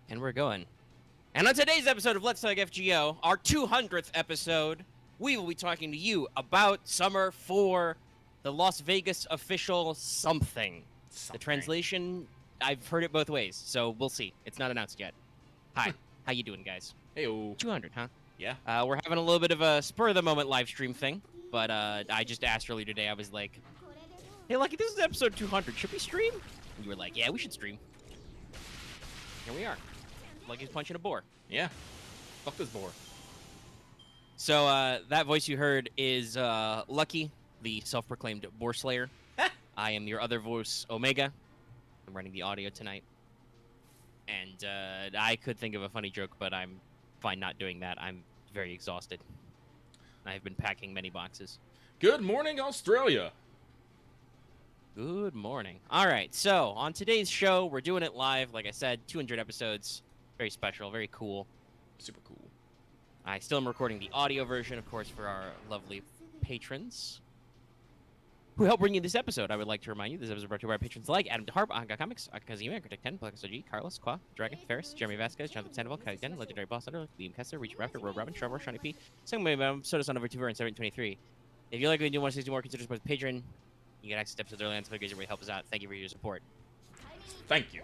And we're going. And on today's episode of Let's Talk FGO, our 200th episode, we will be talking to you about Summer 4, the Las Vegas official something. The translation, I've heard it both ways, so we'll see. It's not announced yet. Hi, how you doing, guys? Heyo. 200, huh? Yeah. We're having a little bit of a spur-of-the-moment live stream thing, but I just asked earlier today, I was like, hey, Lucky, this is episode 200. Should we stream? And you were like, yeah, we should stream. Here we are. Lucky's punching a boar. Yeah. Fuck this boar. So that voice you heard is Lucky, the self-proclaimed boar slayer. I am your other voice, Omega. I'm running the audio tonight. And I could think of a funny joke, but I'm fine not doing that. I'm very exhausted. I've been packing many boxes. Good morning, Australia. Good morning. All right, so on today's show, we're doing it live. Like I said, 200 episodes. Very special, very cool. Super cool. I still am recording the audio version, of course, for our lovely patrons who help bring you this episode. I would like to remind you, this episode is brought to you by our patrons like Adam DeHarp, Anga Comics, Kazima, Critic 10, Placeholder OG, Carlos, Qua, Dragon, Ferris, Jeremy Vasquez, Jonathan Sandoval, Kai Den, Legendary Boss Hunter, Liam Kessler, Reach Raptor, Road Robin, Trevor, Shawnee P, Sangway, Soda Son over 2 and 723. If you like what you do want to see more, consider supporting the patron. You get access to episodes early on, so it really help us out. Thank you for your support. Thank you.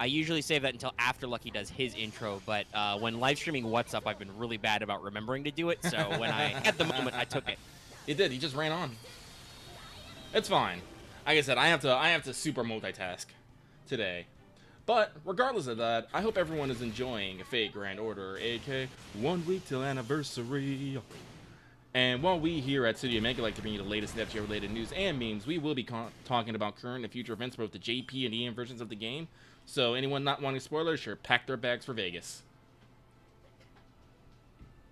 I usually save that until after Lucky does his intro, but when live streaming What's Up, I've been really bad about remembering to do it, so when I had the moment, I took it. It did. He just ran on. It's fine. Like I said, I have to super multitask today. But regardless of that, I hope everyone is enjoying Fate Grand Order, aka 1 week till anniversary. And while we here at StudiOmega like to bring you the latest FGO-related news and memes, we will be talking about current and future events for both the JP and EM versions of the game. So anyone not wanting spoilers, sure, pack their bags for Vegas.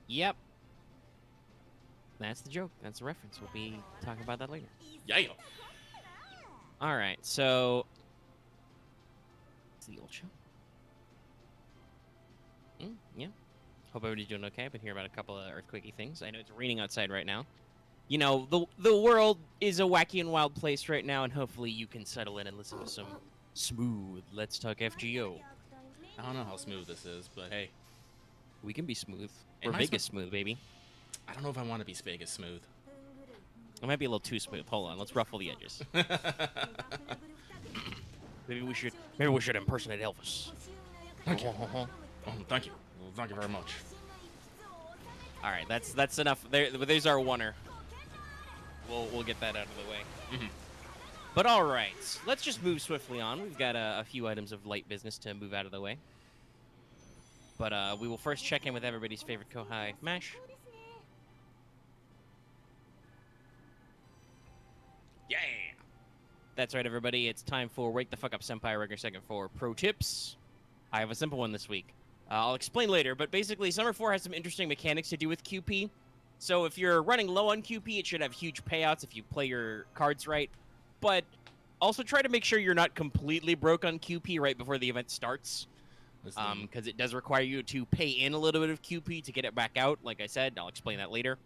Yep. That's the joke. That's the reference. We'll be talking about that later. Yeah. All right, so it's the old show. Yeah. Hope everybody's doing okay. I've been hearing about a couple of earthquakey things. I know it's raining outside right now. You know, the world is a wacky and wild place right now, and hopefully you can settle in and listen to some smooth Let's Talk FGO. I don't know how smooth this is, but hey. We can be smooth. We're Vegas smooth, baby. I don't know if I want to be Vegas smooth. It might be a little too smooth. Hold on, let's ruffle the edges. Maybe we should impersonate Elvis. Thank you. Thank you. Well, thank you very much. All right, that's enough. There's our oneer. We'll get that out of the way. But all right, let's just move swiftly on. We've got a few items of light business to move out of the way. But we will first check in with everybody's favorite Kohai, Mash. Yeah. That's right, everybody. It's time for Wake the Fuck Up Senpai Regular Second for Pro Tips. I have a simple one this week. I'll explain later, but basically, Summer 4 has some interesting mechanics to do with QP. So if you're running low on QP, it should have huge payouts if you play your cards right. But also try to make sure you're not completely broke on QP right before the event starts. Because it does require you to pay in a little bit of QP to get it back out. Like I said, I'll explain that later.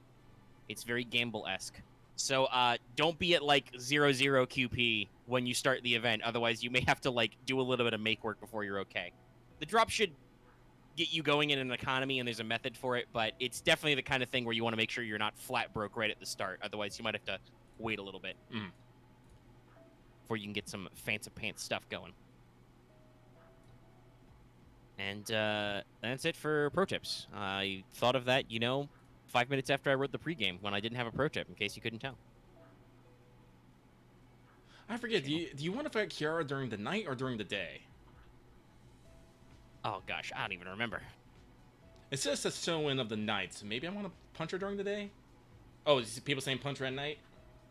It's very gamble-esque. So don't be at like 0-0 QP when you start the event. Otherwise, you may have to like do a little bit of make work before you're okay. The drop should get you going in an economy, and there's a method for it. But it's definitely the kind of thing where you want to make sure you're not flat broke right at the start. Otherwise, you might have to wait a little bit before you can get some fancy pants stuff going. And that's it for pro tips. I thought of that, 5 minutes after I wrote the pregame when I didn't have a pro tip, in case you couldn't tell. I forget, do you want to fight Kiara during the night or during the day? Oh, gosh, I don't even remember. It's just a show-in of the night, so maybe I want to punch her during the day? Oh, is people saying punch her at night?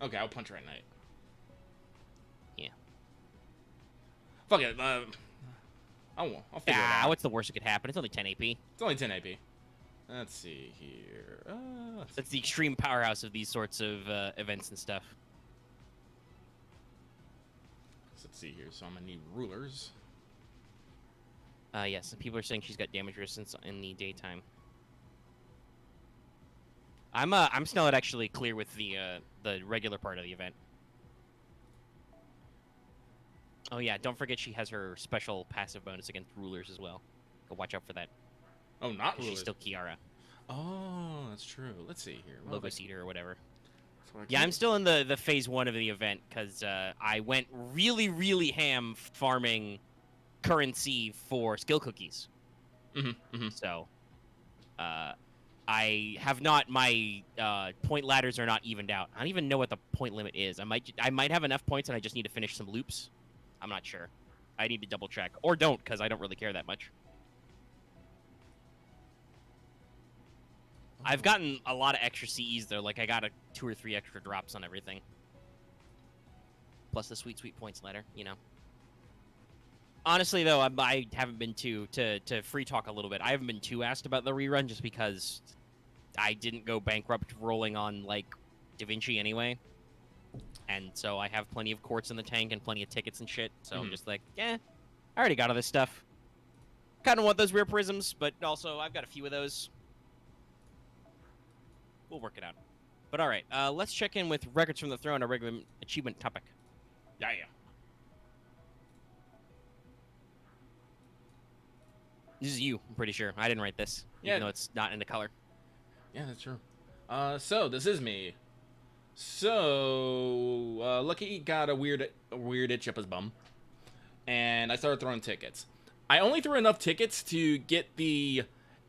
Okay, I'll punch her at night. Yeah. Fuck it, I'll figure it out. What's the worst that could happen? It's only 10 AP. It's only 10 AP. Let's see here. That's the extreme powerhouse of these sorts of events and stuff. Let's see here. So I'm gonna need rulers. Yes, people are saying she's got damage resistance in the daytime. I'm still not actually clear with the regular part of the event. Oh yeah, don't forget she has her special passive bonus against rulers as well. So watch out for that. Oh, not She's rulers. still Kiara. Oh, that's true. Let's see here. Logo Cedar or whatever. So Yeah, I'm still in the phase 1 of the event because I went really, really ham farming currency for skill cookies. So, I have not, my point ladders are not evened out. I don't even know what the point limit is. I might have enough points and I just need to finish some loops. I'm not sure. I need to double check. Or don't, because I don't really care that much. I've gotten a lot of extra CEs though. Like I got 2 or 3 extra drops on everything. Plus the sweet points ladder, you know. Honestly though, I haven't been to free talk a little bit. I haven't been too asked about the rerun just because I didn't go bankrupt rolling on like Da Vinci anyway. And so I have plenty of quartz in the tank and plenty of tickets and shit. So I'm just like, I already got all this stuff. Kind of want those rare prisms, but also I've got a few of those. We'll work it out. But all right, let's check in with Records from the Throne, a regular achievement topic. Yeah. This is you, I'm pretty sure. I didn't write this, even though it's not in the color. Yeah, that's true. So this is me. So Lucky got a weird itch up his bum, and I started throwing tickets. I only threw enough tickets to get the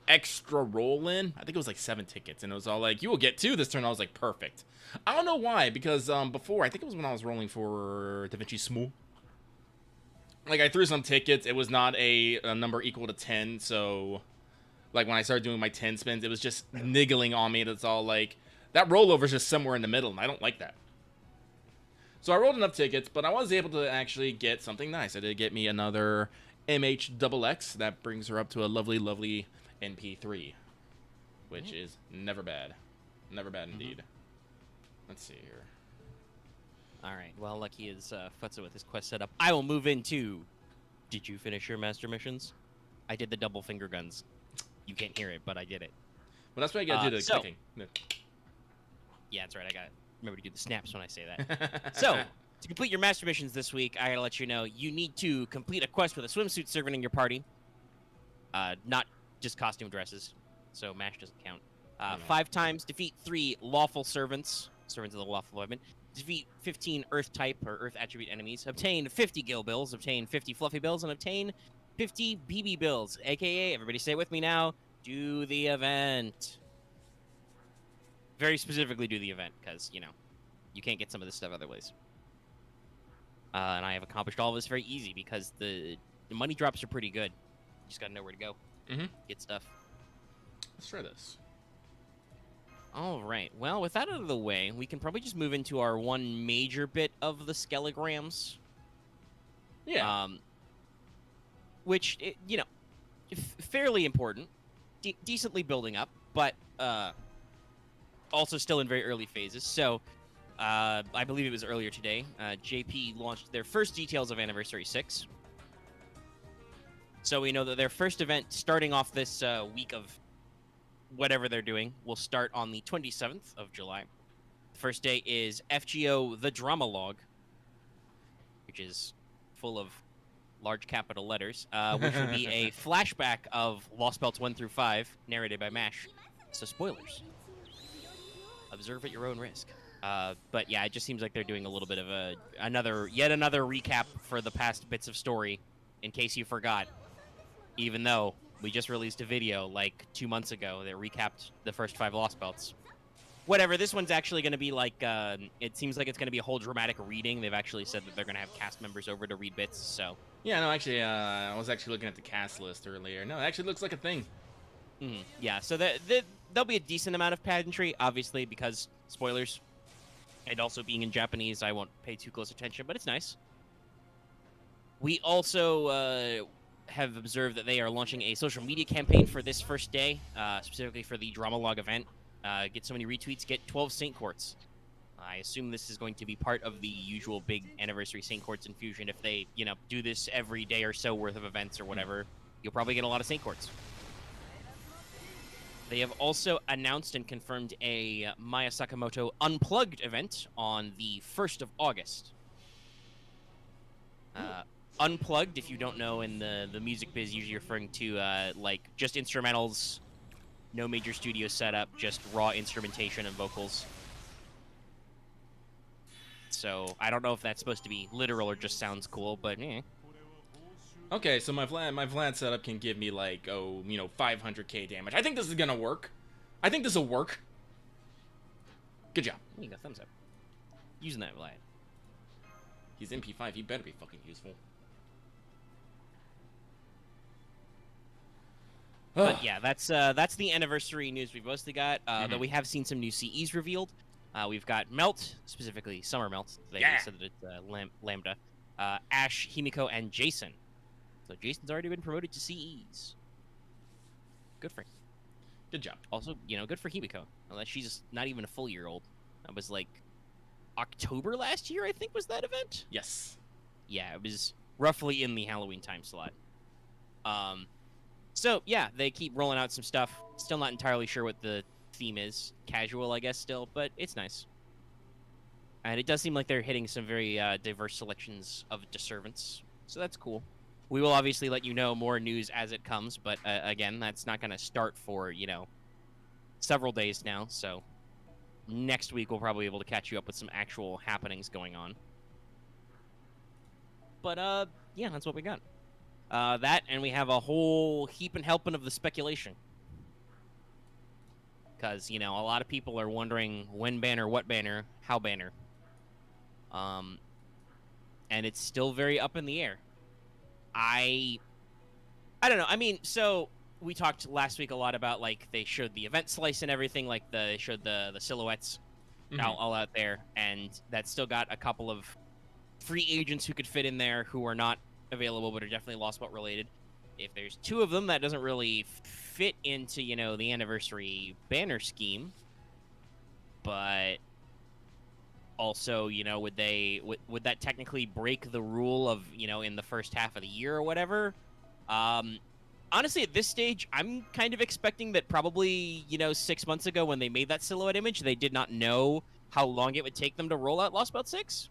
extra roll in. I think it was like 7 tickets, and it was all like, you will get 2 this turn. I was like, perfect. I don't know why, because before, I think it was when I was rolling for Da Vinci Small, like I threw some tickets, it was not a number equal to 10, so like when I started doing my 10 spins, it was just niggling on me. That's all like, that rollover is just somewhere in the middle, and I don't like that. So I rolled enough tickets, but I was able to actually get something nice. I did get me another MHXX. That brings her up to a lovely, lovely NP3, which is never bad. Never bad indeed. Let's see here. All right, well, Lucky is futza with his quest setup. I will move into, did you finish your master missions? I did the double finger guns. You can't hear it, but I did it. Well, that's what I gotta do the clicking. Yeah, that's right. I got to remember to do the snaps when I say that. So, to complete your master missions this week, I gotta let you know you need to complete a quest with a swimsuit servant in your party. Not just costume dresses, so MASH doesn't count. 5 times, defeat 3 lawful servants of the lawful weapon. Defeat 15 Earth type or Earth attribute enemies. Obtain 50 Gil bills. Obtain 50 Fluffy bills, and obtain 50 BB bills. AKA, everybody say it with me now, do the event. Very specifically do the event, because, you know, you can't get some of this stuff other ways. And I have accomplished all of this very easy because the money drops are pretty good. You just gotta know where to go. Get stuff. Let's try this. All right. Well, with that out of the way, we can probably just move into our one major bit of the skelograms. Yeah. Which, you know, fairly important, decently building up, but also still in very early phases. So, I believe it was earlier today, JP launched their first details of Anniversary 6. So we know that their first event starting off this week of whatever they're doing will start on the 27th of July. The first day is FGO The Drama Log, which is full of large capital letters, which will be a flashback of Lost Belts 1 through 5, narrated by MASH. So spoilers. Observe at your own risk. But yeah, it just seems like they're doing a little bit of yet another recap for the past bits of story, in case you forgot. Even though we just released a video like 2 months ago that recapped the first 5 Lost Belts. Whatever, this one's actually going to be like, it seems like it's going to be a whole dramatic reading. They've actually said that they're going to have cast members over to read bits, so. Yeah, no, actually, I was actually looking at the cast list earlier. No, it actually looks like a thing. Yeah, so there'll be a decent amount of pageantry, obviously, because spoilers. And also being in Japanese, I won't pay too close attention, but it's nice. We also have observed that they are launching a social media campaign for this first day, specifically for the Drama Log event. Get so many retweets, get 12 Saint Courts. I assume this is going to be part of the usual big anniversary Saint Courts infusion. If they, you know, do this every day or so worth of events or whatever, you'll probably get a lot of Saint Courts. They have also announced and confirmed a Maya Sakamoto Unplugged event on the 1st of August. Unplugged, if you don't know, in the music biz, usually referring to like just instrumentals, no major studio setup, just raw instrumentation and vocals. So I don't know if that's supposed to be literal or just sounds cool, but eh. Okay, so my Vlad setup can give me like 500k damage. I think this is gonna work. I think this will work. Good job. You got thumbs up. Using that Vlad. He's MP5. He better be fucking useful. But yeah, that's the anniversary news we've mostly got. Though we have seen some new CEs revealed. We've got Melt, specifically Summer Melt. They said that it's Lambda. Ash, Himiko, and Jason. So Jason's already been promoted to CEs. Good for him. Good job. Also, good for Himiko. Unless she's not even a full year old. That was like October last year, I think, was that event? Yes. Yeah, it was roughly in the Halloween time slot. So, yeah, they keep rolling out some stuff. Still not entirely sure what the theme is. Casual, I guess, still, but it's nice. And it does seem like they're hitting some very diverse selections of servants, so that's cool. We will obviously let you know more news as it comes, but again, that's not going to start for, several days now, so next week we'll probably be able to catch you up with some actual happenings going on. But, yeah, that's what we got. That, and we have a whole heap and helping of the speculation. Because, a lot of people are wondering when banner, what banner, how banner. And it's still very up in the air. I don't know. I mean, so we talked last week a lot about, like, they showed the event slice and everything, like they showed the silhouettes all out there, and that still got a couple of free agents who could fit in there who are not available but are definitely Lost Belt related. If there's two of them, that doesn't really fit into, the anniversary banner scheme. But also, would that technically break the rule of, in the first half of the year or whatever? Honestly, at this stage, I'm kind of expecting that probably, 6 months ago when they made that silhouette image, they did not know how long it would take them to roll out Lost Belt 6.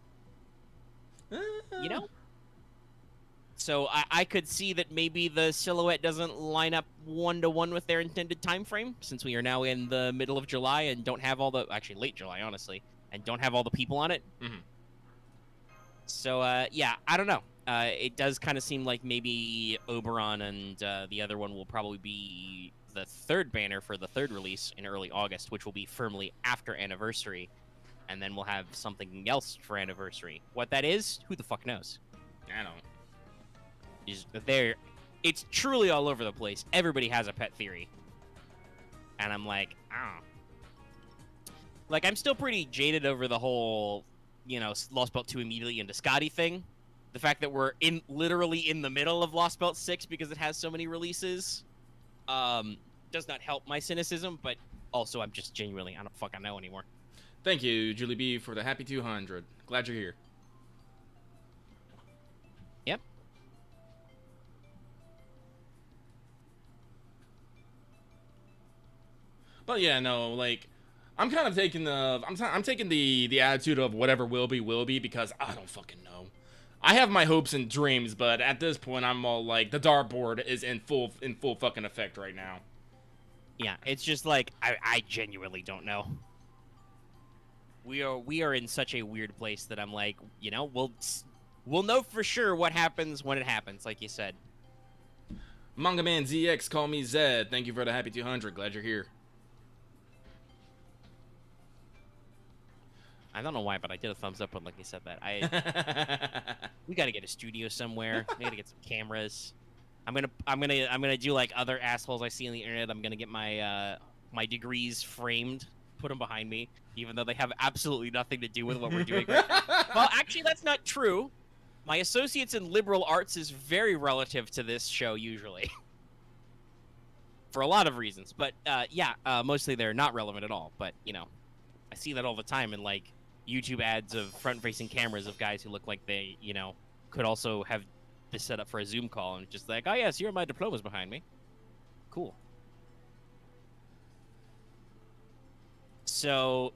So I could see that maybe the silhouette doesn't line up 1-to-1 with their intended time frame, since we are now in the middle of July and don't have actually late July, honestly, and don't have all the people on it. So, yeah, I don't know. It does kind of seem like maybe Oberon and the other one will probably be the third banner for the third release in early August, which will be firmly after Anniversary, and then we'll have something else for Anniversary. What that is, who the fuck knows? I don't. It's truly all over the place. Everybody has a pet theory. And I'm like, Like, I'm still pretty jaded over the whole, Lost Belt 2 immediately into Scotty thing. The fact that we're literally in the middle of Lost Belt 6 because it has so many releases does not help my cynicism, but also I'm just genuinely, I don't fucking know anymore. Thank you, Julie B, for the happy 200. Glad you're here. Yep. But yeah, no, like, I'm kind of taking I'm taking the attitude of whatever will be because I don't fucking know. I have my hopes and dreams, but at this point I'm all like, the dartboard is in full fucking effect right now. Yeah, it's just like I genuinely don't know. We are in such a weird place that I'm like, we'll know for sure what happens when it happens, like you said. Manga Man ZX, call me Zed. Thank you for the happy 200. Glad you're here. I don't know why, but I did a thumbs up when like you said that. We gotta get a studio somewhere. We gotta get some cameras. I'm gonna do like other assholes I see on the internet. I'm gonna get my my degrees framed, put them behind me, even though they have absolutely nothing to do with what we're doing right now. Well, actually, that's not true. My associates in liberal arts is very relative to this show usually, for a lot of reasons. But yeah, mostly they're not relevant at all. But I see that all the time in like YouTube ads of front-facing cameras of guys who look like they, could also have this set up for a Zoom call, and just like, oh yes, here are my diplomas behind me. Cool. So,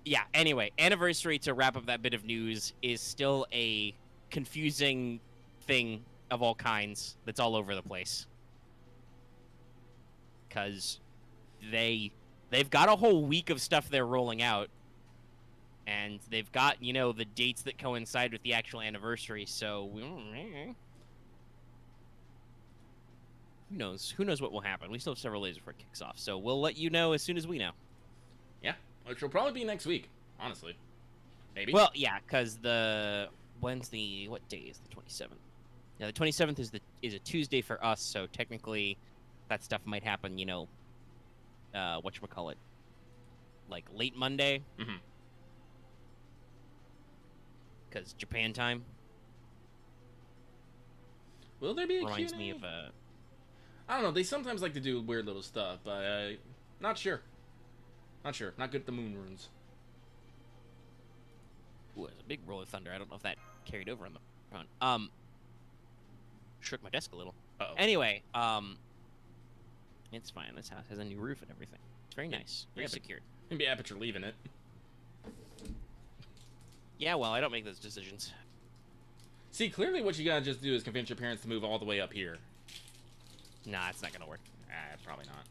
yeah, anyway, Anniversary, to wrap up that bit of news, is still a confusing thing of all kinds that's all over the place. Because they've got a whole week of stuff they're rolling out. And they've got, you know, the dates that coincide with the actual anniversary, so who knows? Who knows what will happen? We still have several days before it kicks off, so we'll let you know as soon as we know. Yeah, which will probably be next week, honestly. Maybe. Well, yeah, because what day is the 27th? Yeah, the 27th is a Tuesday for us, so technically that stuff might happen, you know, whatchamacallit, like late Monday. Mm-hmm. Because Japan time. Will there be a reminds Q&A? me of I don't know. They sometimes like to do weird little stuff, but not sure. Not sure. Not good at the moon runes. Ooh, it was a big roll of thunder. I don't know if that carried over on the front. Shook my desk a little. Uh-oh. Anyway, it's fine. This house has a new roof and everything. It's very nice. Very Yeah, secured. Maybe Aperture leaving it. Yeah, well, I don't make those decisions. See, clearly what you gotta just do is convince your parents to move all the way up here. Nah, it's not gonna work. Probably not.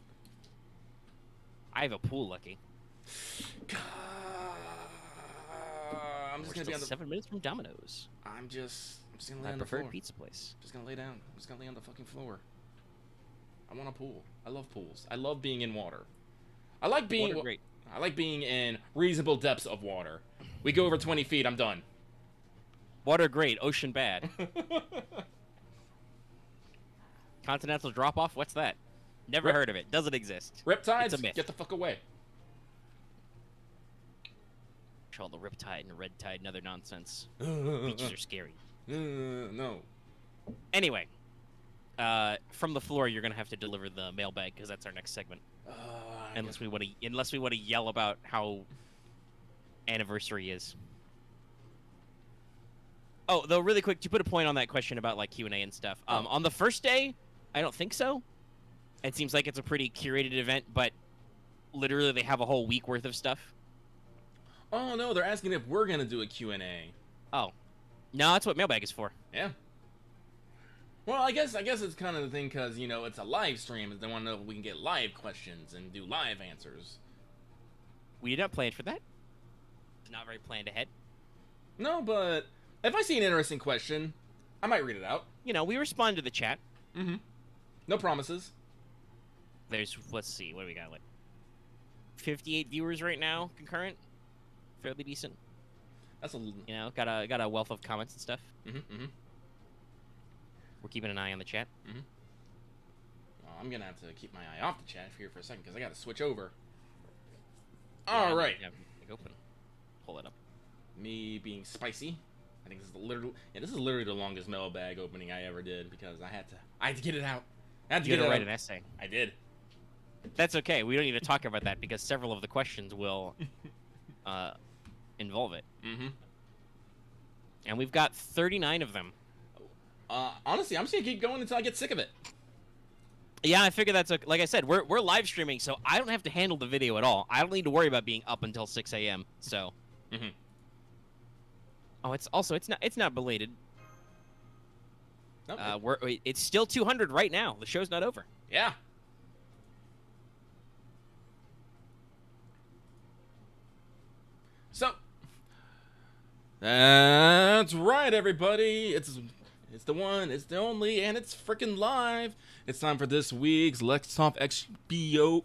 I have a pool, Lucky. I'm just We're gonna be still on the. 7 minutes from Domino's. I'm just gonna lay My on the preferred floor. pizza place. Just gonna lay down. I'm just gonna lay on the fucking floor. I want a pool. I love pools. I love being in water. I like being. Water, great. I like being in reasonable depths of water. We go over 20 feet, I'm done. Water, great. Ocean, bad. Continental drop-off? What's that? Never heard of it. Doesn't exist. Riptides? It's a myth. Get the fuck away. All the riptide and red tide and other nonsense. Beaches Beaches are scary. No. Anyway, from the floor, you're gonna have to deliver the mailbag because that's our next segment. Unless we want to yell about how anniversary is. Oh, though, really quick, to put a point on that question about like Q&A and stuff. On the first day, I don't think so. It seems like it's a pretty curated event, but literally they have a whole week worth of stuff. Oh no, they're asking if we're gonna do a Q&A. Oh, no, that's what Mailbag is for. Yeah. Well, I guess it's kind of the thing because, you know, it's a live stream. They want to know if we can get live questions and do live answers. We did not plan for that. Not very planned ahead. No, but if I see an interesting question, I might read it out. You know, we respond to the chat. Mm-hmm. No promises. There's, let's see, what do we got? Like 58 viewers right now, concurrent. Fairly decent. That's a... You know, got a wealth of comments and stuff. Mm-hmm, mm-hmm. We're keeping an eye on the chat. Mm-hmm. Well, I'm gonna have to keep my eye off the chat here for a second because I gotta switch over. All right. Open. Pull it up. Me being spicy. I think this is literally the longest mailbag opening I ever did because I had to get it out. I had to You get it write out. an essay. I did. That's okay. We don't need to talk about that because several of the questions will involve it. Mm-hmm. And we've got 39 of them. Honestly, I'm just gonna keep going until I get sick of it. Yeah, I figure that's okay. Like I said, we're live streaming, so I don't have to handle the video at all. I don't need to worry about being up until 6 a.m. So. Mm-hmm. Oh, it's not belated. Nope. It's still 200 right now. The show's not over. Yeah. So that's right, everybody. It's the one, it's the only, and it's freaking live. It's time for this week's Let's Talk XBO.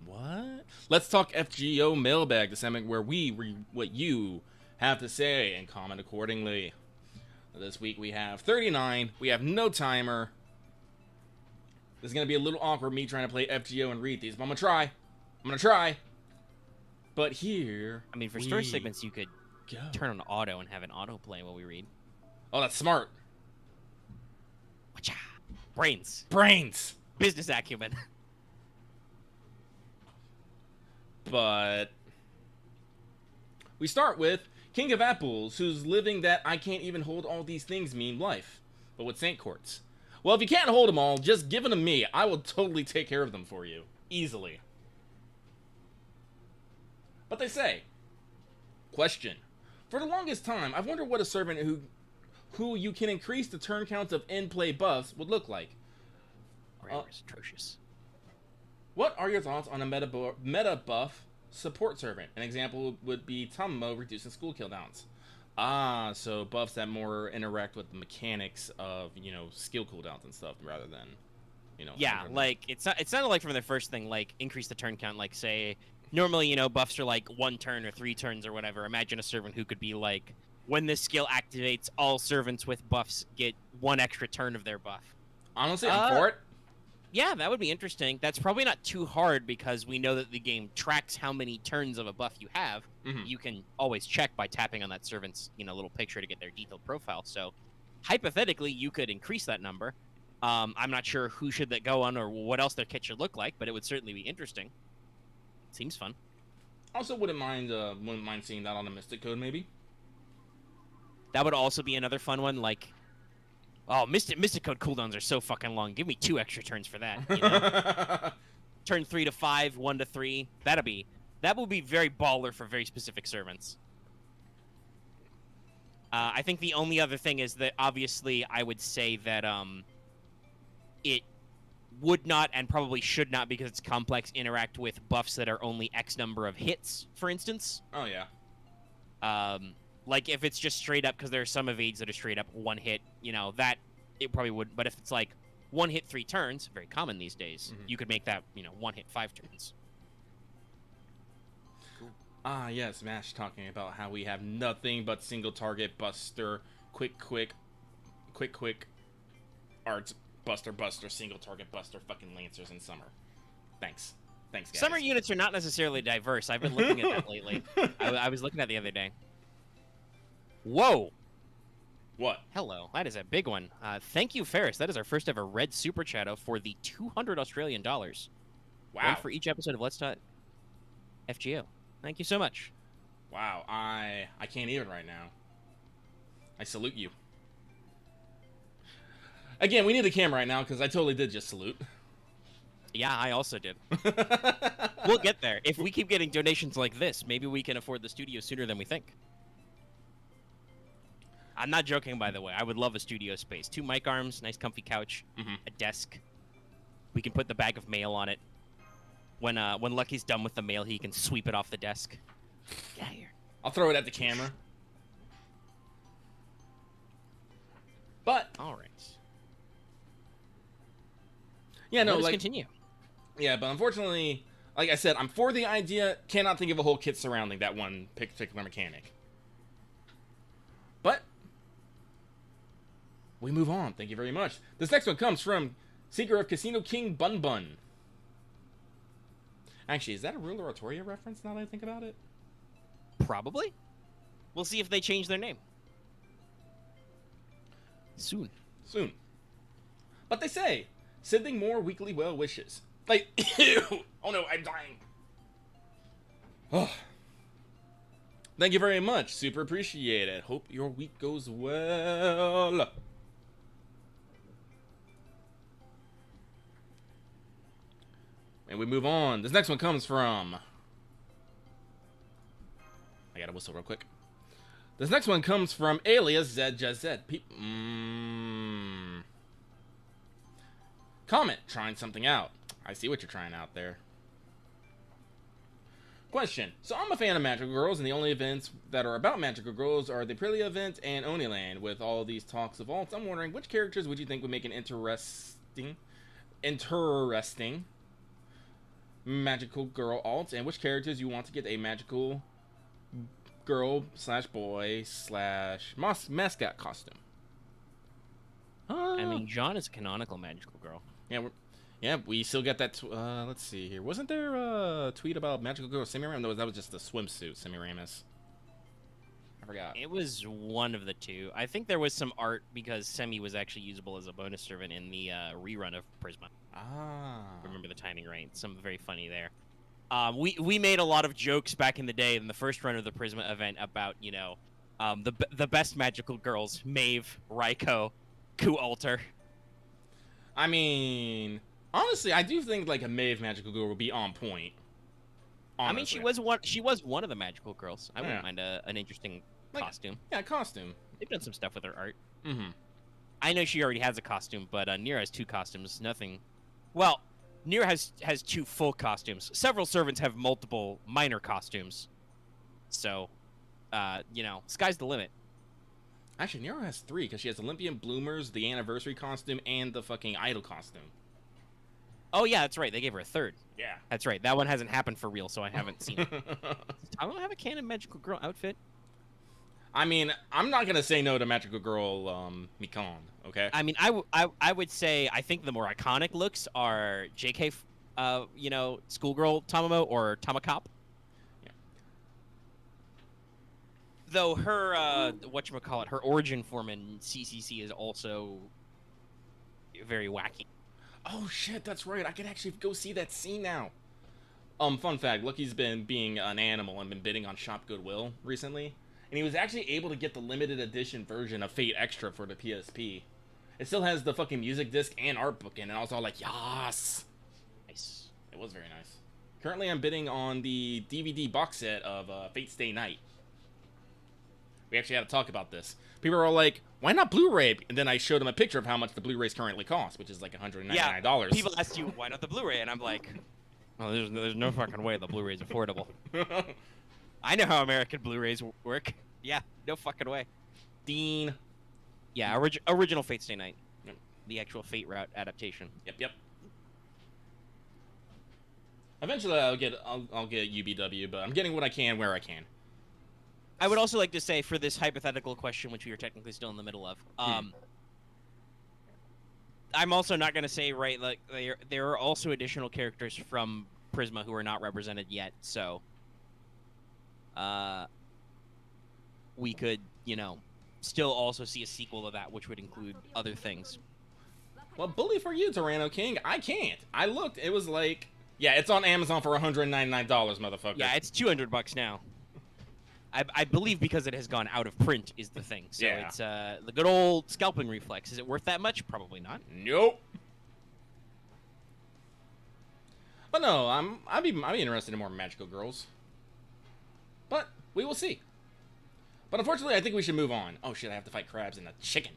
What? Let's Talk FGO Mailbag, the segment where we read what you have to say and comment accordingly. This week we have 39. We have no timer. This is gonna be a little awkward, me trying to play FGO and read these, but I'm gonna try. But here, I mean, for story segments, you could go. turn on auto and have an auto play while we read. Oh, that's smart. Whatcha? Brains. Brains. Business acumen. But we start with King of Apples, who's living that I can't even hold all these things meme life, but with Saint Courts. Well, if you can't hold them all, just give them to me. I will totally take care of them for you. Easily. But they say, question. For the longest time, I've wondered what a servant who who you can increase the turn counts of in-play buffs would look like. Grammar is atrocious. What are your thoughts on a meta buff support servant? An example would be Tomo reducing school cooldowns. Ah, so buffs that more interact with the mechanics of, you know, skill cooldowns and stuff rather than, you know. Yeah, like it sounded like from the first thing, like increase the turn count. Like say normally, you know, buffs are like 1 turn or 3 turns or whatever. Imagine a servant who could be like, when this skill activates, all servants with buffs get 1 extra turn of their buff. Honestly, I'm for it. Yeah, that would be interesting. That's probably not too hard because we know that the game tracks how many turns of a buff you have. You can always check by tapping on that servant's, you know, little picture to get their detailed profile. So hypothetically, you could increase that number. I'm not sure who should that go on or what else their kit should look like, but it would certainly be interesting. Seems fun. Also, wouldn't mind seeing that on a Mystic Code, maybe. That would also be another fun one. Like, oh, Mystic Code cooldowns are so fucking long. Give me 2 extra turns for that. You know? Turn 3 to 5, 1 to 3. That will be very baller for very specific servants. I think the only other thing is that obviously I would say that it would not and probably should not, because it's complex, interact with buffs that are only X number of hits, for instance. Oh yeah. Like if it's just straight up, because there are some evades that are straight up 1 hit, you know, that it probably would. But if it's like 1 hit 3 turns, very common these days, you could make that, you know, 1 hit 5 turns. Cool. Ah yes, Smash talking about how we have nothing but single target buster, quick arts buster, single target buster, fucking lancers in summer. Thanks guys. Summer units are not necessarily diverse. I've been looking at that lately. I was looking at the other day. Whoa. What? Hello. That is a big one. Thank you, Ferris. That is our first ever red super chatto for the 200 Australian dollars. Wow. One for each episode of Let's Talk FGO. Thank you so much. Wow. I can't even right now. I salute you. Again, we need a camera right now because I totally did just salute. Yeah, I also did. We'll get there. If we keep getting donations like this, maybe we can afford the studio sooner than we think. I'm not joking, by the way. I would love a studio space. 2 mic arms, nice comfy couch, a desk. We can put the bag of mail on it. When Lucky's done with the mail, he can sweep it off the desk. Get out of here. I'll throw it at the camera. But all right. Yeah, no, Let's like continue. Yeah, but unfortunately, like I said, I'm for the idea. Cannot think of a whole kit surrounding that one particular mechanic. But we move on. Thank you very much. This next one comes from Seeker of Casino King Bun Bun. Actually, is that a Ruler Artoria reference now that I think about it? Probably. We'll see if they change their name. Soon. But they say, sending more weekly well wishes. Like, ew! Oh no, I'm dying. Oh. Thank you very much. Super appreciate it. Hope your week goes well. And we move on. This next one comes from... I gotta whistle real quick. This next one comes from alias ZJZ. Comment, trying something out. I see what you're trying out there. Question. So I'm a fan of Magical Girls, and the only events that are about Magical Girls are the Aprilia event and Oniland. With all these talks of vaults, I'm wondering which characters would you think would make an interesting Magical Girl alt, and which characters you want to get a Magical Girl / boy / mascot costume. I mean, John is a canonical Magical Girl. Yeah, we still get that. Let's see here. Wasn't there a tweet about Magical Girl Semiramis? No, that was just the swimsuit Semiramis. I forgot. It was one of the two. I think there was some art because Semi was actually usable as a bonus servant in the rerun of Prisma. Ah. Remember the timing right. Some very funny there. We made a lot of jokes back in the day in the first run of the Prisma event about, you know, the best Magical Girls, Maeve, Raiko, Ku Alter. I mean, honestly, I do think like a Maeve Magical Girl would be on point. Honestly. I mean, she was one of the Magical Girls. I wouldn't mind an interesting costume. Yeah, costume. They've done some stuff with her art. Mm-hmm. I know she already has a costume, but Nier has 2 costumes. Nothing. Well, Nier has 2 full costumes. Several servants have multiple minor costumes. So, you know, sky's the limit. Actually, Nero has 3 because she has Olympian Bloomers, the anniversary costume, and the fucking idol costume. Oh yeah, that's right. They gave her a 3rd. Yeah. That's right. That one hasn't happened for real, so I haven't seen it. I don't have a canon magical girl outfit. I mean, I'm not gonna say no to Magical Girl Mikan, okay? I mean, I would say I think the more iconic looks are JK, you know, schoolgirl Tamamo or Tamakop. Yeah. Though her whatchamacallit, her origin form in CCC is also very wacky. Oh shit, that's right. I could actually go see that scene now. Fun fact, Lucky's been being an animal and been bidding on Shop Goodwill recently. And he was actually able to get the limited edition version of Fate Extra for the PSP. It still has the fucking music disc and art book in it. I was all like, yas! Nice. It was very nice. Currently, I'm bidding on the DVD box set of Fate Stay Night. We actually had to talk about this. People are all like, why not Blu-ray? And then I showed them a picture of how much the Blu-rays currently cost, which is like $199. Yeah, people ask you, why not the Blu-ray? And I'm like, well, there's no fucking way the Blu-ray's affordable. I know how American Blu-rays work. Yeah, no fucking way. Dean. Yeah, original Fate Stay Night. Yep. The actual Fate route adaptation. Yep. Eventually, I'll get UBW, but I'm getting what I can where I can. I would also like to say, for this hypothetical question, which we are technically still in the middle of, I'm also not going to say, right, like, there are also additional characters from Prisma who are not represented yet, so we could, you know, still also see a sequel to that, which would include other things. Well, bully for you, Tyranno King. I can't. I looked. It was like, yeah, it's on Amazon for $199, motherfucker. Yeah, it's $200 now. I believe because it has gone out of print is the thing. So yeah. It's the good old scalping reflex. Is it worth that much? Probably not. Nope. But no, I'd be interested in more magical girls. But we will see. But unfortunately, I think we should move on. Oh shit, I have to fight crabs and a chicken.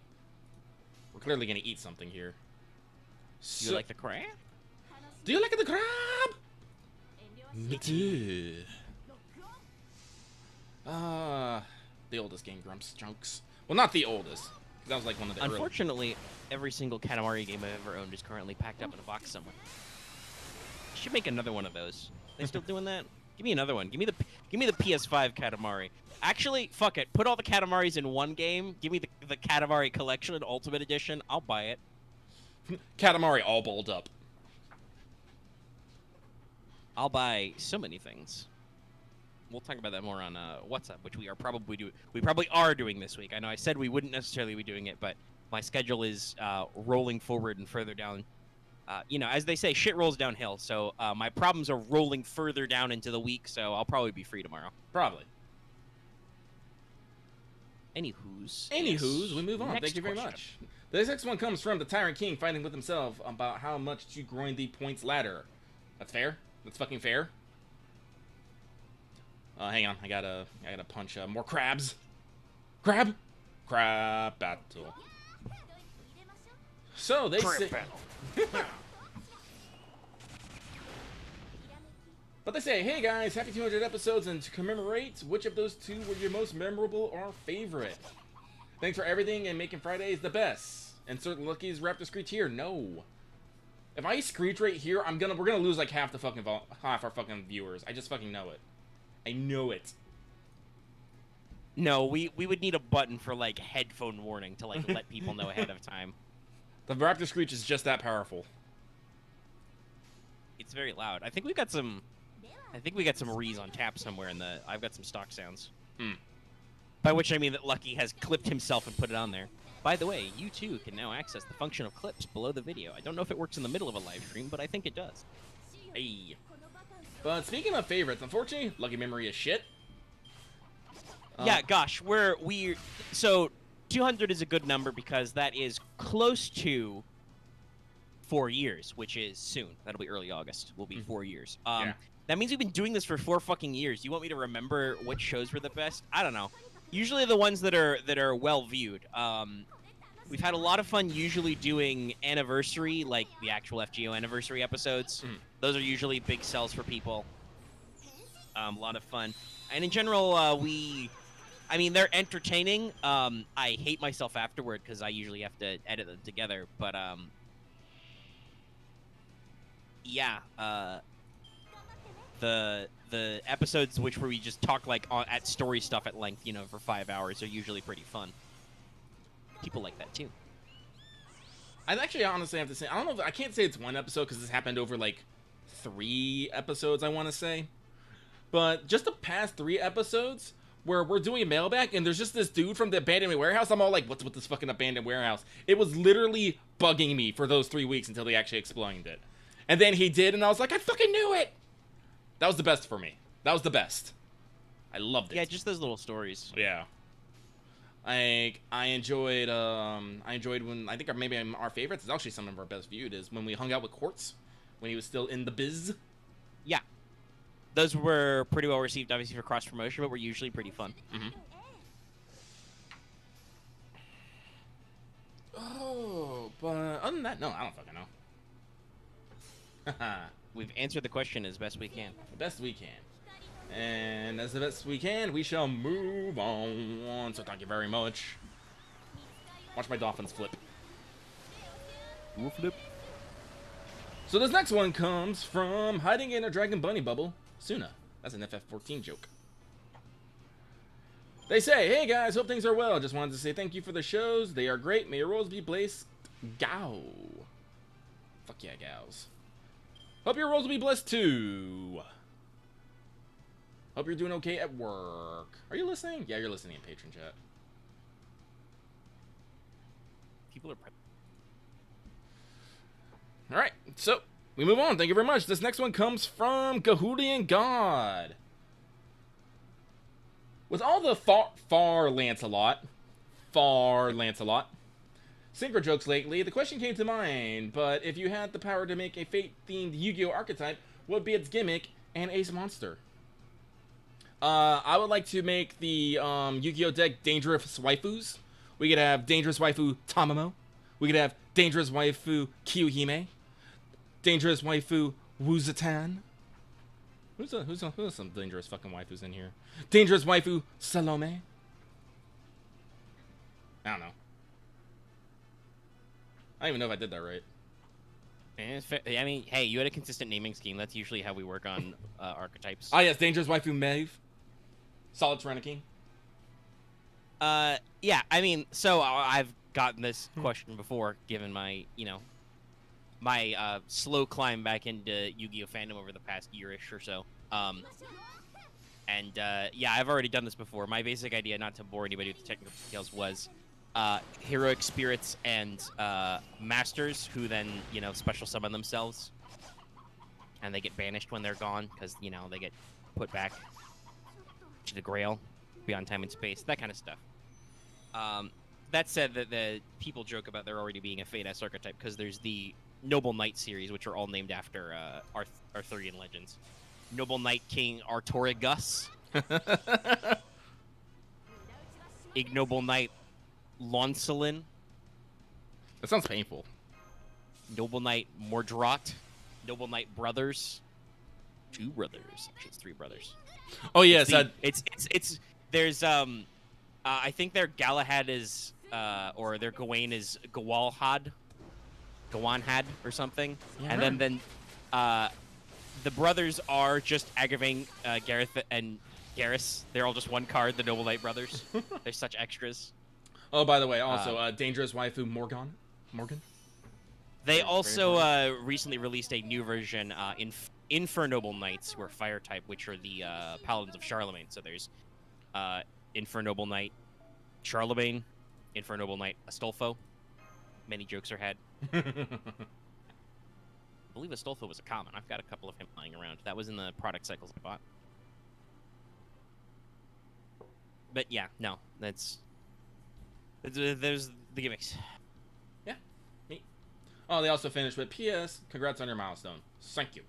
We're clearly gonna eat something here. Do you like the crab? Do you like the crab? Me too. The oldest Game Grumps chunks. Well, not the oldest. That was like one of the Unfortunately, every single Katamari game I've ever owned is currently packed up in a box somewhere. Should make another one of those. They still doing that? Give me another one. Give me the PS5 Katamari. Actually, fuck it. Put all the Katamaris in one game. Give me the Katamari Collection Ultimate Edition. I'll buy it. Katamari all balled up. I'll buy so many things. We'll talk about that more on WhatsApp, which we probably are doing this week. I know I said we wouldn't necessarily be doing it, but my schedule is rolling forward and further down. You know, as they say, shit rolls downhill. So my problems are rolling further down into the week, so I'll probably be free tomorrow. Probably. Anywho's, we move on. Thank you very much. This next one comes from the Tyrant King fighting with himself about how much to grind the points ladder. That's fair? That's fucking fair? Hang on, I gotta punch more crabs. Crab battle. So they say. But they say, hey guys, happy 200 episodes, and to commemorate, which of those two were your most memorable or favorite? Thanks for everything and making Fridays the best. Insert Lucky's Raptor Screech here. No. If I screech right here, we're gonna lose like half our fucking viewers. I just fucking know it. I know it. No, we would need a button for like headphone warning to like let people know ahead of time. The Raptor Screech is just that powerful. It's very loud. I think we got some rees on tap somewhere in the. I've got some stock sounds. By which I mean that Lucky has clipped himself and put it on there. By the way, you too can now access the function of clips below the video. I don't know if it works in the middle of a live stream, but I think it does. Hey. But speaking of favorites, unfortunately, Lucky Memory is shit. Yeah, gosh, so 200 is a good number because that is close to 4 years, which is soon. That'll be early August. Will be 4 years. Yeah. That means we've been doing this for 4 fucking years. You want me to remember which shows were the best? I don't know. Usually the ones that are well viewed. we've had a lot of fun usually doing anniversary, like the actual FGO anniversary episodes. Those are usually big sells for people. A lot of fun. And in general, I mean, they're entertaining. I hate myself afterward because I usually have to edit them together. But, yeah, the episodes where we just talk, like, at story stuff at length, you know, for 5 hours are usually pretty fun. People like that, too. I actually honestly have to say, I don't know if, I can't say it's one episode because this happened over, like, 3 episodes, I want to say. But just the past 3 episodes where we're doing a mailbag and there's just this dude from the abandoned warehouse, I'm all like, what's with this fucking abandoned warehouse? It was literally bugging me for those 3 weeks until they actually explained it. And then he did, and I was like, I fucking knew it! That was the best for me. That was the best. I loved it. Yeah, just those little stories. Yeah. I enjoyed when, I think maybe our favorites is actually some of our best viewed, is when we hung out with Quartz, when he was still in the biz. Yeah. Those were pretty well received, obviously, for cross-promotion, but were usually pretty fun. Oh, but other than that, no, I don't fucking know. We've answered the question as best we can. The best we can. And as the best we can, we shall move on. So thank you very much. Watch my dolphins flip. We'll flip. So this next one comes from hiding in a dragon bunny bubble, Suna. That's an FF14 joke. They say, hey guys, hope things are well. Just wanted to say thank you for the shows. They are great. May your roles be blessed. Gow. Fuck yeah, gals. Hope your roles will be blessed too. Hope you're doing okay at work. Are you listening? Yeah, you're listening in patron chat. People are... Alright, so we move on. Thank you very much. This next one comes from Gahulian God. With all the far Lancelot synchro jokes lately, the question came to mind, but if you had the power to make a Fate-themed Yu-Gi-Oh! Archetype, what would be its gimmick and ace monster? I would like to make the Yu-Gi-Oh! Deck Dangerous Waifus. We could have Dangerous Waifu Tamamo. We could have Dangerous Waifu Kiyohime. Dangerous Waifu Wuzatan. Who's some dangerous fucking waifus in here? Dangerous Waifu Salome. I don't know. I don't even know if I did that right. I mean, hey, you had a consistent naming scheme. That's usually how we work on archetypes. Ah, yes, Dangerous Waifu Maeve. Solid Serenity. Yeah, I mean, so I've gotten this question before, given my, you know, my slow climb back into Yu-Gi-Oh! Fandom over the past year-ish or so. Yeah, I've already done this before. My basic idea, not to bore anybody with the technical details, was heroic spirits and masters who then, you know, special summon themselves. And they get banished when they're gone, because, you know, they get put back to the Grail, beyond time and space, that kind of stuff. That said, the people joke about there already being a Fate-S archetype, because there's the Noble Knight series, which are all named after Arthurian legends. Noble Knight King Artorigus. Ignoble Knight Launcelin. That sounds painful. Noble Knight Mordrot. Noble Knight Brothers. 2 brothers. Actually, it's 3 brothers. Oh yes, it's there's I think their Galahad is or their Gawain is Gawanhad or something. Yeah, and then the brothers are just Aggravating Gareth and Garrus. They're all just one card, the Noble Knight brothers. They're such extras. Oh, by the way, also Dangerous Waifu Morgan. They also recently released a new version, Infernoble Knights, who are fire type, which are the Paladins of Charlemagne. So there's Infernoble Knight Charlemagne, Infernoble Knight Astolfo. Many jokes are had. I believe Astolfo was a common. I've got a couple of him lying around. That was in the product cycles I bought. But yeah, no, there's the gimmicks. Yeah, neat. Oh, they also finished with P.S. Congrats on your milestone. Thank you.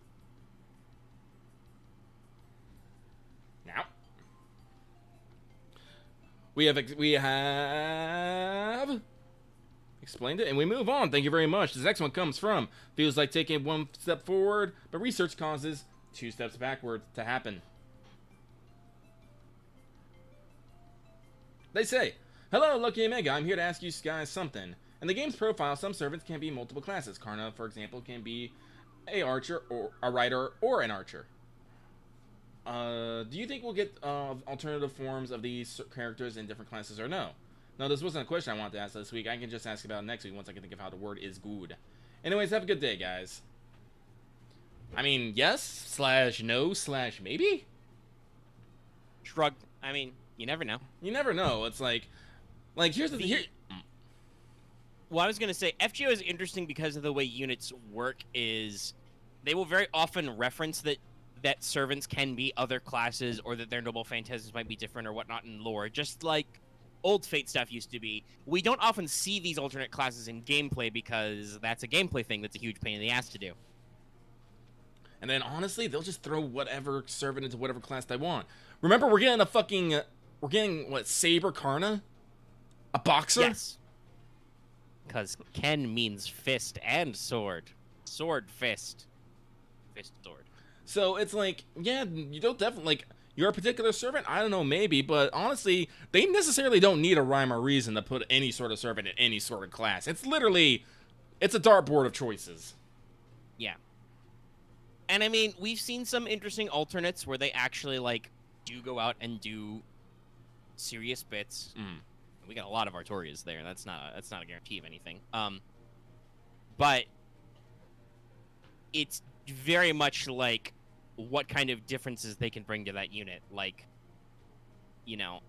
Now we have Explained it, and we move on. Thank you very much. This next one comes from, feels like taking one step forward, but research causes 2 steps backward to happen. They say, hello, Lucky Omega. I'm here to ask you guys something. In the game's profile, some servants can be multiple classes. Karna, for example, can be a archer, or a rider, or an archer. Do you think we'll get alternative forms of these characters in different classes, or no? No, this wasn't a question I wanted to ask this week. I can just ask about it next week once I can think of how the word is good. Anyways, have a good day, guys. I mean, yes, / no / maybe? Shrug. I mean, you never know. You never know. It's like here's the thing. Well, I was gonna say FGO is interesting because of the way units work. Is they will very often reference that servants can be other classes, or that their noble phantasms might be different or whatnot in lore, just like old Fate stuff used to be. We don't often see these alternate classes in gameplay because that's a gameplay thing that's a huge pain in the ass to do. And then, honestly, they'll just throw whatever servant into whatever class they want. Remember, we're getting, what, Saber Karna? A boxer? Yes. Because Ken means fist and sword. Sword, fist. Fist, sword. So, it's like, yeah, you don't definitely, like, you're a particular servant? I don't know, maybe, but honestly, they necessarily don't need a rhyme or reason to put any sort of servant in any sort of class. It's literally, it's a dartboard of choices. Yeah. And I mean, we've seen some interesting alternates where they actually, like, do go out and do serious bits. We got a lot of Artorias there. That's not a guarantee of anything. But it's very much like what kind of differences they can bring to that unit. Like, you know,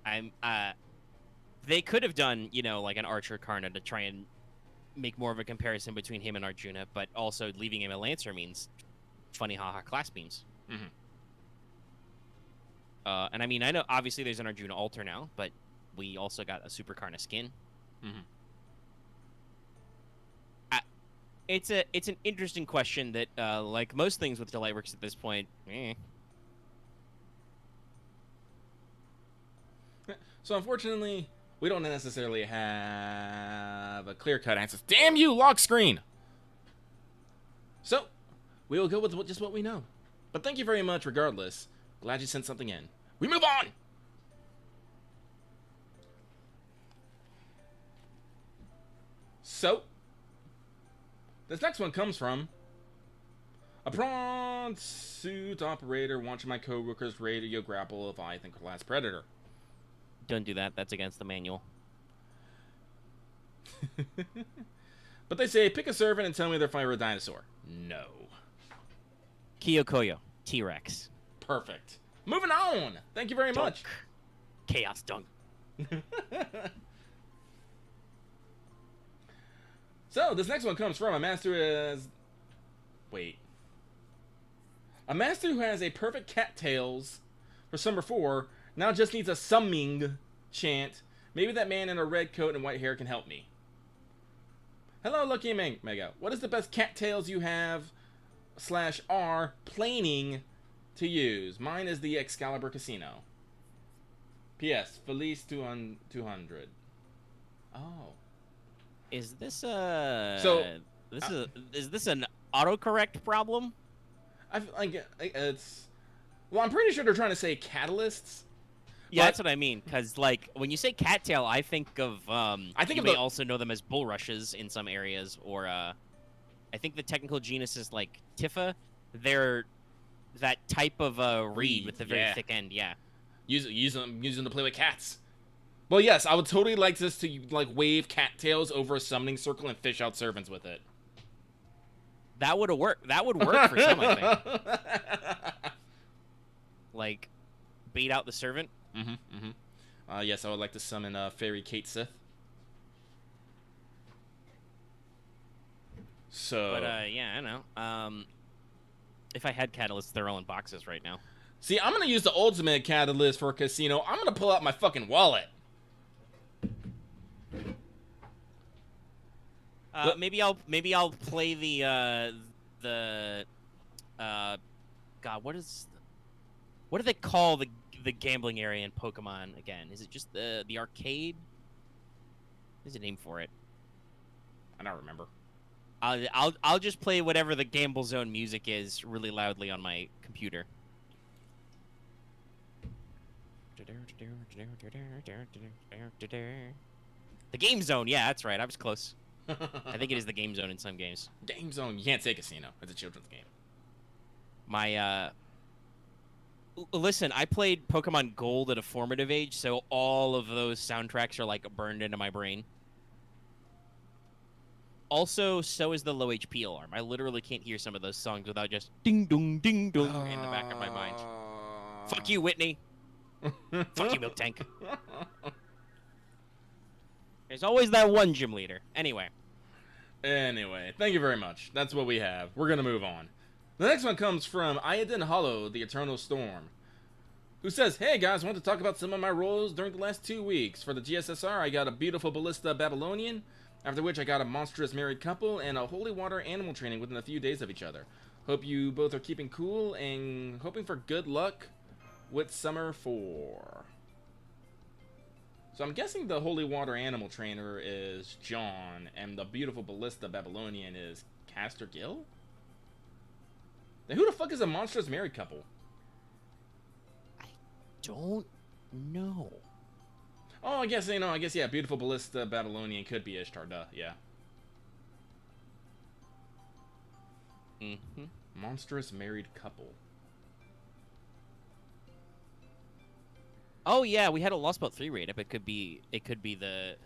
they could have done, you know, like an Archer Karna to try and make more of a comparison between him and Arjuna, but also leaving him a Lancer means funny haha class beams. And I mean, I know obviously there's an Arjuna altar now, but we also got a Super Karna skin. It's an interesting question that, like most things with Delightworks at this point, So unfortunately, we don't necessarily have a clear-cut answer. Damn you, lock screen! So, we will go with just what we know. But thank you very much regardless. Glad you sent something in. We move on! So, this next one comes from a prawn suit operator watching my co-workers radio grapple if I think class predator. Don't do that. That's against the manual. But they say, pick a servant and tell me they're fighting with a dinosaur. No. Kyokoyo. T-Rex. Perfect. Moving on. Thank you very much. Chaos Dunk. So, this next one comes from a master a master who has a perfect cattails for Summer 4 now just needs a summing chant. Maybe that man in a red coat and white hair can help me. Hello, Lucky Mega. What is the best cattails you have /are planning to use? Mine is the Excalibur Casino. P.S. Felice 200. Oh. Is this is this an autocorrect problem? Well, I'm pretty sure they're trying to say catalysts. Yeah, that's what I mean. Because like when you say cattail, I think of you may also know them as bulrushes in some areas, or I think the technical genus is like Tifa. They're that type of reed with the very thick end. Yeah. Use them to play with cats. Well, yes, I would totally like this to like wave cattails over a summoning circle and fish out servants with it. That would work. That would work for some, I think. Like, bait out the servant. Yes, I would like to summon Fairy Kate Sith. So. But yeah, I know. If I had catalysts, they're all in boxes right now. See, I'm gonna use the ultimate catalyst for a casino. I'm gonna pull out my fucking wallet. Maybe I'll play the God, what do they call the gambling area in Pokemon again? Is it just the arcade? There's a name for it. I don't remember. I'll just play whatever the Gamble Zone music is really loudly on my computer. The Game Zone, yeah, that's right. I was close. I think it is the Game Zone in some games. Game Zone. You can't say casino. It's a children's game. Listen, I played Pokemon Gold at a formative age, so all of those soundtracks are like burned into my brain. Also, so is the low HP alarm. I literally can't hear some of those songs without just ding dong in the back of my mind. Fuck you, Whitney. Fuck you, Milk Tank. There's always that one gym leader. Anyway, thank you very much. That's what we have. We're gonna move on. The next one comes from Iodin Hollow, the Eternal Storm, who says, "Hey guys, I want to talk about some of my rolls during the last 2 weeks. For the GSSR, I got a beautiful Ballista Babylonian, after which I got a monstrous married couple and a holy water animal training within a few days of each other. Hope you both are keeping cool and hoping for good luck with Summer 4. So I'm guessing the holy water animal trainer is John, and the beautiful Ballista Babylonian is Caster Gill? Then who the fuck is a monstrous married couple? I don't know. Oh, I guess, yeah, beautiful Ballista Babylonian could be Ishtar, duh, yeah. Mm-hmm. Monstrous married couple. Oh yeah, we had a Lost Boat 3 raid up. It could be the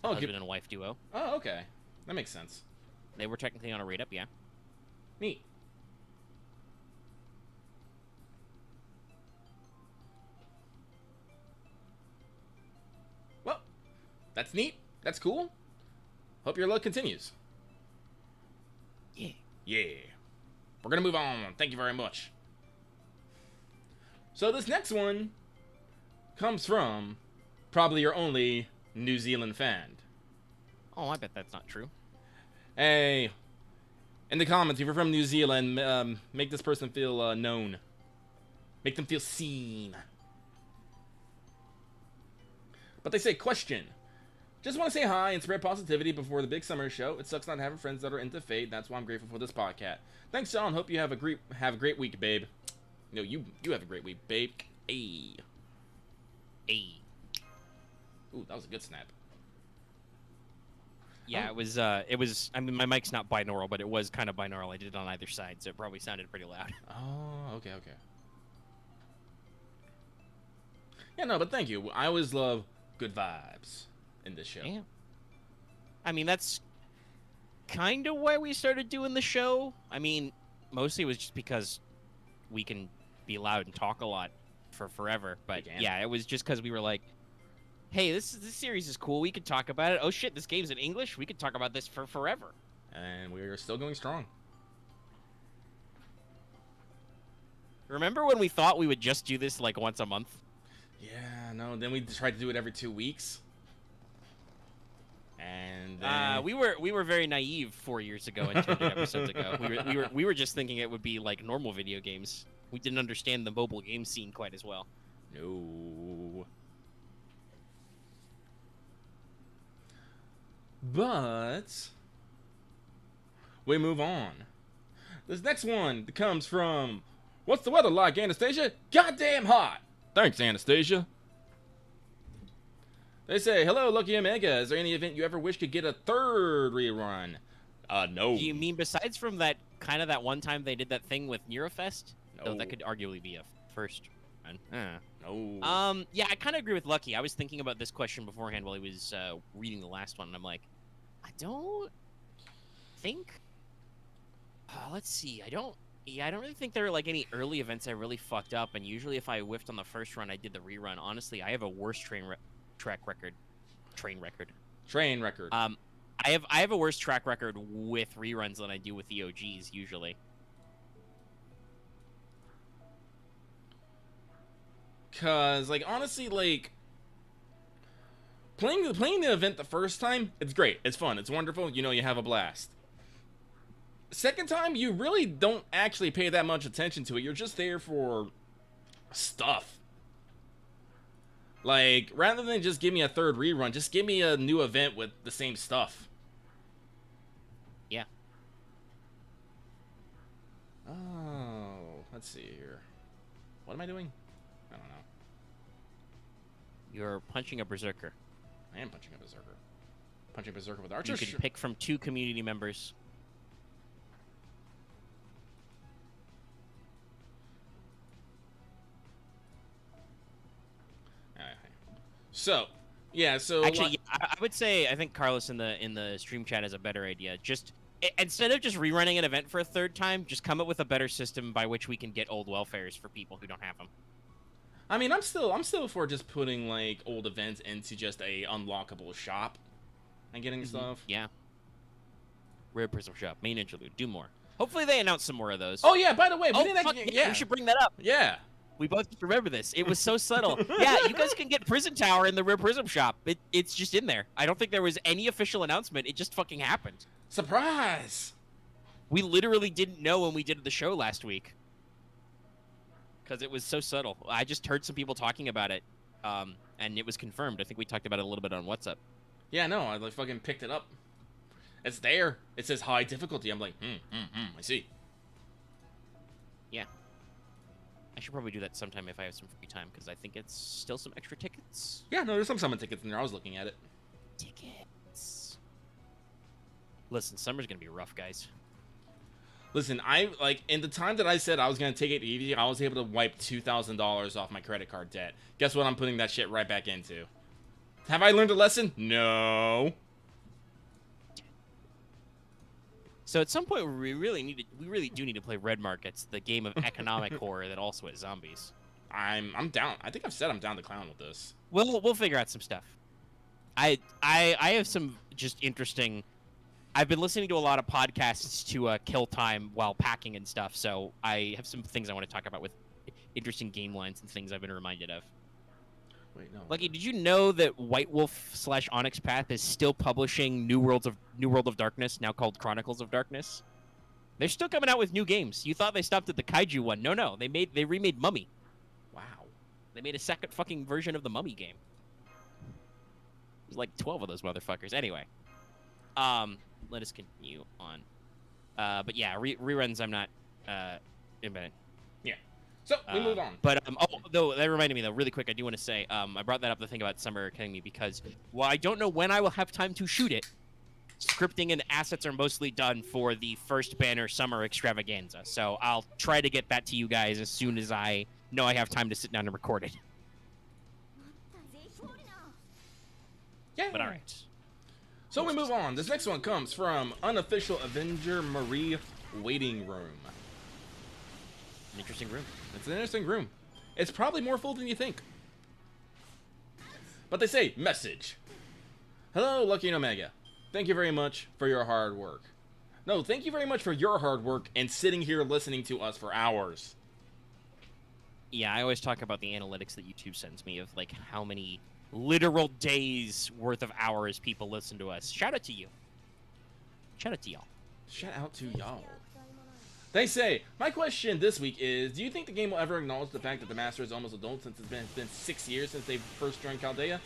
husband and wife duo. Oh, okay. That makes sense. They were technically on a raid up, yeah. Neat. Well, that's neat. That's cool. Hope your luck continues. Yeah. Yeah. We're gonna move on. Thank you very much. So this next one comes from probably your only New Zealand fan. Oh, I bet that's not true. Hey, in the comments, if you're from New Zealand, make this person feel known. Make them feel seen. But they say, question. Just want to say hi and spread positivity before the big summer show. It sucks not having friends that are into Fate. That's why I'm grateful for this podcast. Thanks, Sean. Hope you have a great week, babe. You have a great week, babe. Hey. Hey. Ooh, that was a good snap. Yeah, Oh. it was, I mean, my mic's not binaural, but it was kind of binaural. I did it on either side, so it probably sounded pretty loud. Oh, okay. Yeah, no, but thank you. I always love good vibes in this show. Yeah. I mean, that's kind of why we started doing the show. I mean, mostly it was just because we can be loud and talk a lot for forever. But yeah, it was just because we were like, hey, this series is cool. We could talk about it. Oh shit, this game's in English. We could talk about this for forever. And we're still going strong. Remember when we thought we would just do this like once a month? Yeah, no. Then we tried to do it every 2 weeks. And then... we were very naive 4 years ago and 2 episodes ago. We were just thinking it would be like normal video games. We didn't understand the mobile game scene quite as well. No. But we move on. This next one comes from, what's the weather like, Anastasia? Goddamn hot. Thanks, Anastasia. They say, hello, Lucky Omega. Is there any event you ever wish could get a third rerun? No. Do you mean besides from that one time they did that thing with Neurofest? No. That could arguably be a first one. No. Yeah, I kind of agree with Lucky. I was thinking about this question beforehand while he was reading the last one, and I'm like, I don't think. Let's see. I don't really think there are like any early events I really fucked up. And usually, if I whiffed on the first run, I did the rerun. Honestly, I have a worse train record. I have a worse track record with reruns than I do with the OGs usually. Cause like honestly, like playing the event the first time, it's great, it's fun, it's wonderful. You have a blast. Second time, you really don't actually pay that much attention to it. You're just there for stuff. Like, rather than just give me a third rerun, just give me a new event with the same stuff. let's see here. What am I doing? I don't know. You're punching a berserker. I am punching a berserker. Punching a berserker with archer. You can pick from 2 community members. So, yeah. So actually, yeah, I would say I think Carlos in the stream chat has a better idea. Just instead of just rerunning an event for a 3rd time, just come up with a better system by which we can get old welfares for people who don't have them. I mean, I'm still for just putting like old events into just a unlockable shop and getting stuff. Yeah. Rare Prism Shop, main interlude, do more. Hopefully they announce some more of those. Oh yeah, by the way, we we should bring that up. Yeah. We both just remember this. It was so subtle. Yeah, you guys can get Prison Tower in the Rare Prism Shop. It's just in there. I don't think there was any official announcement. It just fucking happened. Surprise! We literally didn't know when we did the show last week. Because it was so subtle. I just heard some people talking about it, and it was confirmed. I think we talked about it a little bit on WhatsApp. Yeah, no, I like fucking picked it up. It's there. It says high difficulty. I'm like, I see. Yeah. I should probably do that sometime if I have some free time, because I think it's still some extra tickets. Yeah, no, there's some summon tickets in there. I was looking at it. Tickets. Listen, summer's gonna be rough, guys. Listen, in the time that I said I was gonna take it easy, I was able to wipe $2,000 off my credit card debt. Guess what? I'm putting that shit right back into. Have I learned a lesson? No. So at some point, we really do need to play Red Markets, the game of economic horror that also has zombies. I'm down. I think I've said I'm down to clown with this. We'll figure out some stuff. I have some just interesting. I've been listening to a lot of podcasts to kill time while packing and stuff, so I have some things I want to talk about with interesting game lines and things I've been reminded of. Wait, no. Lucky, did you know that White Wolf / Onyx Path is still publishing New World of Darkness, now called Chronicles of Darkness? They're still coming out with new games. You thought they stopped at the Kaiju one. No. They remade Mummy. Wow. They made a second fucking version of the Mummy game. There's like 12 of those motherfuckers. Anyway. Let us continue on. But yeah, reruns I'm not in bed. Yeah. So we move on. But though that reminded me though, really quick, I do want to say, I brought that up the thing about Summer killing me because while I don't know when I will have time to shoot it, scripting and assets are mostly done for the first banner Summer Extravaganza. So I'll try to get that to you guys as soon as I know I have time to sit down and record it. Yeah. But all right. So we move on. This next one comes from Unofficial Avenger Marie Waiting Room. An interesting room. It's an interesting room. It's probably more full than you think. But they say, message. Hello, Lucky and Omega. Thank you very much for your hard work. No, thank you very much for your hard work and sitting here listening to us for hours. Yeah, I always talk about the analytics that YouTube sends me of like how many literal days worth of hours people listen to us. Shout out to you. Shout out to y'all. Shout out to y'all. They say, my question this week is, do you think the game will ever acknowledge the fact that the Master is almost adult since it's been 6 years since they first joined Chaldea?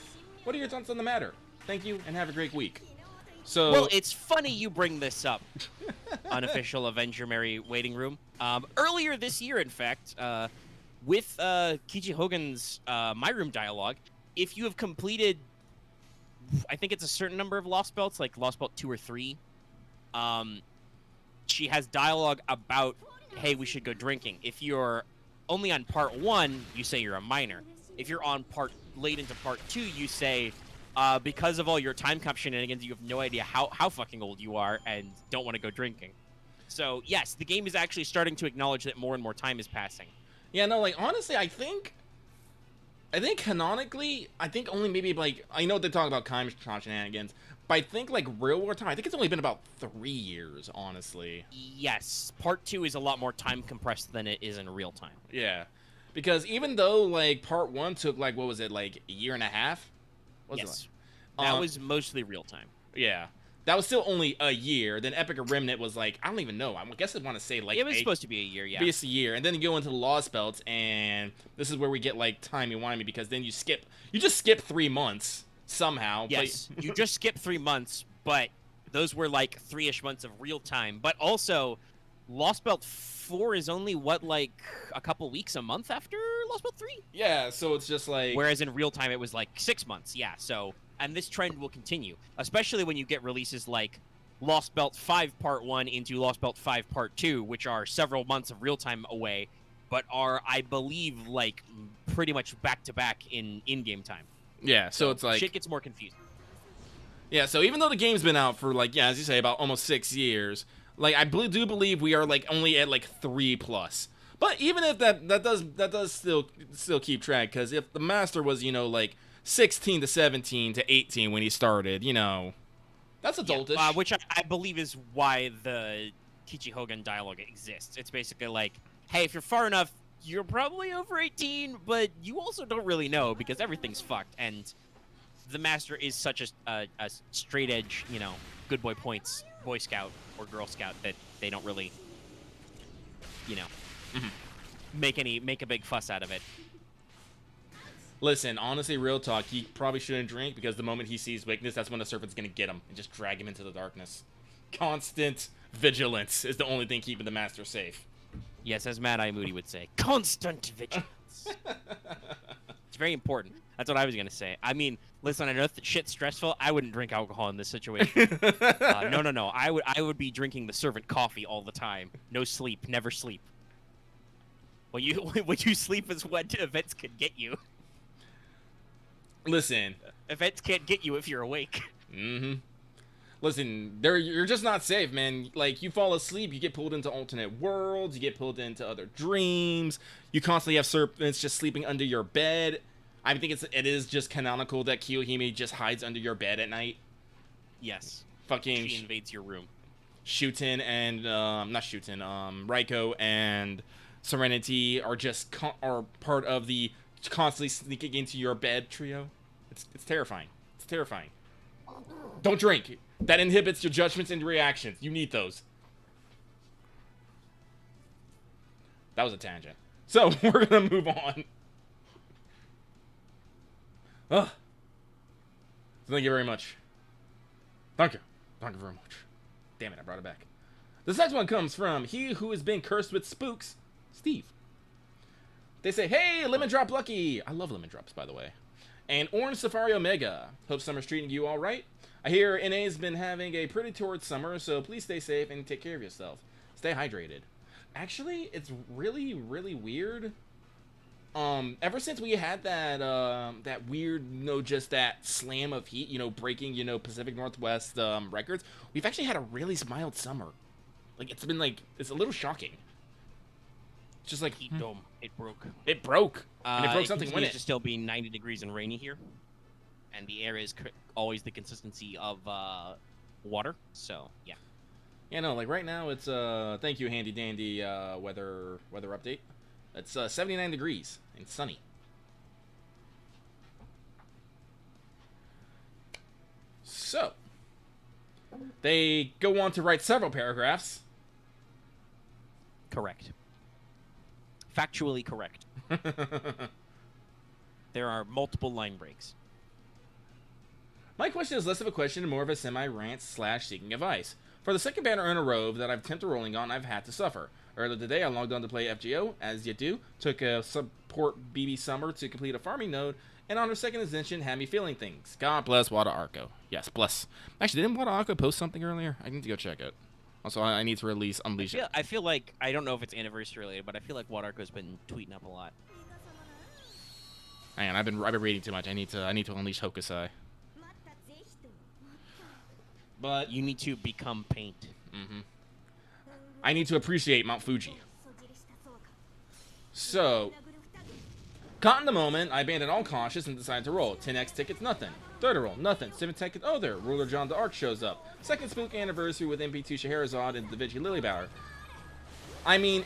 What are your thoughts on the matter? Thank you, and have a great week. So, well, it's funny you bring this up, Unofficial Avenger Mary Waiting Room. Earlier this year, in fact, with Kichi Hogan's My Room dialogue, if you have completed, I think it's a certain number of Lost Belts, like Lost Belt 2 or 3, she has dialogue about, hey, we should go drinking. If you're only on part 1, you say you're a minor. If you're on late into part 2, you say, because of all your time comp shenanigans, you have no idea how fucking old you are and don't want to go drinking. So, yes, the game is actually starting to acknowledge that more and more time is passing. Yeah, no, like, honestly, I think canonically, I think only maybe, like, I know they talk about time shenanigans, but I think, like, real world time, I think it's only been about 3 years, honestly. Yes, part 2 is a lot more time compressed than it is in real time. Yeah, because even though, like, part 1 took, like, what was it, like, a year and a half? Yes, that was mostly real time. Yeah, that was still only a year. Then Epic Remnant was, like, I don't even know. I guess I want to say, like, it was supposed to be a year, yeah. It's a year, and then you go into the Lost Belts, and this is where we get, like, timey-wimey, because then you just skip 3 months. Somehow. Yes, you just skipped 3 months, but those were like 3-ish months of real time. But also, Lost Belt 4 is only, what, like, a couple weeks, a month after Lost Belt 3? Yeah, so it's just like... Whereas in real time, it was, like, 6 months, yeah, so... And this trend will continue, especially when you get releases like Lost Belt 5 Part 1 into Lost Belt 5 Part 2, which are several months of real time away, but are, I believe, like, pretty much back-to-back in in-game time. Yeah, so it's like... Shit gets more confusing. Yeah, so even though the game's been out for, like, yeah, as you say, about almost 6 years, like, I do believe we are, like, only at, like, 3+. But even if that does still keep track, because if the Master was, you know, like, 16 to 17 to 18 when he started, you know, that's adultish. Yeah, which I believe is why the Kichi Hogan dialogue exists. It's basically like, hey, if you're far enough, you're probably over 18, but you also don't really know because everything's fucked. And the Master is such a straight edge, you know, good boy points Boy Scout or Girl Scout that they don't really, you know, make a big fuss out of it. Listen, honestly, real talk, he probably shouldn't drink because the moment he sees weakness, that's when the serpent's going to get him and just drag him into the darkness. Constant vigilance is the only thing keeping the Master safe. Yes, as Mad Eye Moody would say, constant vigilance. It's very important. That's what I was going to say. I mean, listen, I know that shit's stressful. I wouldn't drink alcohol in this situation. No. I would be drinking the servant coffee all the time. No sleep. Never sleep. When you sleep is what events could get you. Listen. Events can't get you if you're awake. Listen, you're just not safe, man. Like, you fall asleep, you get pulled into alternate worlds, you get pulled into other dreams. You constantly have serpents just sleeping under your bed. I think it is just canonical that Kiyohime just hides under your bed at night. Yes. Fucking she invades your room. Shuten and not Shuten, Raiko and Serenity are just are part of the constantly sneaking into your bed trio. It's terrifying. It's terrifying. Don't drink. That inhibits your judgments and reactions. You need those. That was a tangent. So, we're gonna move on. Ugh. Thank you very much. Thank you. Thank you very much. Damn it, I brought it back. This next one comes from he who has been cursed with spooks, Steve. They say, hey, Lemon Drop Lucky. I love lemon drops, by the way. And Orange Safari Omega. Hope summer's treating you all right. I hear NA's been having a pretty torrid summer, so please stay safe and take care of yourself. Stay hydrated. Actually, it's really, really weird. Ever since we had that that weird, just that slam of heat, breaking, Pacific Northwest records, we've actually had a really mild summer. Like, it's been like, it's a little shocking. It's just like heat dome. It broke. It broke. And it broke something when it. To still be 90 degrees and rainy here, and the air is always the consistency of water. So yeah. Yeah, no, like right now it's thank you, handy dandy weather update. It's 79 degrees and sunny. So they go on to write several paragraphs. Correct. Factually correct. There are multiple line breaks. My question is less of a question and more of a semi-rant / seeking advice. For the second banner in a row that I've attempted rolling on, I've had to suffer. Earlier today, I logged on to play FGO, as you do, took a support BB Summer to complete a farming node, and on her second ascension had me feeling things. God bless Wada Arco. Yes, bless. Actually, didn't Wada Arco post something earlier? I need to go check it. Also, I need to release Unleash It. I feel like, I don't know if it's anniversary related, but I feel like Wada Arco's been tweeting up a lot. Hang on, I've been reading too much. I need to unleash Hokusai. But you need to become paint. I need to appreciate Mount Fuji. So, caught in the moment, I abandoned all cautious and decided to roll. 10x tickets, nothing. Third roll, nothing. 7 tickets, oh there. Ruler John the Arc shows up. Second spook anniversary with MP2 Scheherazade and Da Vinci Lilybower. I mean,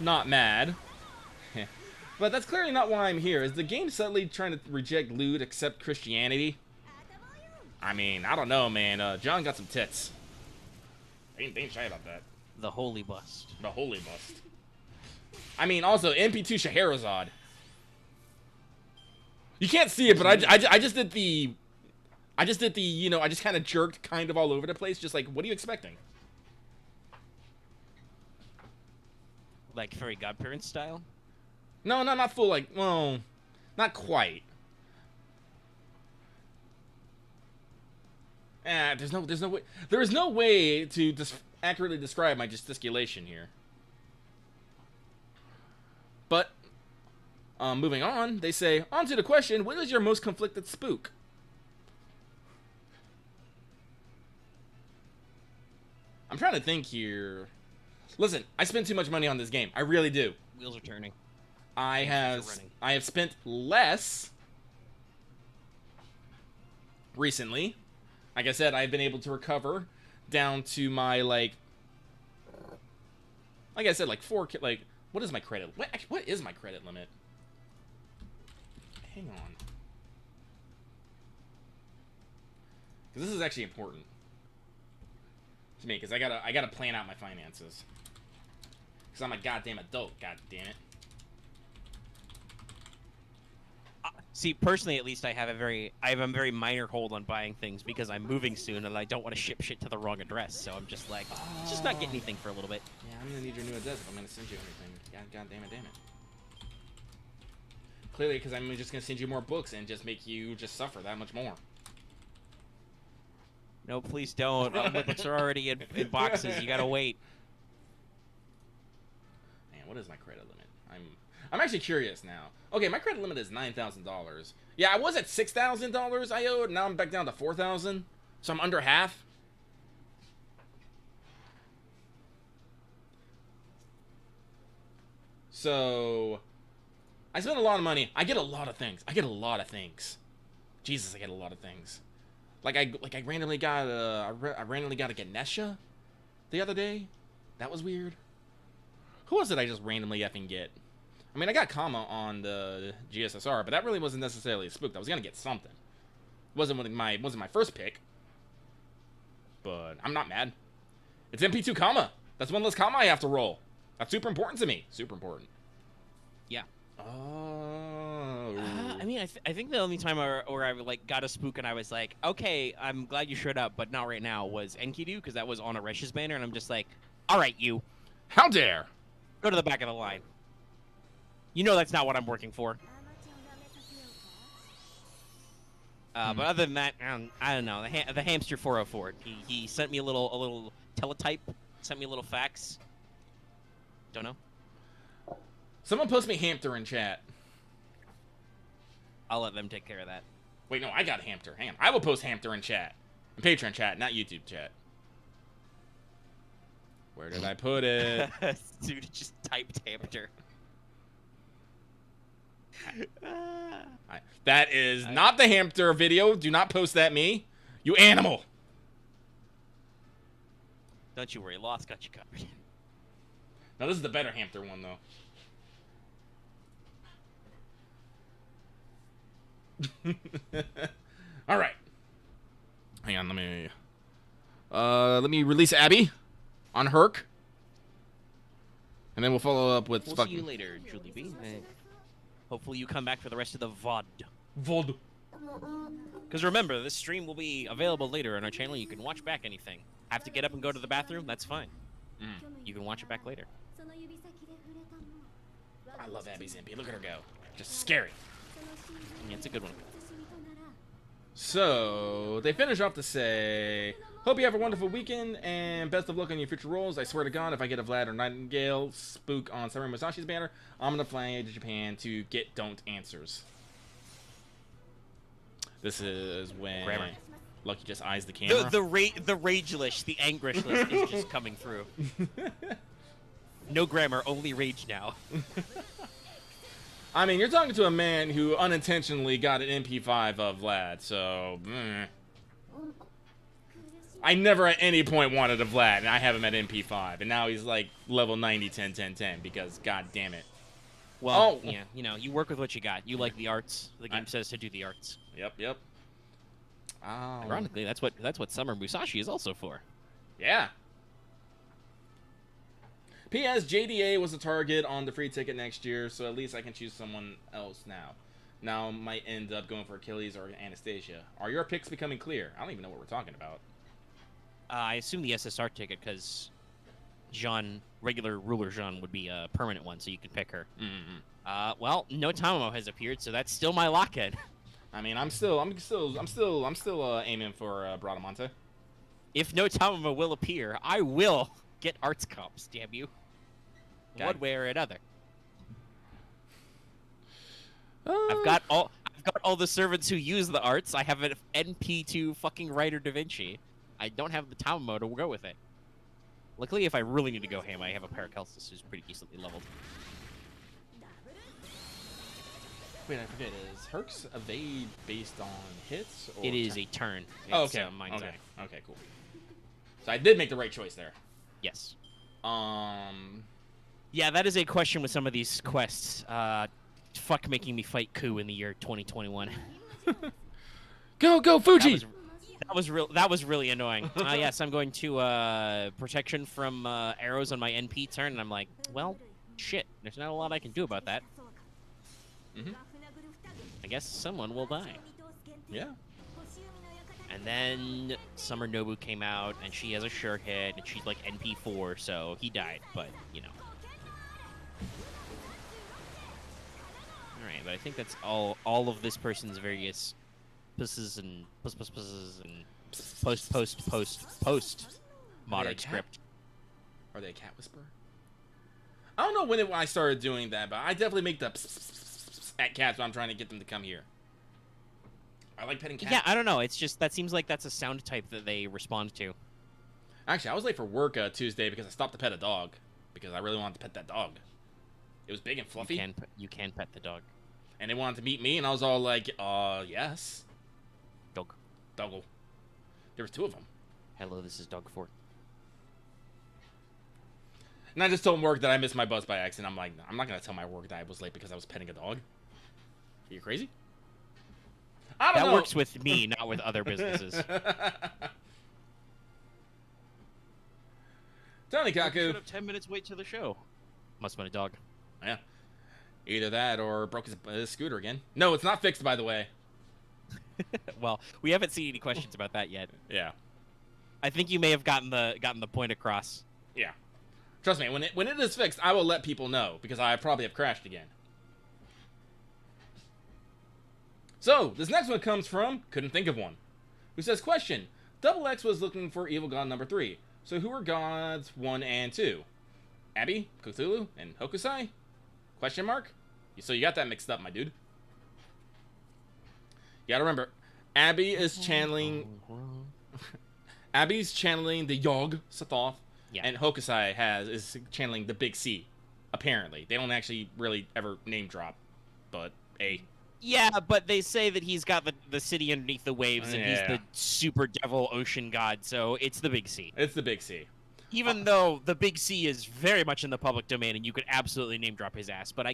not mad. But that's clearly not why I'm here. Is the game subtly trying to reject loot, accept Christianity? I mean, I don't know, man. John got some tits. They ain't shy about that. The holy bust. The holy bust. I mean, also, MP2 Scheherazade. You can't see it, but I just did the... I just kind of jerked kind of all over the place. Just like, what are you expecting? like fairy godparent style. No, not full. Like, well, not quite. There's no way. There is no way to accurately describe my gesticulation here. But, moving on, they say, on to the question, what is your most conflicted spook? I'm trying to think here. Listen, I spend too much money on this game. I really do. Wheels are turning. I have spent less recently. Like I said, I've been able to recover down to my, like I said, like, what is my credit? What is my credit limit? Hang on. Because this is actually important to me, because I gotta plan out my finances. Because I'm a goddamn adult, goddammit. See, personally, at least, I have a very minor hold on buying things because I'm moving soon and I don't want to ship shit to the wrong address. So I'm just like, let's just not get anything for a little bit. Yeah, I'm gonna need your new address if I'm gonna send you anything. God damn it. Clearly, because I'm just gonna send you more books and just make you just suffer that much more. No, please don't. My books are already in boxes. You gotta wait. Man, what is my credit limit? I'm actually curious now. Okay, my credit limit is $9,000. Yeah, I was at $6,000 I owed. Now I'm back down to $4,000. So I'm under half. So I spend a lot of money. I get a lot of things. Jesus, I get a lot of things. Like I randomly got a Ganesha the other day. That was weird. Who was it I just randomly effing get? I mean, I got Kama on the GSSR, but that really wasn't necessarily a spook. I was gonna get something. Wasn't my first pick, but I'm not mad. It's MP2 Kama. That's one less Kama I have to roll. That's super important to me. Super important. Yeah. Oh. I mean, I think the only time where I like got a spook and I was like, okay, I'm glad you showed up, but not right now, was Enkidu, because that was on a Resh's banner, and I'm just like, all right, you. How dare? Go to the back of the line. You know that's not what I'm working for. But other than that, I don't know. The hamster 404. He sent me a little teletype. Sent me a little fax. Don't know. Someone post me hamster in chat. I'll let them take care of that. Wait, no, I got hamster. Hang on. I will post hamster in chat. In Patreon chat, not YouTube chat. Where did I put it? Dude just typed hamster. That is not the hamster video. Do not post that me. You animal. Don't you worry. Lost got you covered. Now, this is the better hamster one, though. All right. Hang on. Let me release Abby on Herc. And then we'll follow up with... We'll see you later, Julie B. Hopefully you come back for the rest of the VOD. VOD. Because remember, this stream will be available later on our channel. You can watch back anything. Have to get up and go to the bathroom? That's fine. You can watch it back later. I love Abby's MP. Look at her go. Just scary. Yeah, it's a good one. So, they finish off to say, hope you have a wonderful weekend, and best of luck on your future roles. I swear to God, if I get a Vlad or Nightingale spook on Samurai Musashi's banner, I'm going to fly to Japan to get don't answers. This is when Grammar. Lucky just eyes the camera. The rage-lish, the angrish-lish is just coming through. No grammar, only rage now. I mean, you're talking to a man who unintentionally got an MP5 of Vlad, so... I never at any point wanted a Vlad, and I have him at MP5, and now he's like level 90, 10, 10, 10, because god damn it. Well, yeah, you know, you work with what you got. You like the arts. The game says to do the arts. Yep. Ironically, that's what Summer Musashi is also for. Yeah. P.S. JDA was a target on the free ticket next year, so at least I can choose someone else now. Now might end up going for Achilles or Anastasia. Are your picks becoming clear? I don't even know what we're talking about. I assume the SSR ticket, because Jean, regular ruler Jean, would be a permanent one, so you can pick her. Mm-hmm. Well, no Tamamo has appeared, so that's still my lock-in. I mean, I'm still aiming for Bradamante. If no Tamamo will appear, I will get arts comps. Damn you! Okay. One way or another. Uh, I've got all the servants who use the arts. I have an NP2 fucking writer Da Vinci. I don't have the Tamamo to go with it. Luckily, if I really need to go ham, I have a Paracelsus who's pretty decently leveled. Wait, I forget. Is Herc's evade based on hits? Or It is a turn. Oh, It's, okay. mind's Okay. eye. Okay, cool. So I did make the right choice there. Yes. Yeah, that is a question with some of these quests. Fuck making me fight Ku in the year 2021. Go, Fuji! That was really annoying. Yes, I'm going to protection from arrows on my NP turn, and I'm like, well, shit. There's not a lot I can do about that. Mm-hmm. I guess someone will die. Yeah. And then Summer Nobu came out, and she has a sure hit, and she's like NP4, so he died, but, you know. Alright, but I think that's all of this person's various pusses and pusses and post modern script. Are they a cat whisperer? I don't know when I started doing that, but I definitely make the at cats when I'm trying to get them to come here. I like petting cats. Yeah, I don't know. It's just that seems like that's a sound type that they respond to. Actually, I was late for work Tuesday because I stopped to pet a dog because I really wanted to pet that dog. It was big and fluffy. You can pet the dog. And they wanted to meet me, and I was all like, yes. Doggle. There was two of them. Hello, this is Dog Fort. And I just told work that I missed my bus by accident. I'm like, I'm not going to tell my work that I was late because I was petting a dog. Are you crazy? I don't know. That works with me, not with other businesses. Tony Kaku. Should have 10 minutes wait to the show. Must have been a dog. Yeah. Either that or broke his scooter again. No, it's not fixed, by the way. Well, we haven't seen any questions about that yet. Yeah. I think you may have gotten the point across. Yeah. Trust me, when it is fixed, I will let people know because I probably have crashed again. So, this next one comes from Couldn't Think of One, who says, question, Double X was looking for Evil God number 3. So who are gods 1 and 2? Abby, Cthulhu, and Hokusai? Question mark? So you got that mixed up, my dude. You gotta remember, Abby is channeling... Abby's channeling the Yog Sothoth, Yeah. and Hokusai is channeling the Big C. Apparently. They don't actually really ever name drop, but Yeah, but they say that he's got the city underneath the waves, and he's the super devil ocean god, so it's the Big C. It's the Big C. Even though the Big C is very much in the public domain, and you could absolutely name drop his ass, but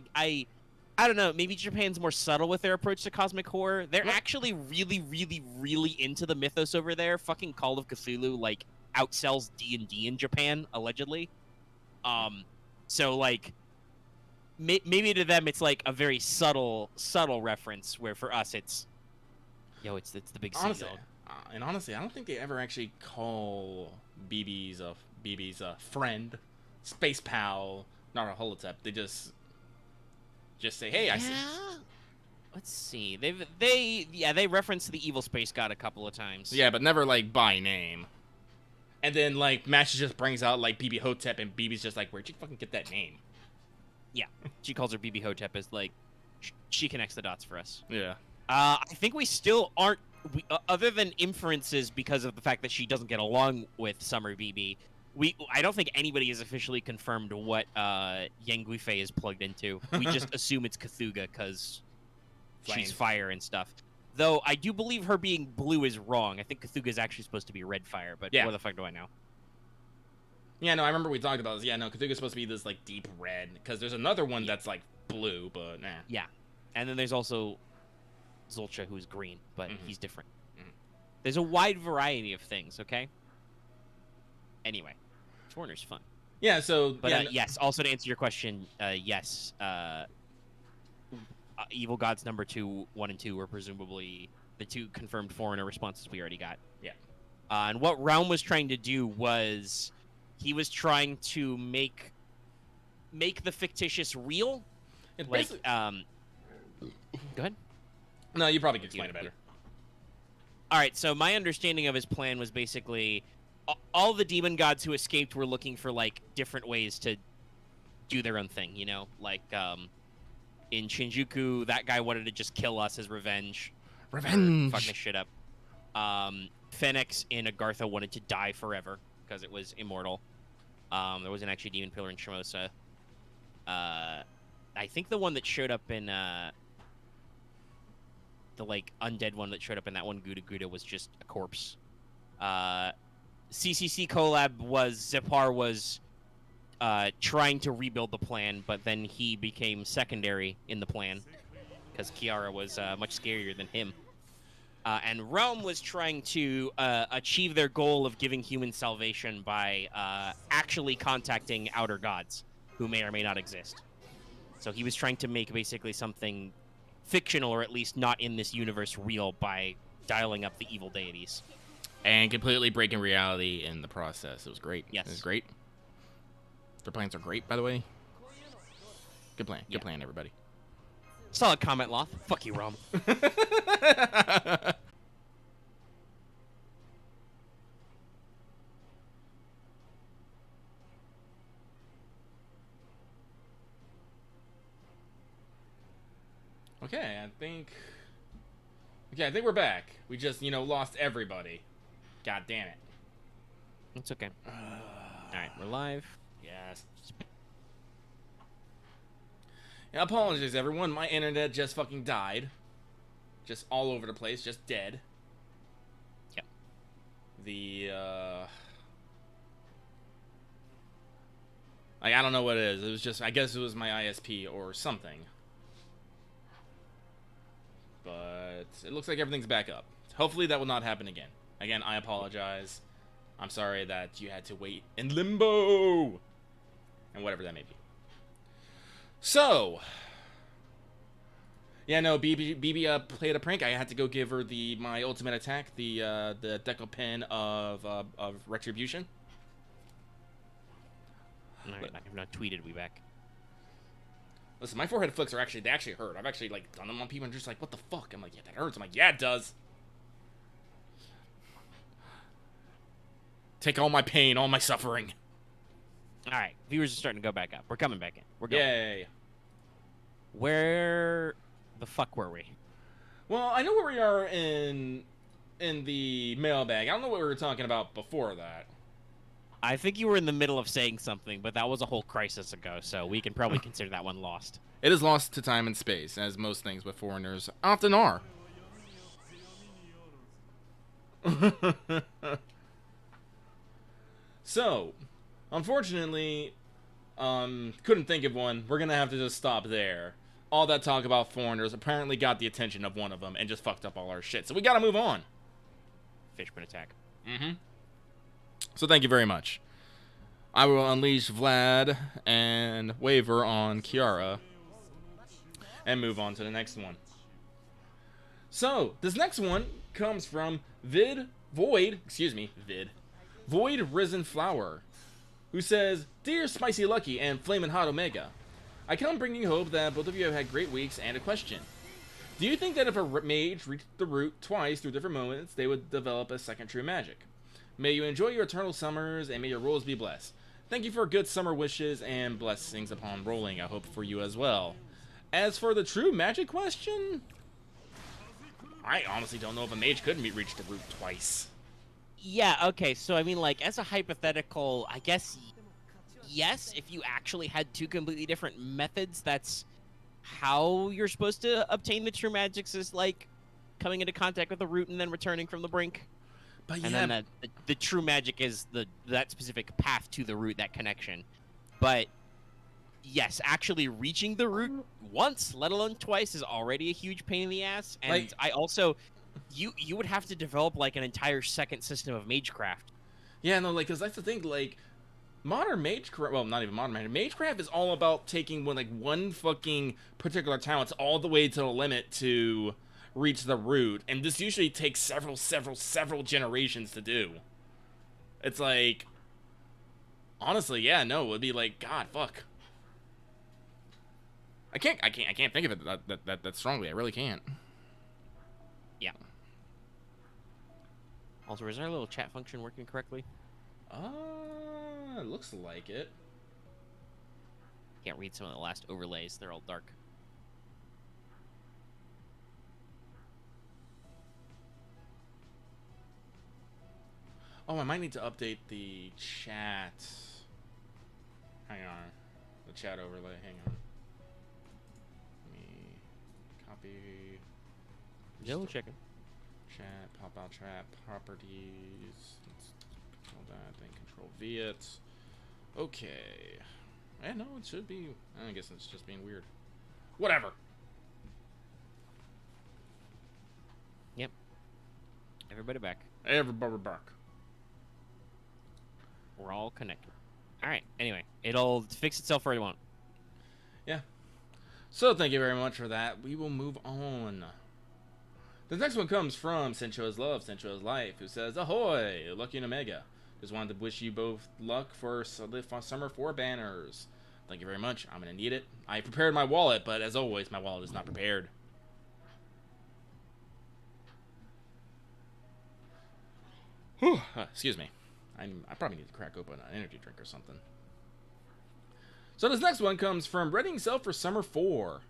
I don't know, maybe Japan's more subtle with their approach to cosmic horror. They're actually really, really, really into the mythos over there. Fucking Call of Cthulhu, like, outsells D&D in Japan, allegedly. So, like, maybe to them it's, like, a very subtle reference, where for us it's, yo, it's the Big C, honestly, dog. And honestly, I don't think they ever actually call BB's friend, space pal, not a holotep. They just say, hey, I see. Let's see. They reference the evil space god a couple of times. Yeah, but never, like, by name. And then, like, Mash just brings out, like, BB Hotep, and BB's just like, where'd you fucking get that name? Yeah, she calls her BB Hotep as, like, she connects the dots for us. Yeah. I think we still aren't, other than inferences because of the fact that she doesn't get along with Summer BB, I don't think anybody has officially confirmed what Yang Guifei is plugged into. We just assume it's Cthulhu because she's fire and stuff. Though I do believe her being blue is wrong. I think Cthulhu is actually supposed to be red fire, but what the fuck do I know? Yeah, no, I remember we talked about this. Yeah, no, Cthulhu's supposed to be this, like, deep red, because there's another one that's, like, blue, but nah. Yeah, and then there's also Zulcha, who's green, but he's different. There's a wide variety of things, okay? Anyway, Foreigner's fun. Yeah, so... But yes, also to answer your question, yes, Evil Gods number 2, 1, and 2 were presumably the two confirmed Foreigner responses we already got. Yeah. And what Realm was trying to do was he was trying to make the fictitious real. It Like, basically- go ahead. No, you probably can explain it better. All right, so my understanding of his plan was basically all the demon gods who escaped were looking for like different ways to do their own thing, you know? Like in Shinjuku, that guy wanted to just kill us as revenge. Revenge. For fucking this shit up. Phoenix in Agartha wanted to die forever because it was immortal. There was an actually demon pillar in Shimosa. I think the one that showed up in the like undead one that showed up in that one Guda Guda was just a corpse. CCC collab was Zepar was trying to rebuild the plan, but then he became secondary in the plan because Kiara was much scarier than him. And Realm was trying to achieve their goal of giving humans salvation by actually contacting outer gods who may or may not exist. So he was trying to make basically something fictional, or at least not in this universe, real by dialing up the evil deities. And completely breaking reality in the process. It was great. Yes. It was great. Their plans are great, by the way. Good plan. Good plan, everybody. Solid comment, Loth. Fuck you, Realm. Okay, I think we're back. We just, lost everybody. God damn it. It's okay. Alright, we're live. Yes. Yeah, apologies, everyone. My internet just fucking died. Just all over the place. Just dead. Yep. I don't know what it is. It was just, I guess it was my ISP or something. But it looks like everything's back up. Hopefully that will not happen again. Again, I apologize. I'm sorry that you had to wait in limbo. And whatever that may be. So. Yeah, no, BB played a prank. I had to go give her my ultimate attack, the deco pen of retribution. Alright, I have not tweeted we back. Listen, my forehead flicks they actually hurt. I've actually done them on people and just like, what the fuck? I'm like, yeah, that hurts. I'm like, yeah, it does. Take all my pain, all my suffering. Alright, viewers are starting to go back up. We're coming back in. We're going. Yay. Where the fuck were we? Well, I know where we are in the mailbag. I don't know what we were talking about before that. I think you were in the middle of saying something, but that was a whole crisis ago, so we can probably consider that one lost. It is lost to time and space, as most things with foreigners often are. So, unfortunately, couldn't think of one. We're gonna have to just stop there. All that talk about foreigners apparently got the attention of one of them and just fucked up all our shit. So we gotta move on. Fishburne attack. Mm-hmm. So thank you very much. I will unleash Vlad and Waver on Kiara and move on to the next one. So, this next one comes from Void Risen Flower, who says, Dear Spicy Lucky and Flamin' Hot Omega, I come bringing hope that both of you have had great weeks and a question. Do you think that if a mage reached the root twice through different moments, they would develop a second true magic? May you enjoy your eternal summers, and may your rolls be blessed. Thank you for good summer wishes and blessings upon rolling. I hope for you as well. As for the true magic question, I honestly don't know if a mage could reach the root twice. Yeah, okay, so I mean, like, as a hypothetical, I guess, yes, if you actually had two completely different methods, that's how you're supposed to obtain the true magics, is, like, coming into contact with the root and then returning from the brink. But yeah, And then the true magic is that specific path to the root, that connection. But yes, actually reaching the root once, let alone twice, is already a huge pain in the ass. And like, I also, you would have to develop like an entire second system of magecraft. Yeah, no, like, because that's the thing, like, modern magecraft, well, not even modern magecraft is all about taking one fucking particular talent all the way to the limit to reach the root, and this usually takes several generations to do. It's like, Honestly, yeah, no, it would be like, God, fuck. I can't think of it that strongly. I really can't. Yeah. Also, is our little chat function working correctly? It looks like it. Can't read some of the last overlays. They're all dark. Oh, I might need to update the chat. Hang on. The chat overlay. Hang on. Let me copy. No checking. Chat, pop out chat, properties. Let's control that, then control V it. Okay. No, it should be. I guess it's just being weird. Whatever. Yep. Everybody back. Everybody back. We're all connected. All right. Anyway, it'll fix itself where you want. Yeah. So thank you very much for that. We will move on. The next one comes from Sencho's Love, Sencho's Life, who says, Ahoy, Lucky and Omega. Just wanted to wish you both luck for Summer 4 banners. Thank you very much. I'm going to need it. I prepared my wallet, but as always, my wallet is not prepared. Whew. Excuse me. I probably need to crack open an energy drink or something. So this next one comes from Reading Self for Summer 4.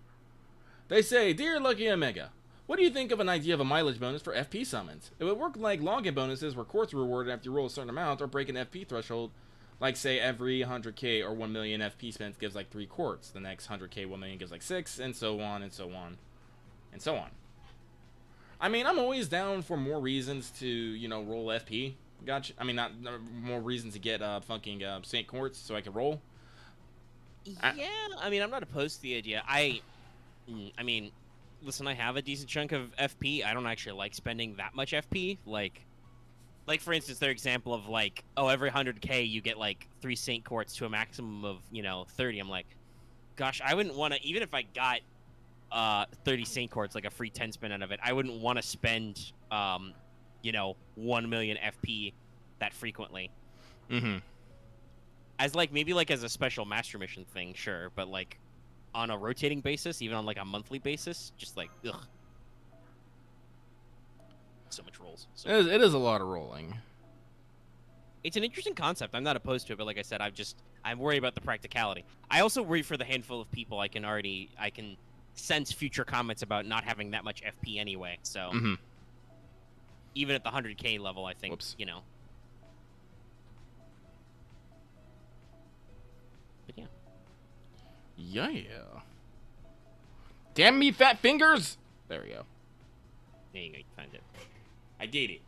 They say, Dear Lucky Omega, what do you think of an idea of a mileage bonus for FP summons? It would work like login bonuses where quartz are rewarded after you roll a certain amount or break an FP threshold, like say every 100k or 1 million FP spent gives like 3 quartz, the next 100k 1 million gives like 6, and so on and so on and so on. I mean, I'm always down for more reasons to, you know, roll FP. Gotcha. I mean, not more reasons to get fucking Saint Quartz so I can roll. Yeah, I mean, I'm not opposed to the idea. I mean, listen, I have a decent chunk of FP. I don't actually like spending that much FP. Like for instance, their example of like, oh, every 100k you get like 3 Saint Quartz to a maximum of, you know, 30. I'm like, gosh, I wouldn't want to, even if I got 30 Saint Quartz, like a free 10 spin out of it, I wouldn't want to spend, you know, 1 million FP that frequently. Mm-hmm. As like, maybe like as a special master mission thing, sure, but like on a rotating basis, even on like a monthly basis, just like, ugh. So much rolls. So It is a lot of rolling. it's an interesting concept. I'm not opposed to it, but like I said, I'm worried about the practicality. I also worry for the handful of people I can sense future comments about not having that much FP anyway. So even at the 100k level, I think, you know. But yeah. Yeah. Damn me, fat fingers! There we go. There you go. You find it. I did it.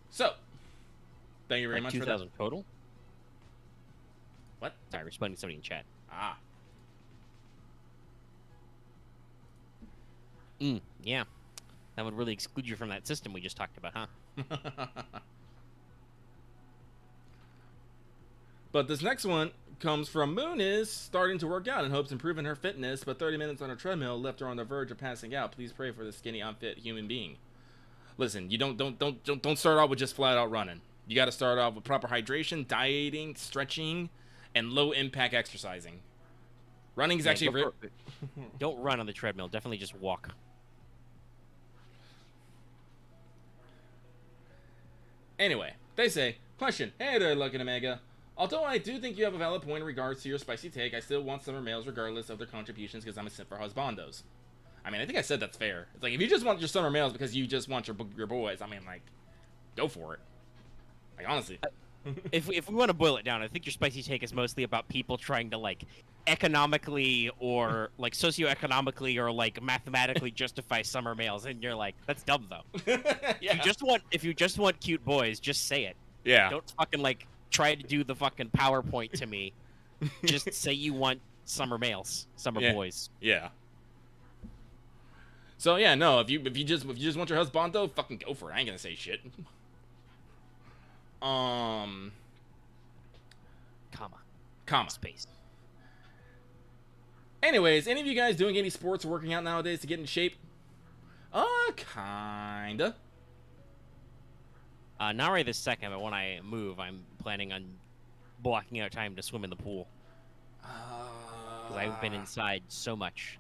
So, thank you very Like much for that. 2,000 total? What? Sorry, responding to somebody in chat. Ah. Yeah. That would really exclude you from that system we just talked about, huh? But this next one comes from Moon is starting to work out and hopes improving her fitness, but 30 minutes on a treadmill left her on the verge of passing out. Please pray for this skinny, unfit human being. Listen, you don't start out with just flat out running. You got to start off with proper hydration, dieting, stretching, and low impact exercising. Running is actually don't run on the treadmill. Definitely just walk. Anyway, they say, question, hey there, Lucky and Omega. Although I do think you have a valid point in regards to your spicy take, I still want summer males regardless of their contributions because I'm a simp for husbandos. I mean, I think I said that's fair. It's like, if you just want your summer males because you just want your boys, I mean, like, go for it. Like, honestly. If we want to boil it down, I think your spicy take is mostly about people trying to, like, economically or, like, socioeconomically or, like, mathematically justify summer males, and you're like, that's dumb, though. Yeah. If you just want cute boys, just say it. Yeah. Don't fucking, like, try to do the fucking PowerPoint to me. Just say you want summer males, summer boys. Yeah. So yeah, no, if you just want your husbando, fucking go for it. I ain't gonna say shit. Comma. Space. Anyways, any of you guys doing any sports or working out nowadays to get in shape? Kinda. Not right this second, but when I move, I'm planning on blocking out time to swim in the pool. Because I've been inside so much.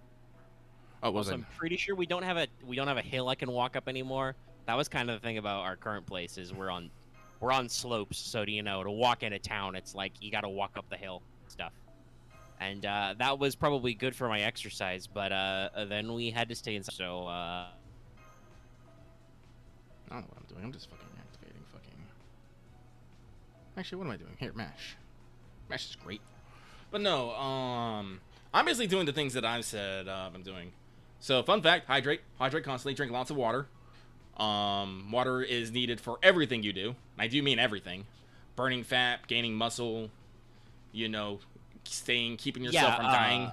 Oh, what was Also, it? I'm pretty sure we don't have a hill I can walk up anymore. That was kind of the thing about our current place is we're on slopes, so to walk into town, it's like you got to walk up the hill stuff. And that was probably good for my exercise, but then we had to stay inside. So I don't know what I'm doing. I'm just fucking activating fucking. Actually, what am I doing? Here, mash. Mash is great. But no, I'm basically doing the things that I've said I'm doing. So, fun fact: hydrate constantly, drink lots of water. Water is needed for everything you do. And I do mean everything. Burning fat, gaining muscle, keeping yourself from dying.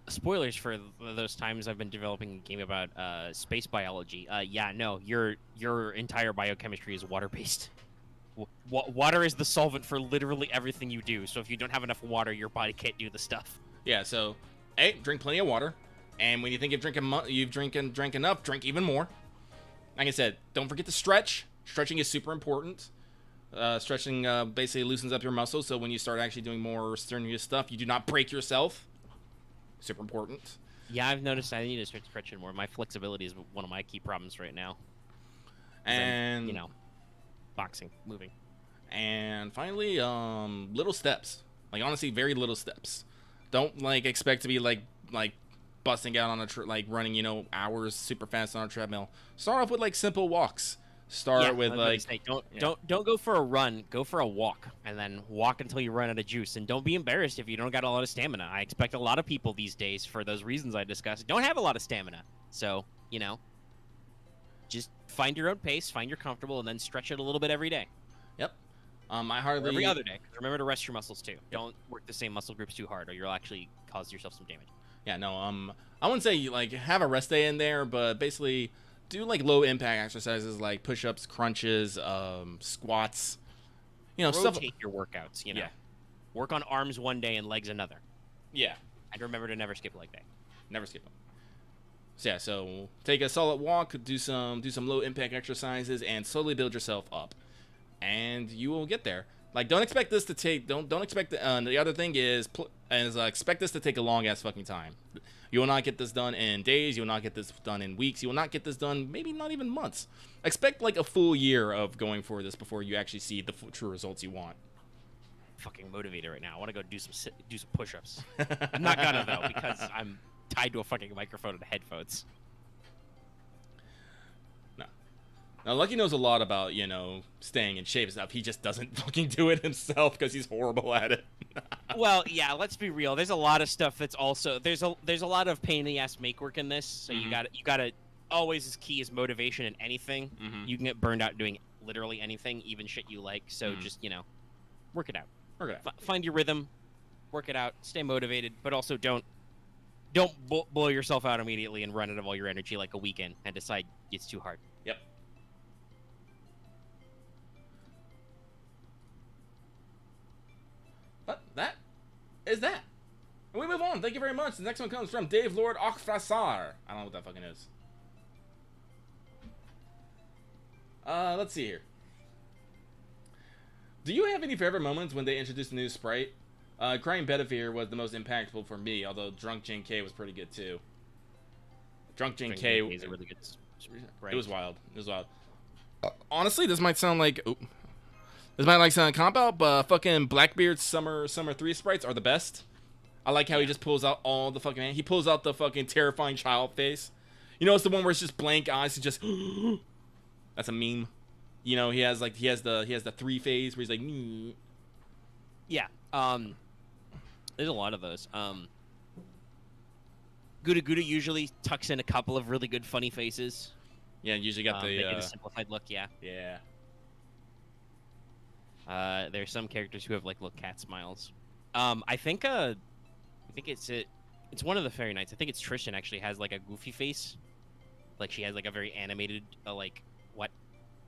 Spoilers for those times I've been developing a game about space biology. Your entire biochemistry is water-based. Water is the solvent for literally everything you do. So if you don't have enough water, your body can't do the stuff. Yeah. So, A, drink plenty of water, and when you think you've drank enough, drink even more. Like I said, don't forget to stretch. Stretching is super important. Stretching basically loosens up your muscles, so when you start actually doing more strenuous stuff, you do not break yourself. Super important. Yeah, I've noticed I need to start stretching more. My flexibility is one of my key problems right now. And boxing, moving. And finally, little steps. Like honestly, very little steps. Don't expect to be like busting out on a running hours super fast on a treadmill. Start off with simple walks. Start with don't go for a run, go for a walk, and then walk until you run out of juice. And don't be embarrassed if you don't got a lot of stamina. I expect a lot of people these days, for those reasons I discussed, don't have a lot of stamina. So just find your own pace, find your comfortable, and then stretch it a little bit every day. Yep. Or every other day. Remember to rest your muscles too. Yep. Don't work the same muscle groups too hard, or you'll actually cause yourself some damage. Yeah, no, I wouldn't say have a rest day in there, but basically do low impact exercises like push-ups, crunches, squats, stuff. Rotate your workouts, Yeah. Work on arms one day and legs another. Yeah. And remember to never skip a leg day. Never skip them. So yeah, so take a solid walk, do some low impact exercises, and slowly build yourself up, and you will get there. Don't expect this to take. Don't expect. The other thing is expect this to take a long ass fucking time. You will not get this done in days. You will not get this done in weeks. You will not get this done maybe not even months. Expect a full year of going for this before you actually see the true results you want. Fucking motivated right now. I want to go do some push-ups. I'm not gonna though because I'm tied to a fucking microphone and headphones. Now, Lucky knows a lot about, staying in shape and stuff. He just doesn't fucking do it himself because he's horrible at it. Well, yeah, let's be real. There's a lot of stuff that's also there's a lot of pain in the ass make work in this. So you gotta always is key is motivation in anything. Mm-hmm. You can get burned out doing literally anything, even shit you like. So just work it out. Find your rhythm, work it out, stay motivated, but also don't blow yourself out immediately and run out of all your energy like a weekend and decide it's too hard. Yep. But that is that. And we move on. Thank you very much. The next one comes from Dave Lord Okfrasar. I don't know what that fucking is. Let's see here. Do you have any favorite moments when they introduced a new sprite? Crying Bedivere was the most impactful for me, although Drunk Jin K was pretty good too. Drunk Jin K is a really good sprite. It was wild. Honestly, this might sound like... Ooh. This might sound like a cop out, but fucking Blackbeard's Summer 3 sprites are the best. I like how he just pulls out all the fucking... He pulls out the fucking terrifying child face. It's the one where it's just blank eyes and just... That's a meme. He has the 3 phase where he's like... Yeah. There's a lot of those. Guda Guda usually tucks in a couple of really good funny faces. Yeah, usually got the... Make it a simplified look, yeah. Yeah. There's some characters who have little cat smiles. I think it's one of the Fairy Knights. I think it's Trishan actually has a goofy face. She has a very animated what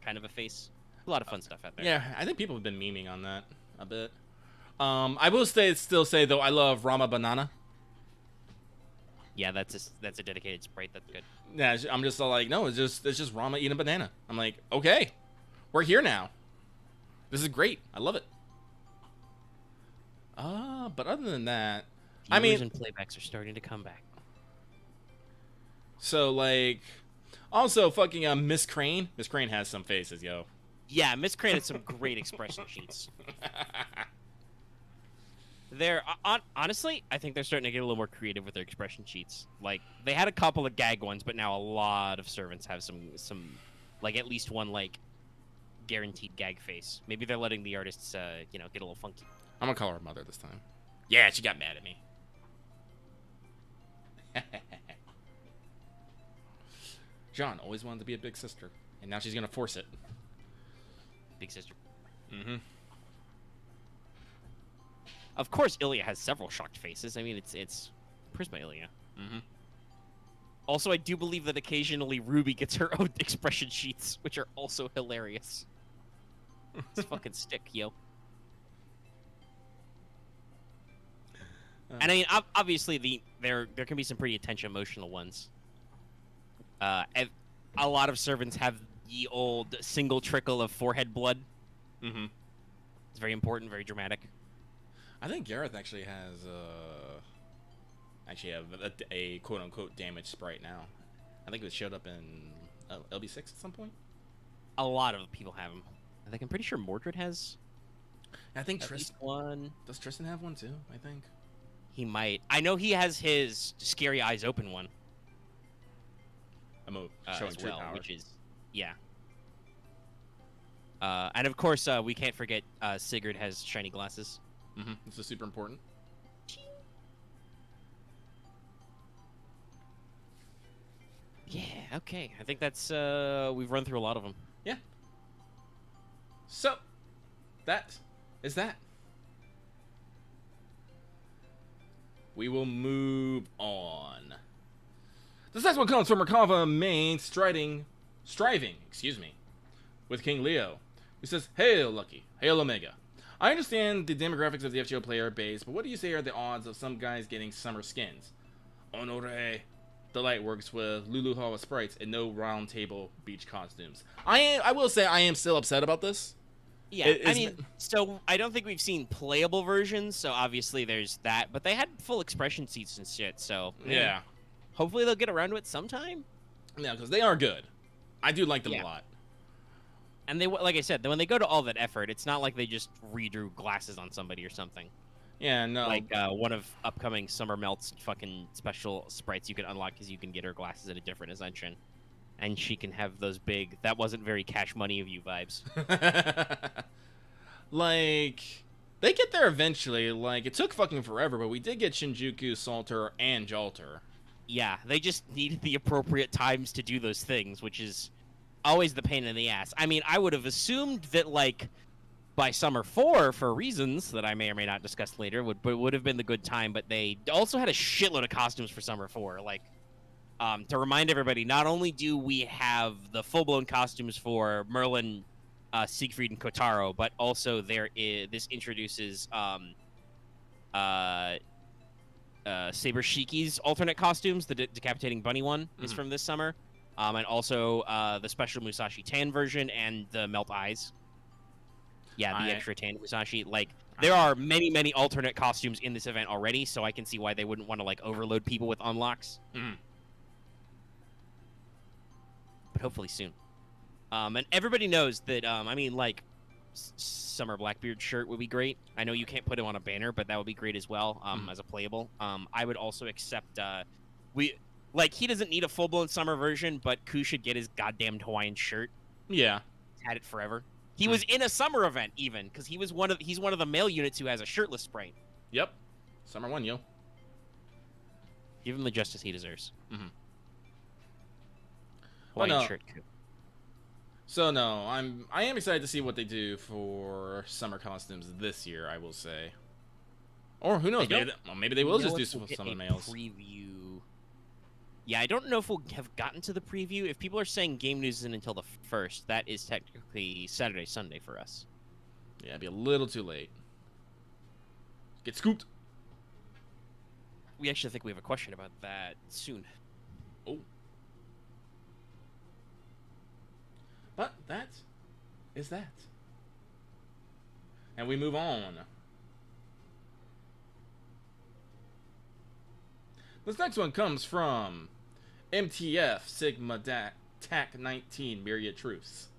kind of a face. A lot of fun stuff out there. Yeah, I think people have been memeing on that a bit. I will still say though, I love Rama Banana. Yeah, that's a dedicated sprite. That's good. Yeah, I'm just no, it's just Rama eating a banana. I'm like, okay, we're here now. This is great. I love it. But other than that, I Viewers mean, and playbacks are starting to come back. so like, also fucking Miss Crane. Miss Crane has some faces, yo. Yeah, Miss Crane had some great expression sheets. They're honestly, I think they're starting to get a little more creative with their expression sheets. Like they had a couple of gag ones, but now a lot of servants have some like at least one like guaranteed gag face. Maybe they're letting the artists get a little funky. I'm gonna call her mother this time. Yeah, she got mad at me. John always wanted to be a big sister, and now she's gonna force it. Big sister. Mm-hmm. Of course, Ilya has several shocked faces. I mean, it's Prisma Ilya. Mm-hmm. Also, I do believe that occasionally Ruby gets her own expression sheets, which are also hilarious. It's fucking stick, yo. And I mean, obviously, there can be some pretty attention emotional ones. A lot of servants have the old single trickle of forehead blood. Mm-hmm. It's very important, very dramatic. I think Gareth actually has a quote unquote damaged sprite now. I think it showed up in LB6 at some point. A lot of people have them. I think I'm pretty sure Mordred has. I think at Tristan least one. Does Tristan have one too? I think He might. I know he has his scary eyes open one. showing As true well, power. which is yeah. And of course, we can't forget Sigurd has shiny glasses. Mm-hmm. This is super important. Yeah. Okay. I think that's we've run through a lot of them. Yeah. So, that is that. We will move on. This next one comes from Merkava Main, striving, with King Leo, who says, "Hail Lucky, hail Omega. I understand the demographics of the FGO player base, but what do you say are the odds of some guys getting summer skins? Honore. Delight works with Lulu Hall with sprites and no round table beach costumes. I will say I am still upset about this. Yeah, I mean, so I don't think we've seen playable versions, so obviously there's that. But they had full expression seats and shit, so Yeah. hopefully they'll get around to it sometime. Yeah, because they are good. I do like them Yeah. a lot. And they, like I said, when they go to all that effort, it's not like they just redrew glasses on somebody or something. Yeah, no. Like one of upcoming Summer Melt's fucking special sprites you can unlock because you can get her glasses at a different ascension. And she can have those big, that wasn't very cash money of you vibes. Like, they get there eventually. Like, it took fucking forever, but we did get Shinjuku, Salter, and Jalter. Yeah, they just needed the appropriate times to do those things, which is always the pain in the ass. I mean, I would have assumed that, like, by Summer 4, for reasons that I may or may not discuss later, would have been the good time, but they also had a shitload of costumes for Summer 4. Like, to remind everybody, not only do we have the full-blown costumes for Merlin, Siegfried, and Kotaro, but also this introduces Saber Shiki's alternate costumes. The decapitating bunny one is from this summer, and also the special Musashi Tan version and the Melt Eyes. Yeah, the extra tan Musashi. Like, there are many, many alternate costumes in this event already, so I can see why they wouldn't want to, like, overload people with unlocks. But hopefully soon. And everybody knows that, I mean, like, Summer Blackbeard shirt would be great. I know you can't put him on a banner, but that would be great as well, as a playable. I would also accept, he doesn't need a full-blown summer version, but Ku should get his goddamn Hawaiian shirt. Yeah. He's had it forever. He was in a summer event, even, because he's one of the male units who has a shirtless sprite. Yep. Summer 1, yo. Give him the justice he deserves. Well, Hawaiian no. shirt, Ku. So no, I am excited to see what they do for summer costumes this year. I will say, or who knows? Maybe they will just do some summer males. Preview. Yeah, I don't know if we'll have gotten to the preview. If people are saying game news isn't until the 1st, that is technically Saturday, Sunday for us. Yeah, it'd be a little too late. Get scooped. We actually think we have a question about that soon. Oh. But that is that? And we move on. This next one comes from MTF Sigma TAC 19 Myriad Truths.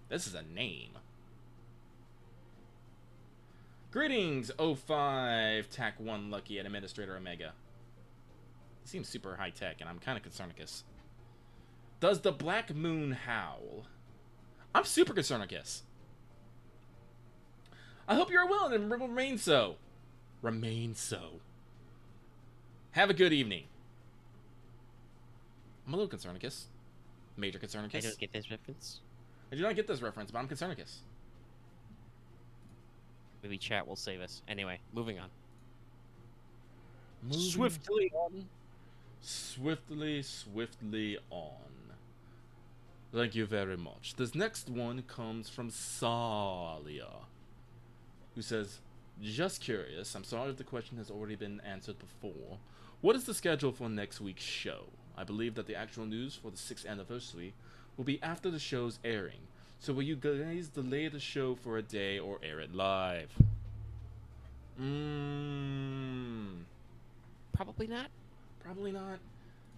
This is a name. Greetings, 05 TAC 1 Lucky and Administrator Omega. It seems super high tech, and I'm kind of concernicus. Does the Black Moon howl? I'm super concernicus. I hope you're well and remain so. Remain so. Have a good evening. I'm a little concernicus. Major concernicus. I don't get this reference. I do not get this reference, but I'm concernicus. Maybe chat will save us. Anyway, moving on. Swiftly on. Swiftly on. Thank you very much. This next one comes from Salia, who says, just curious, I'm sorry if the question has already been answered before. What is the schedule for next week's show? I believe that the actual news for the 6th anniversary will be after the show's airing. So will you guys delay the show for a day or air it live? Probably not. Probably not.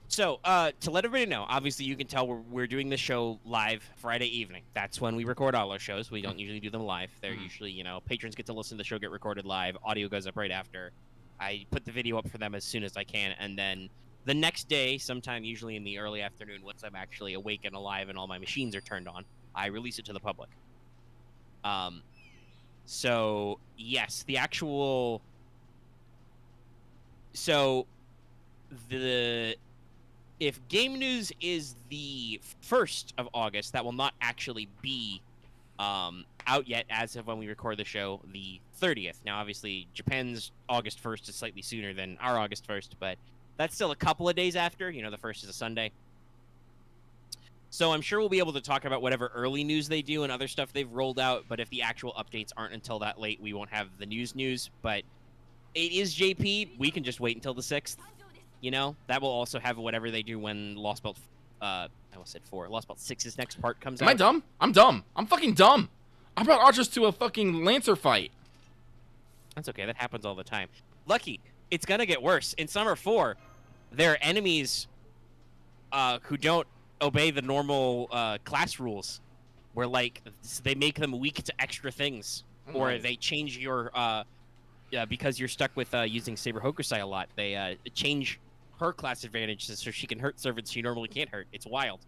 So, to let everybody know, obviously you can tell we're doing the show live Friday evening. That's when we record all our shows. We don't usually do them live. They're usually, you know, patrons get to listen to the show get recorded live. Audio goes up right after. I put the video up for them as soon as I can, and then the next day, sometime usually in the early afternoon, once I'm actually awake and alive and all my machines are turned on, I release it to the public. So, yes, the actual... So, if Game News is the 1st of August, that will not actually be out yet as of when we record the show, the 30th. Now, obviously, Japan's August 1st is slightly sooner than our August 1st, but that's still a couple of days after. You know, the 1st is a Sunday. So I'm sure we'll be able to talk about whatever early news they do and other stuff they've rolled out, but if the actual updates aren't until that late, we won't have the news. But it is JP. We can just wait until the 6th. You know, that will also have whatever they do when Lost Belt, I almost said 4. Lost Belt 6's next part comes out. Am I dumb? I'm dumb. I'm fucking dumb. I brought Archers to a fucking Lancer fight. That's okay. That happens all the time. Lucky, it's gonna get worse. In Summer 4, there are enemies who don't obey the normal class rules, where like they make them weak to extra things, or they change your because you're stuck with using Saber Hokusai a lot. They change her class advantages so she can hurt servants she normally can't hurt. It's wild.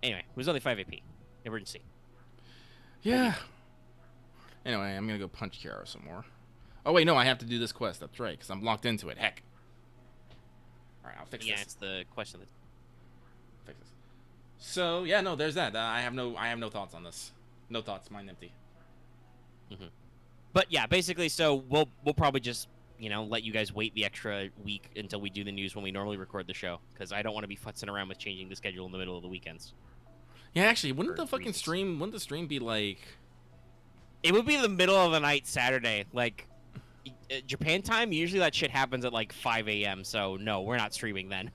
Anyway, it was only 5 AP. Emergency. Yeah. Anyway, I'm gonna go punch Kiara some more. Oh wait, no, I have to do this quest. That's right, because I'm locked into it. Heck. All right, I'll fix this. Yeah, it's the question that. Fix this. So yeah, no, there's that. I have no thoughts on this. No thoughts. Mine empty. But yeah, basically, so we'll probably just let you guys wait the extra week until we do the news when we normally record the show, because I don't want to be futzing around with changing the schedule in the middle of the weekends. Yeah, actually, wouldn't the fucking stream? Wouldn't the stream be like? It would be the middle of the night Saturday, like Japan time. Usually that shit happens at like 5 a.m. So no, we're not streaming then.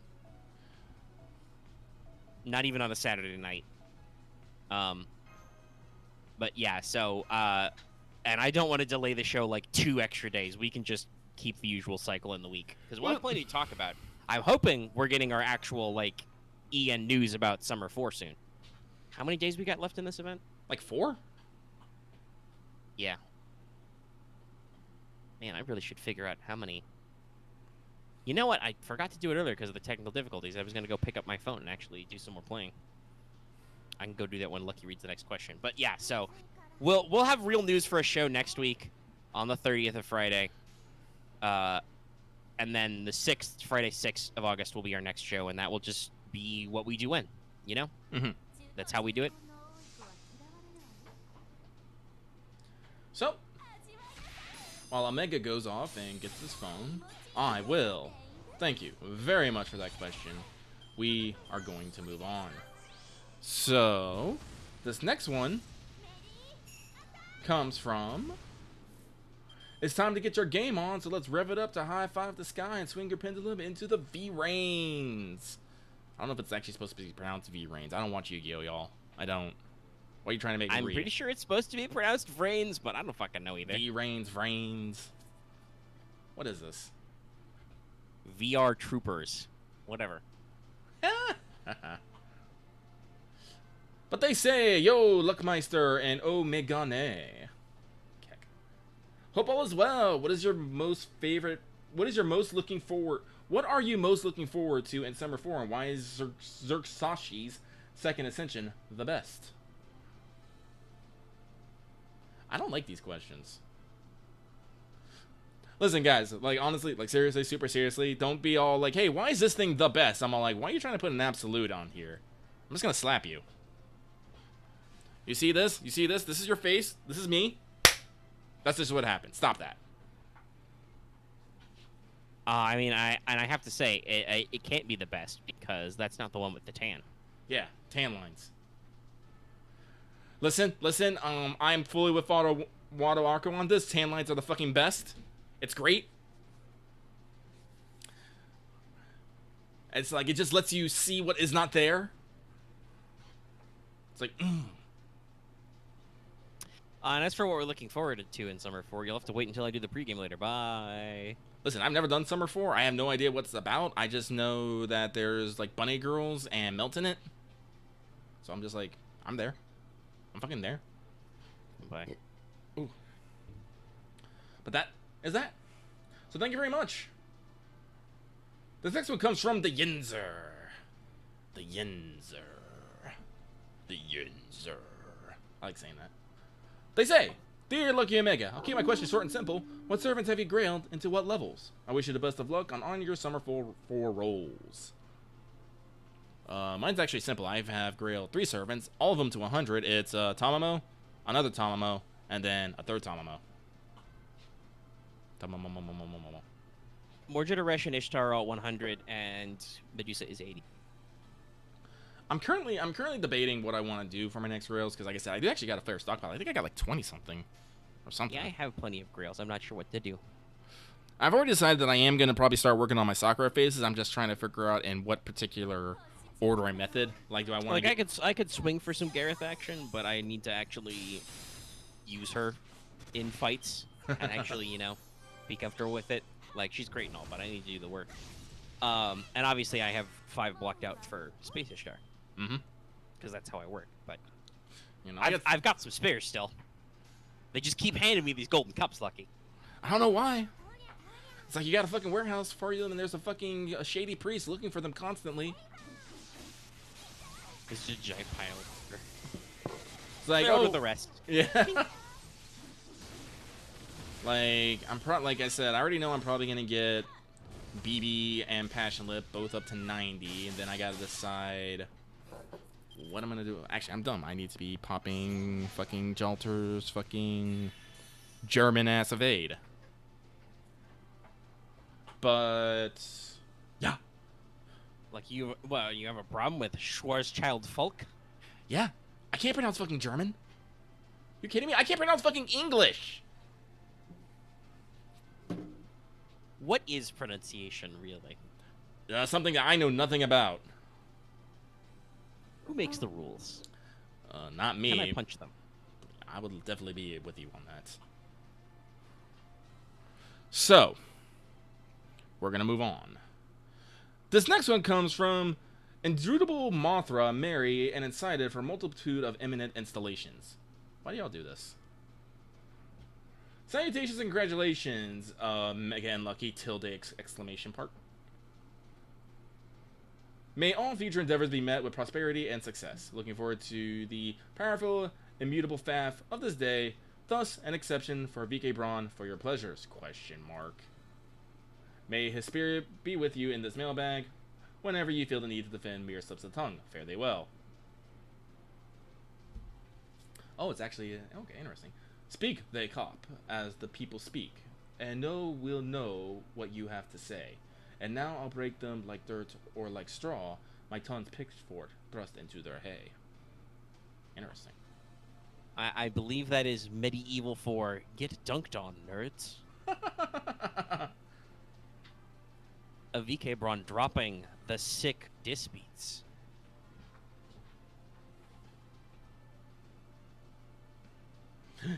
Not even on a Saturday night. But yeah, so and I don't want to delay the show like 2 extra days. We can just keep the usual cycle in the week because we'll have plenty to talk about. I'm hoping we're getting our actual like EN news about Summer 4 soon. How many days we got left in this event? Like 4? Yeah. Man, I really should figure out how many. You know what? I forgot to do it earlier because of the technical difficulties. I was going to go pick up my phone and actually do some more playing. I can go do that when Lucky reads the next question. But yeah, so we'll have real news for a show next week on the 30th of Friday. And then the 6th, Friday 6th of August will be our next show, and that will just be what we do when, Mm-hmm. That's how we do it. So, while Omega goes off and gets his phone, I will. Thank you very much for that question. We are going to move on. So, this next one comes from... It's time to get your game on, so let's rev it up to high five the sky and swing your pendulum into the V-Reigns. I don't know if it's actually supposed to be pronounced V-Rains. I don't watch Yu-Gi-Oh, y'all. I don't. What are you trying to make me I'm read? pretty sure it's supposed to be pronounced Vrains, but I don't fucking know either. V-Rains, Vrains. What is this? VR Troopers. Whatever. But they say, yo, Luckmeister and Omegane. Hope all is well. What are you most looking forward to in Summer 4, and why is Xerxashi's second ascension the best? I don't like these questions. Listen, guys, like, honestly, like, seriously, super seriously, don't be all like, hey, why is this thing the best? I'm all like, why are you trying to put an absolute on here? I'm just gonna slap you. You see this? You see this? This is your face. This is me. That's just what happened. Stop that. I mean, I have to say, it can't be the best, because that's not the one with the tan. Yeah, tan lines. Listen, I'm fully with Wado Arco on this. Tan lines are the fucking best. It's great. It's like, it just lets you see what is not there. It's like, And as for what we're looking forward to in Summer 4, you'll have to wait until I do the pregame later. Bye. Listen, I've never done Summer 4. I have no idea what it's about. I just know that there's, like, bunny girls and melt in it. So I'm just like, I'm there. I'm fucking there. Bye. Ooh. But that is that. So thank you very much. This next one comes from the Yinzer. The Yinzer. The Yinzer. I like saying that. They say, dear Lucky Omega, I'll keep my question short and simple. What servants have you grailed into what levels? I wish you the best of luck on your Summer 4 rolls. Mine's actually simple. I have grailed 3 servants, all of them to 100. It's Tamamo, another Tamamo, and then a third Tamamo. Mordred, Resh, and Ishtar are all 100, and Medusa is 80. I'm currently debating what I want to do for my next rails, because like I said, I do actually got a fair stockpile. I think I got like 20 something or something. Yeah, I have plenty of grails. I'm not sure what to do. I've already decided that I am going to probably start working on my Sakura phases. I'm just trying to figure out in what particular ordering method. Like, do I want to I could swing for some Gareth action, but I need to actually use her in fights and actually, you know, be comfortable with it. Like, she's great and all, but I need to do the work. And obviously I have 5 blocked out for Space Ishtar. Mm-hmm. Because that's how I work. But you know, I've got some spares still. They just keep handing me these golden cups, Lucky. I don't know why. It's like you got a fucking warehouse for you, and there's a fucking shady priest looking for them constantly. It's just a giant pile. It's like, with the rest. Yeah. Like, like I said, I already know I'm probably gonna get BB and Passion Lip both up to 90, and then I gotta decide what I'm gonna do. Actually, I'm dumb. I need to be popping fucking Jalter's fucking German ass evade. But yeah, Like you have a problem with Schwarzschild Folk? yeah, I can't pronounce fucking German. You kidding me? I can't pronounce fucking English. What is pronunciation, really? Something that I know nothing about. Who makes the rules? Not me. Can I punch them? I would definitely be with you on that. So, we're going to move on. This next one comes from Indubitable Mothra, Mary, and incited for a multitude of eminent installations. Why do y'all do this? Salutations and congratulations, Mega and Lucky, tilde exclamation part. May all future endeavors be met with prosperity and success. Looking forward to the powerful, immutable faff of this day. Thus, an exception for VK Braun for your pleasures, question mark. May his spirit be with you in this mailbag. Whenever you feel the need to defend mere slips of tongue, fare thee well. Oh, it's actually, okay, interesting. Speak, they cop, as the people speak, and no will know what you have to say. And now I'll break them like dirt or like straw, my tongue's pitchfork thrust into their hay. Interesting. I believe that is medieval for get dunked on, nerds. of VK Braun dropping the sick diss beats.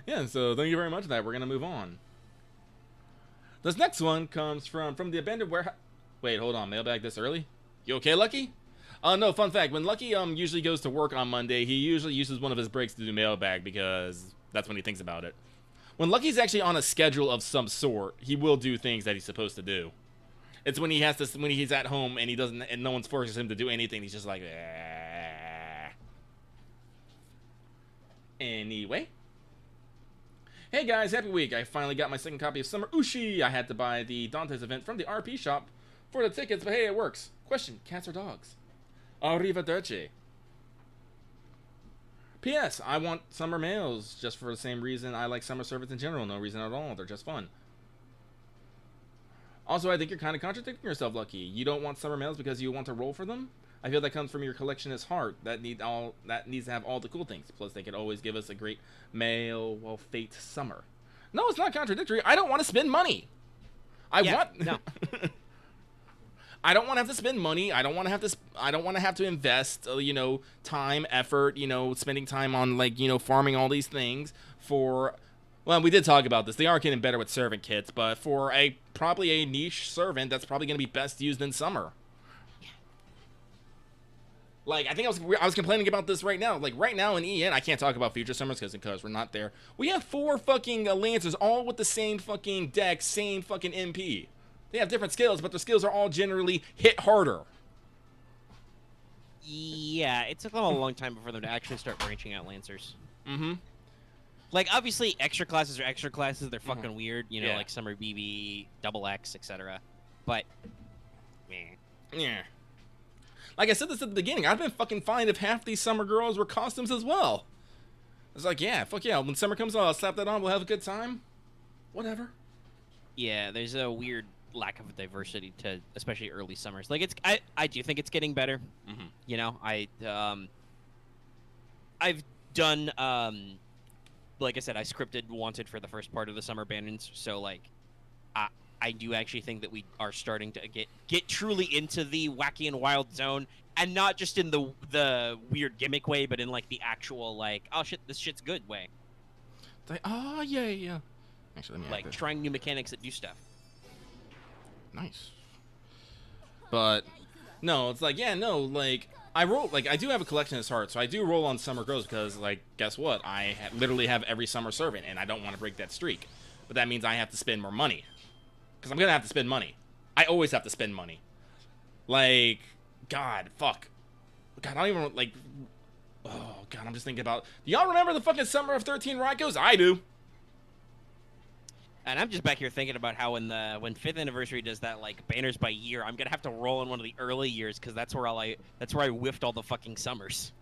Yeah, so thank you very much for that. We're gonna move on. This next one comes from the abandoned warehouse. Wait, hold on. Mailbag this early? You okay, Lucky? No, fun fact. When Lucky usually goes to work on Monday, he usually uses one of his breaks to do Mailbag because that's when he thinks about it. When Lucky's actually on a schedule of some sort, he will do things that he's supposed to do. It's when he has to, when he's at home and he doesn't, and no one's forces him to do anything. He's just like, Anyway. Hey guys, happy week. I finally got my second copy of Summer Ushi. I had to buy the Dante's event from the RP shop for the tickets, but hey, it works. Question, cats or dogs? Arrivederci. P.S. I want summer mails just for the same reason I like summer servants in general. No reason at all. They're just fun. Also, I think you're kind of contradicting yourself, Lucky. You don't want summer mails because you want to roll for them? I feel that comes from your collectionist heart that needs to have all the cool things. Plus, they could always give us a great mail while fate summer. No, it's not contradictory. I don't want to spend money. No. I don't want to have to spend money. I don't want to have to invest, time, effort, spending time on farming all these things for. Well, we did talk about this. They are getting better with servant kits, but for probably a niche servant, that's probably going to be best used in summer. Like, I think I was complaining about this right now. Like, right now in EN, I can't talk about future summers because we're not there. We have 4 fucking Lancers, all with the same fucking deck, same fucking MP. They have different skills, but their skills are all generally hit harder. Yeah, it took them a long time before them to actually start branching out Lancers. Mm-hmm. Like, obviously, extra classes are extra classes. They're fucking weird, Yeah. like Summer BB, Double X, etc. But, meh. Yeah. Like I said this at the beginning, I'd been fucking fine if half these summer girls were costumes as well. It's like, yeah, fuck yeah. When summer comes on, I'll slap that on. We'll have a good time. Whatever. Yeah, there's a weird lack of diversity to, especially early summers. Like, I do think it's getting better. Mm-hmm. I've done, like I said, I scripted Wanted for the first part of the summer bannons, so, like, I do actually think that we are starting to get truly into the wacky and wild zone, and not just in the weird gimmick way, but in, like, the actual, like, oh shit, this shit's good way. Oh, yeah. Actually, let me like, trying new mechanics that do stuff. Nice. But, no, it's like, yeah, no, like, I do have a collectionist heart, so I do roll on summer girls because, like, guess what? I literally have every summer servant, and I don't want to break that streak. But that means I have to spend more money. Because I'm going to have to spend money. I always have to spend money. Like, God, fuck. God, I don't even, like, oh, God, I'm just thinking about, do y'all remember the fucking Summer of 13 Raikos? I do. And I'm just back here thinking about how when 5th anniversary does that, like, banners by year, I'm gonna have to roll in one of the early years because that's where I whiffed all the fucking summers.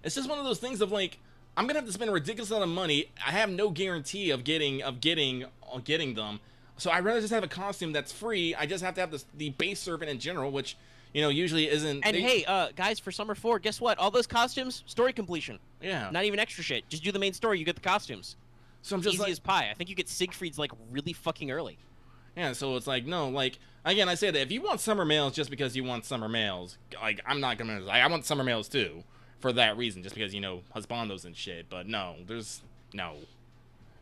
It's just one of those things of, like, I'm gonna have to spend a ridiculous amount of money. I have no guarantee of getting them. So I'd rather just have a costume that's free. I just have to have the base servant in general, which, usually isn't. And hey, guys, for Summer 4, guess what? All those costumes, story completion. Yeah. Not even extra shit. Just do the main story, you get the costumes. So I'm just easy as pie. I think you get Siegfried's, like, really fucking early. Yeah, so it's like, no, like, again, I say that if you want summer mails just because you want summer mails, like, I'm not gonna, like, I want summer mails too, for that reason, just because, husbandos and shit, but no, there's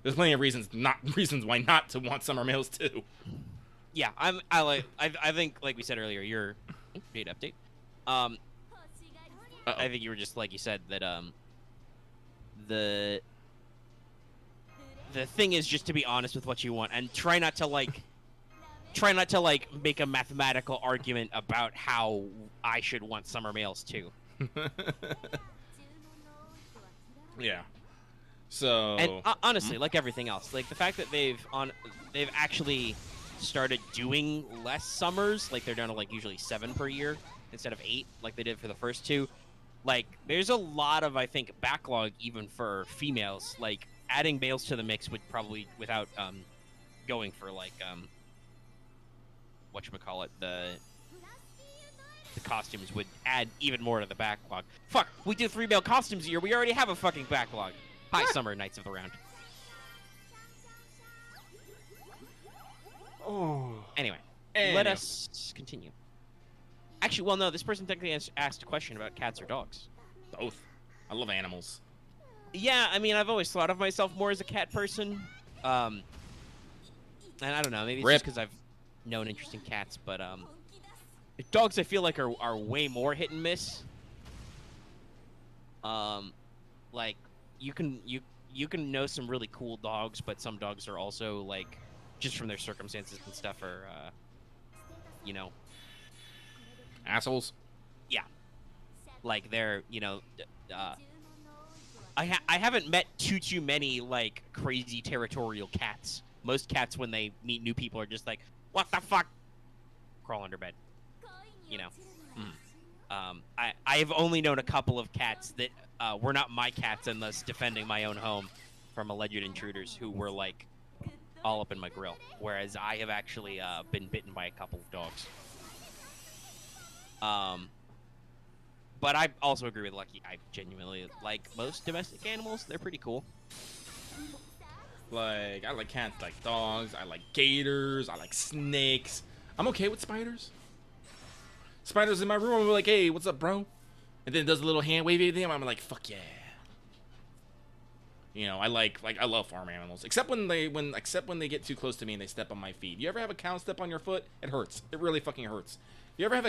plenty of reasons why not to want summer mails too. Yeah, I think, like we said earlier, you're date update. I think you were just, like you said, that the thing is just to be honest with what you want and try not to make a mathematical argument about how I should want summer mails too. Yeah. So. And honestly, like everything else, like the fact that they've actually started doing less summers, like they're down to, like, usually 7 per year instead of 8, like they did for the first 2. Like, there's a lot of, I think, backlog even for females. Like, adding males to the mix would probably, without going for, like, whatchamacallit, the costumes would add even more to the backlog. Fuck, we do 3 male costumes a year. We already have a fucking backlog. Hi, Summer Knights of the Round. Oh. Anyway, Anyway. let us continue. Actually, well, no, this person technically asked a question about cats or dogs. Both. I love animals. Yeah, I mean, I've always thought of myself more as a cat person. And I don't know, maybe it's just because I've known interesting cats, but dogs I feel like are way more hit and miss. Like you can know some really cool dogs, but some dogs are also like just from their circumstances and stuff are you know, assholes. Yeah. Like they're, I haven't met too many like crazy territorial cats. Most cats when they meet new people are just like, "What the fuck?" Crawl under bed. You know. I've only known a couple of cats that were not my cats, and thus defending my own home from alleged intruders who were like all up in my grill. Whereas I have actually been bitten by a couple of dogs. But I also agree with Lucky. I genuinely like most domestic animals. They're pretty cool. Like, I like cats, I like dogs, I like gators, I like snakes. I'm okay with spiders. Spiders in my room, I'm like, hey, what's up, bro? And then it does a little hand wavy thing, I'm like, fuck yeah. You know, I love farm animals. Except when they get too close to me and they step on my feet. You ever have a cow step on your foot? It hurts. It really fucking hurts. You ever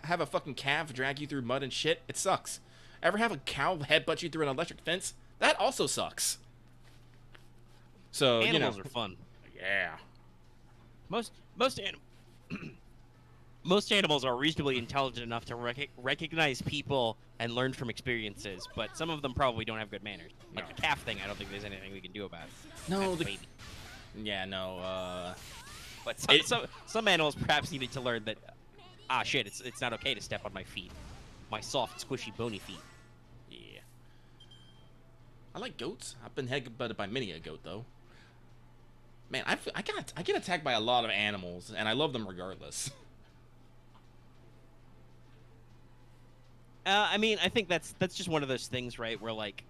have a fucking calf drag you through mud and shit? It sucks. Ever have a cow headbutt you through an electric fence? That also sucks. So, animals are fun. Yeah. Most animals are reasonably intelligent enough to recognize people and learn from experiences, but some of them probably don't have good manners. Like the calf thing, I don't think there's anything we can do about it. No, the baby. Yeah, no. But some animals perhaps needed to learn that. Shit! It's not okay to step on my feet, my soft, squishy, bony feet. Yeah. I like goats. I've been headbutted by many a goat though. Man, I get attacked by a lot of animals, and I love them regardless. I mean, I think that's just one of those things, right? Where like,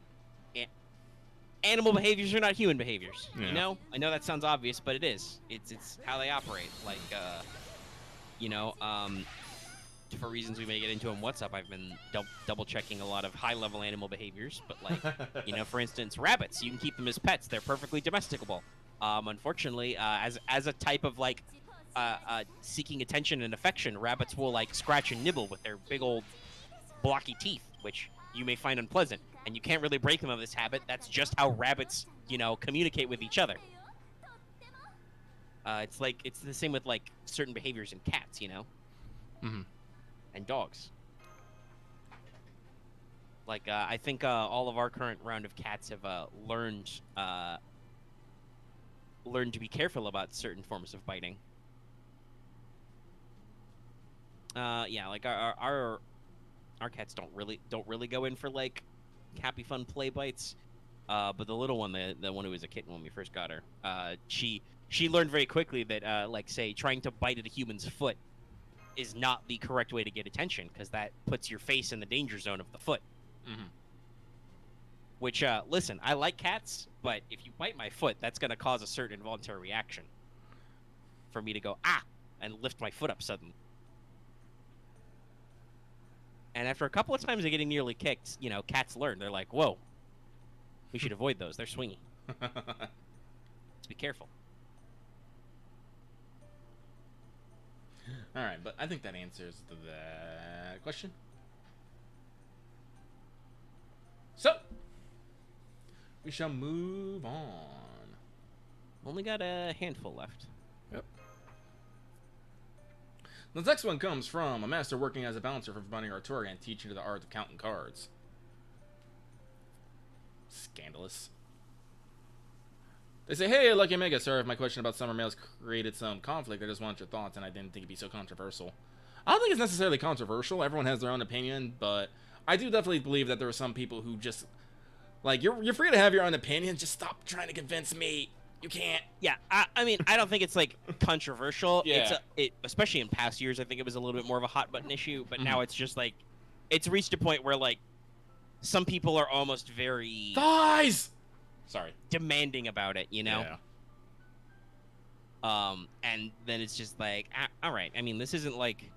animal behaviors are not human behaviors. Yeah. You know, I know that sounds obvious, but it is. It's how they operate. Like, for reasons we may get into in What's Up, I've been double checking a lot of high level animal behaviors. But like, for instance, rabbits, you can keep them as pets. They're perfectly domesticable. Unfortunately, as a type of like seeking attention and affection, rabbits will like scratch and nibble with their big old blocky teeth, which you may find unpleasant, and you can't really break them of this habit. That's just how rabbits, communicate with each other. It's the same with like certain behaviors in cats, Mm-hmm. and dogs. Like I think all of our current round of cats have learned to be careful about certain forms of biting. Like our cats don't really go in for like happy fun play bites. But the little one, the one who was a kitten when we first got her, she learned very quickly that like say trying to bite at a human's foot is not the correct way to get attention, because that puts your face in the danger zone of the foot. Mm-hmm. Which, listen, I like cats, but if you bite my foot, that's going to cause a certain involuntary reaction for me to go, and lift my foot up suddenly. And after a couple of times of getting nearly kicked, cats learn. They're like, whoa, we should avoid those. They're swingy. Let's be careful. All right, but I think that answers that question. So, we shall move on. Only got a handful left. Yep. The next one comes from a master working as a bouncer for Bunny Artoria and teaching the art of counting cards. Scandalous. They say, hey, Lucky Omega, sorry if my question about summer mails created some conflict. I just wanted your thoughts, and I didn't think it'd be so controversial. I don't think it's necessarily controversial. Everyone has their own opinion, but I do definitely believe that there are some people who just, like, you're free to have your own opinion. Just stop trying to convince me. You can't. Yeah, I mean, I don't think it's, like, controversial. Yeah. Especially in past years, I think it was a little bit more of a hot-button issue, but now it's just, like, it's reached a point where, like, some people are almost very... Thighs! Sorry. Demanding about it, Yeah. And then it's just like, all right. I mean, this isn't like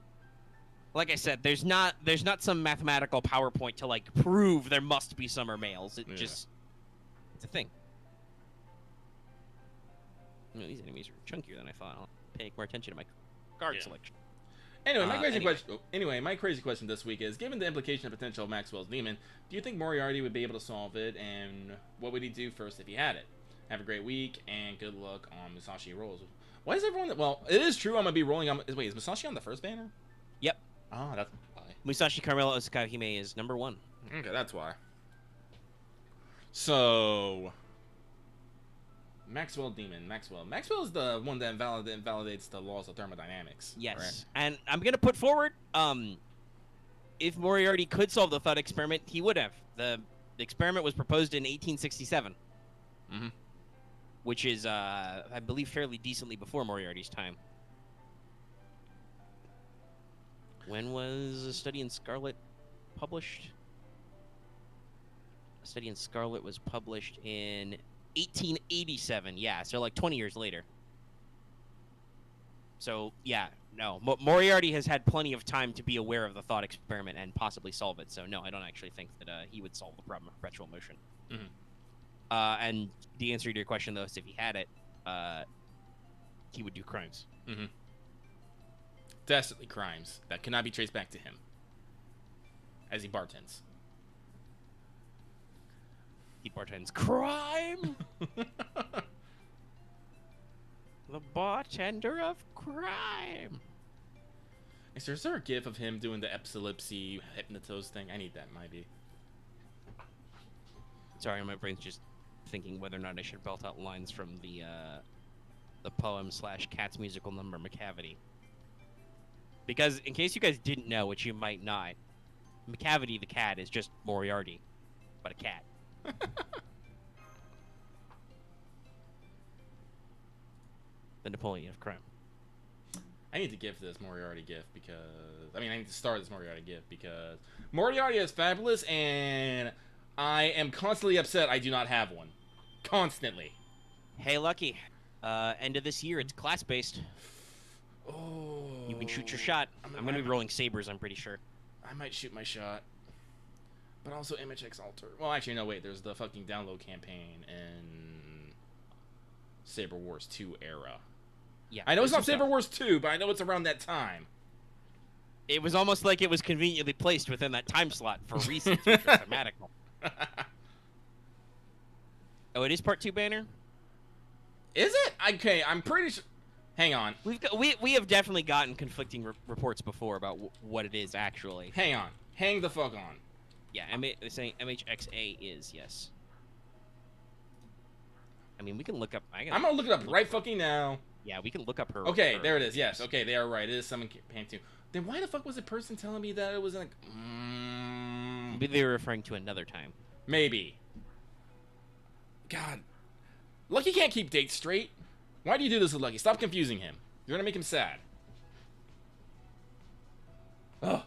I said, there's not some mathematical PowerPoint to like prove there must be summer males. It's a thing. You know, these enemies are chunkier than I thought. I'll pay more attention to my card selection. Anyway, my crazy question this week is: given the implication of potential of Maxwell's demon, do you think Moriarty would be able to solve it, and what would he do first if he had it? Have a great week, and good luck on Musashi rolls. Why is everyone? Well, it is true. I'm gonna be rolling on. Wait, is Musashi on the first banner? Yep. Oh, that's why. Musashi Carmela Osakahime is number 1. Okay, that's why. So, Maxwell Demon. Maxwell is the one that invalidates the laws of thermodynamics. Yes. Right? And I'm going to put forward, if Moriarty could solve the thought experiment, he would have. The experiment was proposed in 1867. Mm-hmm. Which is, I believe, fairly decently before Moriarty's time. When was A Study in Scarlet published? A Study in Scarlet was published in 1887. Yeah, so like 20 years later. So, yeah, no. Moriarty has had plenty of time to be aware of the thought experiment and possibly solve it. So, no, I don't actually think that he would solve the problem of perpetual motion. Mm-hmm. And the answer to your question, though, is if he had it, he would do crimes. Mm-hmm. Dastardly crimes that cannot be traced back to him as he bartends. He bartends crime. The bartender of crime. Is there a gif of him doing the epilepsy hypnotos thing? I need that, maybe. Sorry, my brain's just thinking whether or not I should belt out lines from the poem / Cat's musical number Macavity. Because in case you guys didn't know, which you might not, Macavity the cat is just Moriarty, but a cat. The Napoleon of crime. I need to give this Moriarty gift because... I need to start this Moriarty gift because Moriarty is fabulous and I am constantly upset I do not have one. Constantly. Hey, Lucky. End of this year, it's class-based. Oh. You can shoot your shot. I'm going to be rolling sabers, I'm pretty sure. I might shoot my shot. But also MHX Alter. Well, actually, no, wait. There's the fucking download campaign in Saber Wars 2 era. Yeah. I know it's not Saber Wars 2, but I know it's around that time. It was almost like it was conveniently placed within that time slot for reasons which are thematical. Oh, it is part 2 banner? Is it? Okay, I'm pretty sure. Hang on. We have definitely gotten conflicting reports before about what it is actually. Hang on. Hang the fuck on. Yeah, they're saying MHXA is, yes. I mean, we can look up... I'm gonna look it up right fucking now. Yeah, we can look up her... Okay, there it is. Yes, okay, they are right. It is Summon Campaign 2. Then why the fuck was the person telling me that it was like... Maybe they were referring to another time. Maybe. God. Lucky can't keep dates straight. Why do you do this with Lucky? Stop confusing him. You're gonna make him sad. Ugh.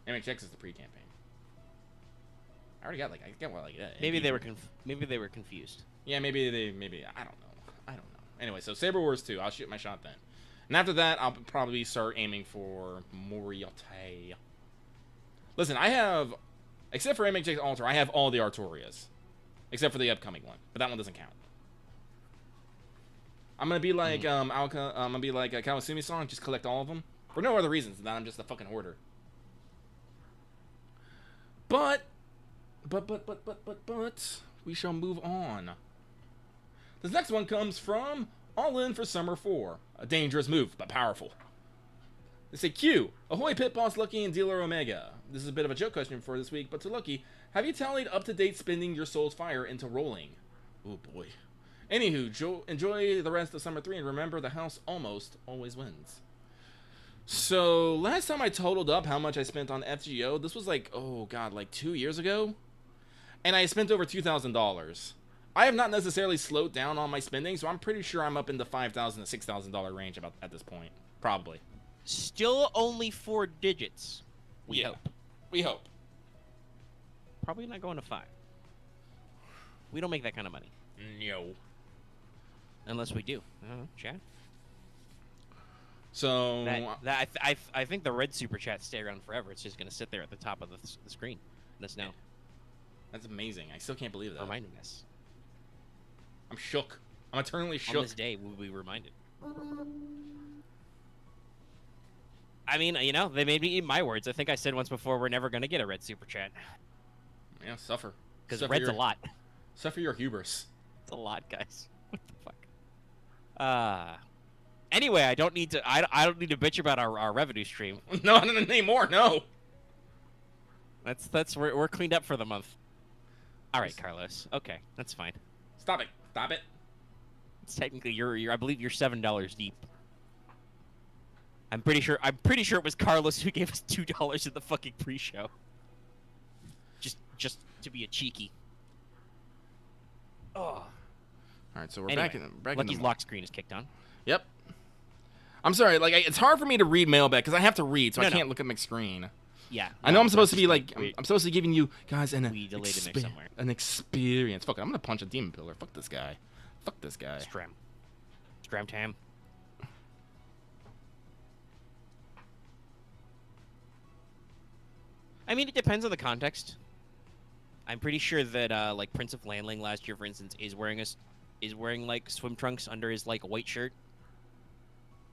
MHX is the pre-campaign. I already got maybe they were confused. Yeah, maybe I don't know. Anyway, so Saber Wars 2, I'll shoot my shot then. And after that, I'll probably start aiming for Moriarty. Listen, I have, except for MHX Alter, I have all the Artorias. Except for the upcoming one, but that one doesn't count. I'm gonna be like I'm gonna be like Kawasumi-san, just collect all of them for no other reasons than that I'm just a fucking hoarder. But we shall move on. This next one comes from All In for Summer 4. A dangerous move, but powerful. They say, Q, ahoy Pit Boss Lucky and Dealer Omega. This is a bit of a joke question for this week, but to Lucky, have you tallied up-to-date spending your soul's fire into rolling? Oh boy. Anywho, enjoy the rest of Summer 3 and remember the house almost always wins. So, last time I totaled up how much I spent on FGO, this was like, oh god, like 2 years ago? And I spent over $2,000. I have not necessarily slowed down on my spending, so I'm pretty sure I'm up in the $5,000 to $6,000 range about at this point. Probably. Still only 4 digits. We hope. We hope. Probably not going to 5. We don't make that kind of money. No. Unless we do. Chat. So I think the red super chats stay around forever. It's just gonna sit there at the top of the screen. Let us know. That's amazing. I still can't believe that. Reminding us. I'm shook. I'm eternally shook. On this day, we'll be reminded. I mean, you know, they made me eat my words. I think I said once before we're never gonna get a red super chat. Yeah, suffer. Because red's a lot. Suffer your hubris. It's a lot, guys. What the fuck? Anyway, I don't need to bitch about our revenue stream. No, not anymore. No. We're cleaned up for the month. All right, Carlos. Okay, that's fine. Stop it. Stop it. It's technically I believe you're $7 deep. I'm pretty sure it was Carlos who gave us $2 at the fucking pre-show. Just to be a cheeky. Oh. All right, so we're back in Lucky's lock screen is kicked on. Yep. I'm sorry, like it's hard for me to read Mailbag because I have to read, so I can't look at my screen. Yeah. I know I'm supposed to be like I'm supposed to be giving you guys an experience. Fuck it, I'm gonna punch a demon pillar. Fuck this guy. Fuck this guy. Scram tam. I mean, it depends on the context. I'm pretty sure that like Prince of Landling last year, for instance, is wearing like swim trunks under his like white shirt,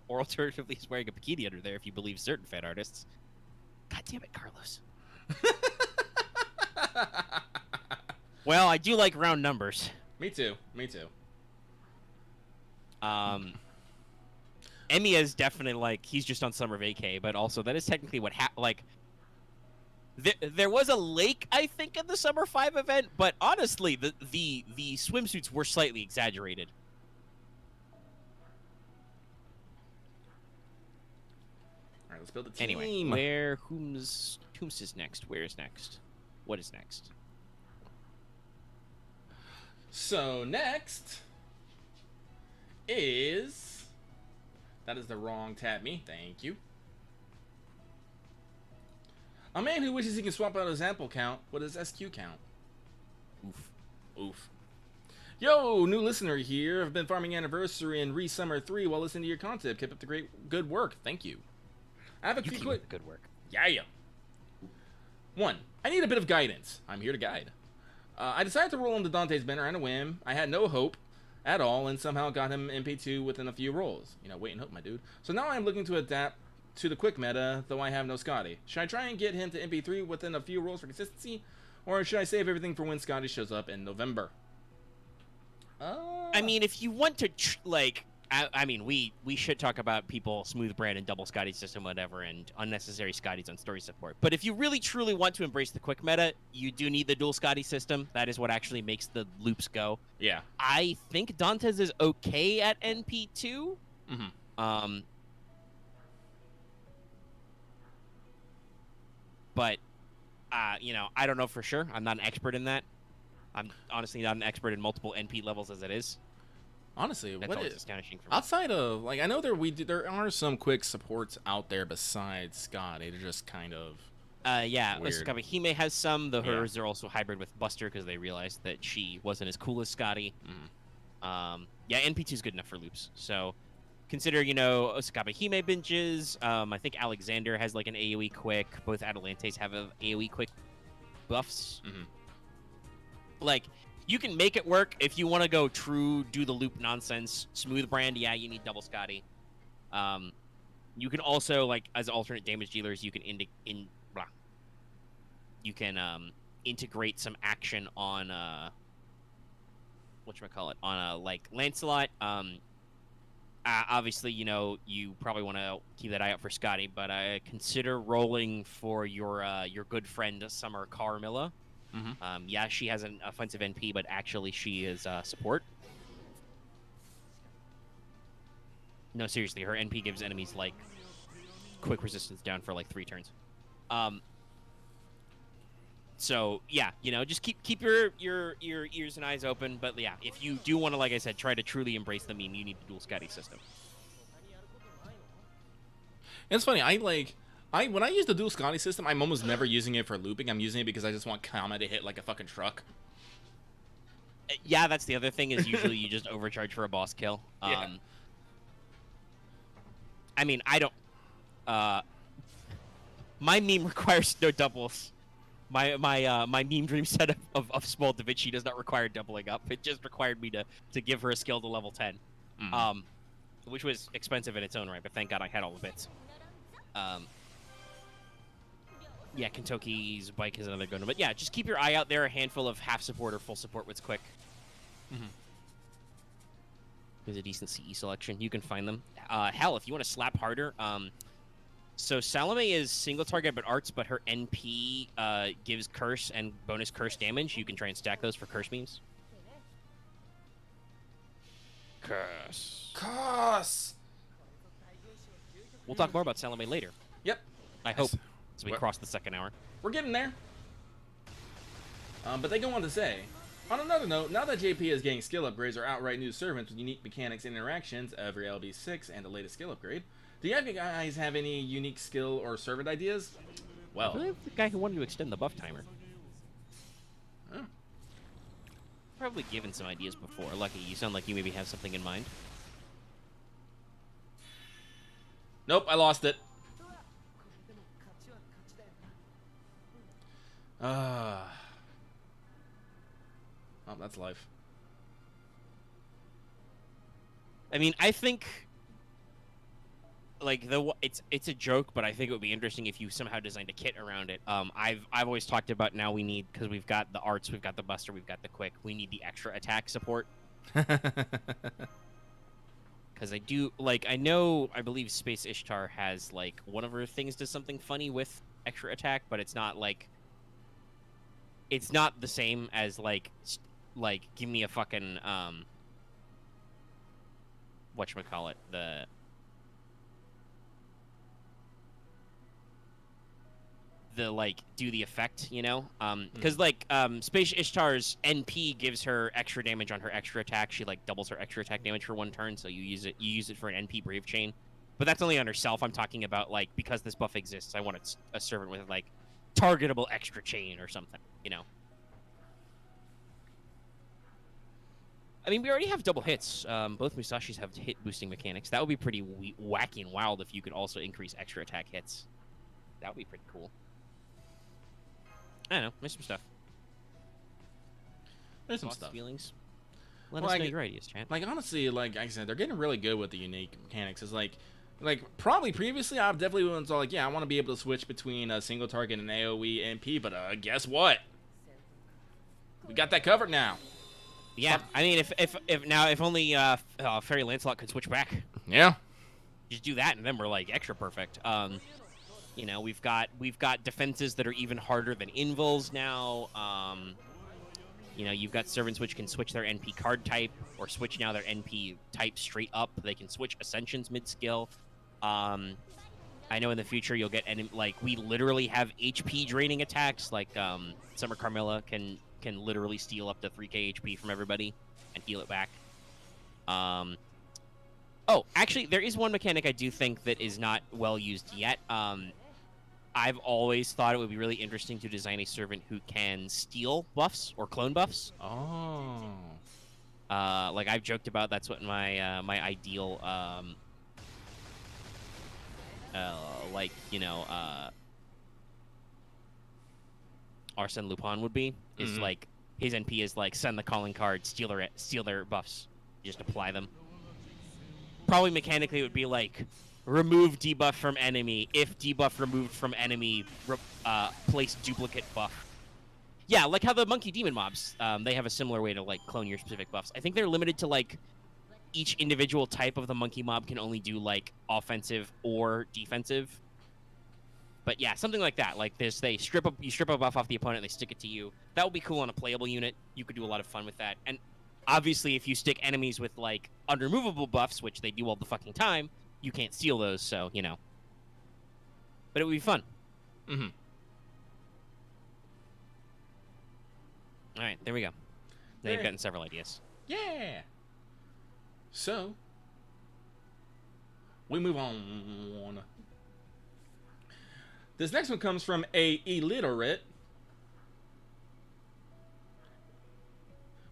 or alternatively, he's wearing a bikini under there. If you believe certain fan artists. God damn it, Carlos. Well, I do like round numbers. Me too. Me too. Emmy is definitely like he's just on summer vacay, but also that is technically what like. There was a lake, I think, in the Summer 5 event, but honestly, the swimsuits were slightly exaggerated. All right, let's build a team. Anyway, whom's is next? Where is next? What is next? So next is that is the wrong tab me. Thank you. A man who wishes he can swap out his ample count with his SQ count. Oof. Oof. Yo, new listener here. I've been farming Anniversary and Re-Summer 3 while listening to your content. Keep up the good work. Thank you. I have a few quick... Good work. Yeah. 1. I need a bit of guidance. I'm here to guide. I decided to roll into Dante's banner on a whim. I had no hope at all and somehow got him MP2 within a few rolls. You know, wait and hope, my dude. So now I'm looking to adapt to the quick meta, though I have no Scotty. Should I try and get him to MP3 within a few rolls for consistency, or should I save everything for when Scotty shows up in November? I mean, if you want to, I mean, we should talk about people smooth brand and double Scotty system, whatever, and unnecessary Scotties on story support. But if you really truly want to embrace the quick meta, you do need the dual Scotty system. That is what actually makes the loops go. Yeah. I think Dante's is okay at NP2. Mm-hmm. But, you know, I don't know for sure. I'm not an expert in that. I'm honestly not an expert in multiple NP levels as it is. Honestly, that's what always is astonishing for me. Outside of like I know there are some quick supports out there besides Scotty. They're just kind of yeah. weird. Hime has some. Hers are also hybrid with Buster because they realized that she wasn't as cool as Scotty. Yeah, NP2 is good enough for loops. So consider, you know, Osakabe Hime binges. I think Alexander has like an AoE quick. Both Atalantes have a AoE quick buffs. Like, you can make it work if you want to go true, do the loop nonsense. Smooth brand, yeah, you need double Scotty. You can also, like, as alternate damage dealers, you can integrate some action on whatchamacallit, on like Lancelot. Obviously, you know, you probably want to keep that eye out for Scotty, but consider rolling for your good friend Summer Carmilla. Yeah, she has an offensive NP, but actually she is support. No, seriously, her NP gives enemies like quick resistance down for like 3 turns. So yeah, you know, just keep your ears and eyes open. But yeah, if you do want to, like I said, try to truly embrace the meme, you need the dual Scotty system. It's funny. When I use the dual Scotty system, I'm almost never using it for looping. I'm using it because I just want Kama to hit like a fucking truck. Yeah, that's the other thing is usually you just overcharge for a boss kill. Yeah. I mean, I don't. My meme requires no doubles. My meme dream set of small Da Vinci does not require doubling up. It just required me to give her a skill to level 10, which was expensive in its own right. But thank God I had all the bits. Yeah, Kentucky's bike is another good one. But yeah, just keep your eye out there. A handful of half support or full support what's quick. There's a decent CE selection. You can find them. Hell, if you want to slap harder, so Salome is single target but arts, but her NP gives curse and bonus curse damage. You can try and stack those for curse memes. Curse. We'll talk more about Salome later. Yep. I hope, as we cross the second hour. We're getting there. But they go on to say, on another note, now that JP is getting skill upgrades or outright new servants with unique mechanics and interactions every LB6 and the latest skill upgrade, do you guys have any unique skill or servant ideas? Well, I believe the guy who wanted to extend the buff timer. Oh. Probably given some ideas before. Lucky, you sound like you maybe have something in mind. Nope, I lost it. Oh, that's life. I mean, I think like it's a joke, but I think it would be interesting if you somehow designed a kit around it. I've always talked about now we need, because we've got the arts, we've got the buster, we've got the quick. We need the extra attack support. Because I believe Space Ishtar has like one of her things does something funny with extra attack, but it's not like it's not the same as like give me a fucking whatchamacallit, the like do the effect, you know, because Space Ishtar's NP gives her extra damage on her extra attack. She like doubles her extra attack damage for one turn, so you use it for an NP Brave Chain, but that's only on herself. I'm talking about like because this buff exists, I want a servant with like targetable extra chain or something, you know. I mean, we already have double hits. Both Musashis have hit boosting mechanics. That would be pretty wacky and wild if you could also increase extra attack hits. That would be pretty cool. I don't know. There's some stuff. There's some Thoughts, stuff. Feelings. Let us know your ideas, chat. Like honestly, like I said, they're getting really good with the unique mechanics. It's like probably previously I definitely went to like, yeah, I want to be able to switch between a single target and AOE MP, but guess what? We got that covered now. Yeah, I mean, if only Fairy Lancelot could switch back. Yeah. Just do that, and then we're like extra perfect. You know, we've got defenses that are even harder than invuls now. You know, you've got servants which can switch their NP card type or switch now their NP type straight up. They can switch ascensions mid skill. I know in the future you'll get we literally have HP draining attacks. Like Summer Carmilla can literally steal up to 3k HP from everybody and heal it back. Oh, actually, there is one mechanic I do think that is not well used yet. I've always thought it would be really interesting to design a servant who can steal buffs or clone buffs. Oh. Like I've joked about, that's what my my ideal Arsène Lupin would be. Is like his NP is like send the calling card, steal their buffs, you just apply them. Probably mechanically it would be like remove debuff from enemy. If debuff removed from enemy, place duplicate buff. Yeah, like how the monkey demon mobs, they have a similar way to like clone your specific buffs. I think they're limited to like each individual type of the monkey mob can only do like offensive or defensive. But yeah, something like that. Like this, you strip a buff off the opponent, and they stick it to you. That would be cool on a playable unit. You could do a lot of fun with that. And obviously, if you stick enemies with like unremovable buffs, which they do all the fucking time, you can't steal those. So you know. But it would be fun. Mm-hmm. All right, there we go. Now you've gotten several ideas. Yeah. So we move on. This next one comes from a illiterate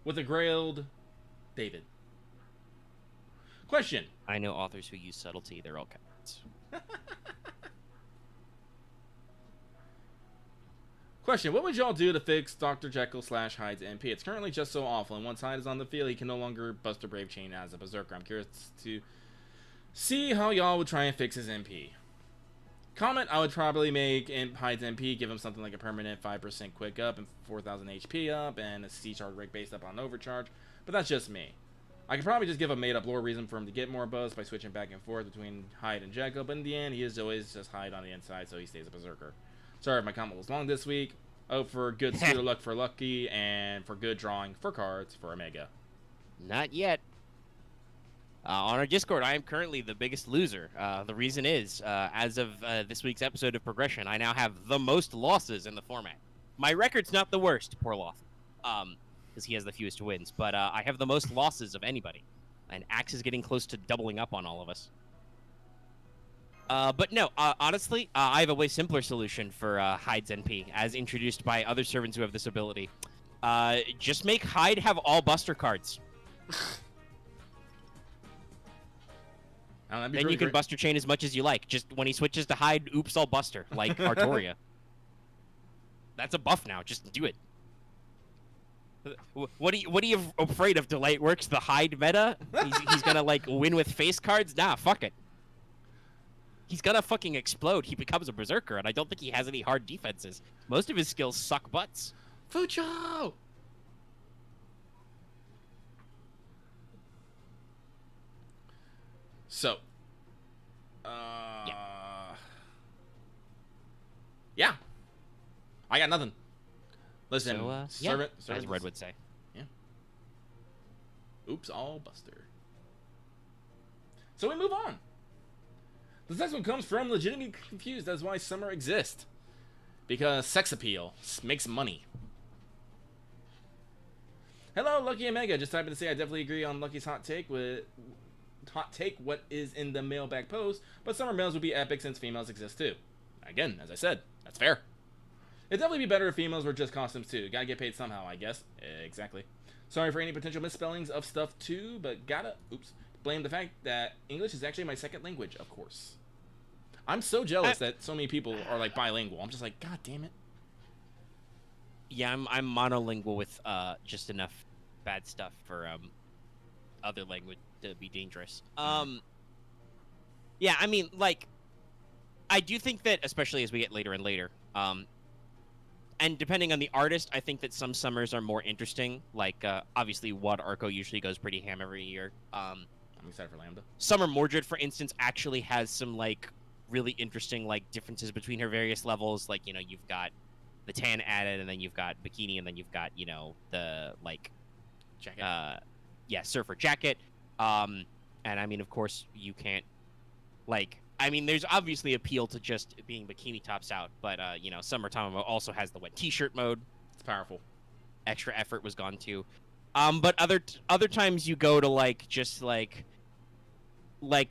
with a grailed David. Question. I know authors who use subtlety. They're all cats. Question. What would y'all do to fix Dr. Jekyll / Hyde's MP? It's currently just so awful, and once Hyde is on the field, he can no longer bust a brave chain as a berserker. I'm curious to see how y'all would try and fix his MP. Comment, I would probably make Hyde's MP, give him something like a permanent 5% quick up and 4,000 HP up, and a C-charge rig based up on overcharge, but that's just me. I could probably just give a made-up lore reason for him to get more buzz by switching back and forth between Hyde and Jekyll, but in the end, he is always just Hyde on the inside, so he stays a berserker. Sorry if my comment was long this week. Hope for good scooter luck for Lucky, and for good drawing for cards for Omega. Not yet. On our Discord, I am currently the biggest loser. The reason is, as of this week's episode of Progression, I now have the most losses in the format. My record's not the worst, poor Loth, because he has the fewest wins, but I have the most losses of anybody. And Axe is getting close to doubling up on all of us. But no, honestly, I have a way simpler solution for Hyde's NP, as introduced by other servants who have this ability. Just make Hyde have all Buster cards. Then you can Buster Chain as much as you like. Just when he switches to Hyde, oops, all Buster, like Artoria. That's a buff now. Just do it. What are you afraid of? Delight Works the Hyde meta? He's gonna like win with face cards? Nah, fuck it. He's gonna fucking explode. He becomes a berserker, and I don't think he has any hard defenses. Most of his skills suck butts. Fucho! So, yeah. I got nothing. Listen, so, servant, as Red would say. Yeah. Oops, all Buster. So we move on. This next one comes from legitimately confused as why summer exists. Because sex appeal makes money. Hello, Lucky Omega. Just typing to say I definitely agree on Lucky's hot take what is in the mailbag post, but summer males would be epic since females exist too. Again, as I said, that's fair. It'd definitely be better if females were just costumes too. Gotta get paid somehow, I guess. Exactly. Sorry for any potential misspellings of stuff too, but gotta blame the fact that English is actually my second language, of course. I'm so jealous that so many people are like bilingual. I'm just like, god damn it. Yeah, I'm monolingual with just enough bad stuff for other language to be dangerous. Yeah, I mean, like, I do think that, especially as we get later and later, and depending on the artist, I think that some summers are more interesting. Like, obviously, Wad Arco usually goes pretty ham every year. I'm excited for Lambda. Summer Mordred, for instance, actually has some, like, really interesting, like, differences between her various levels. Like, you know, you've got the tan added, and then you've got bikini, and then you've got, you know, the, like, jacket. Surfer jacket. And I mean, of course, you can't, like, I mean, there's obviously appeal to just being bikini tops out, but, you know, Summertime also has the wet t-shirt mode. It's powerful. Extra effort was gone to. But other times you go to, like, just, like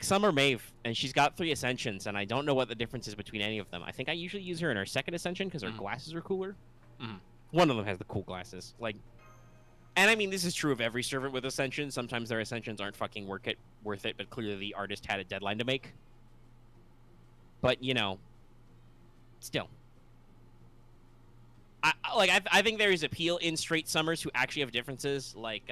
Summer Maeve, and she's got 3 Ascensions, and I don't know what the difference is between any of them. I think I usually use her in her 2nd Ascension because her glasses are cooler. One of them has the cool glasses. Like, and I mean, this is true of every servant with Ascensions. Sometimes their Ascensions aren't fucking worth it, but clearly the artist had a deadline to make. But, you know, still. I think there is appeal in straight summers who actually have differences. Like,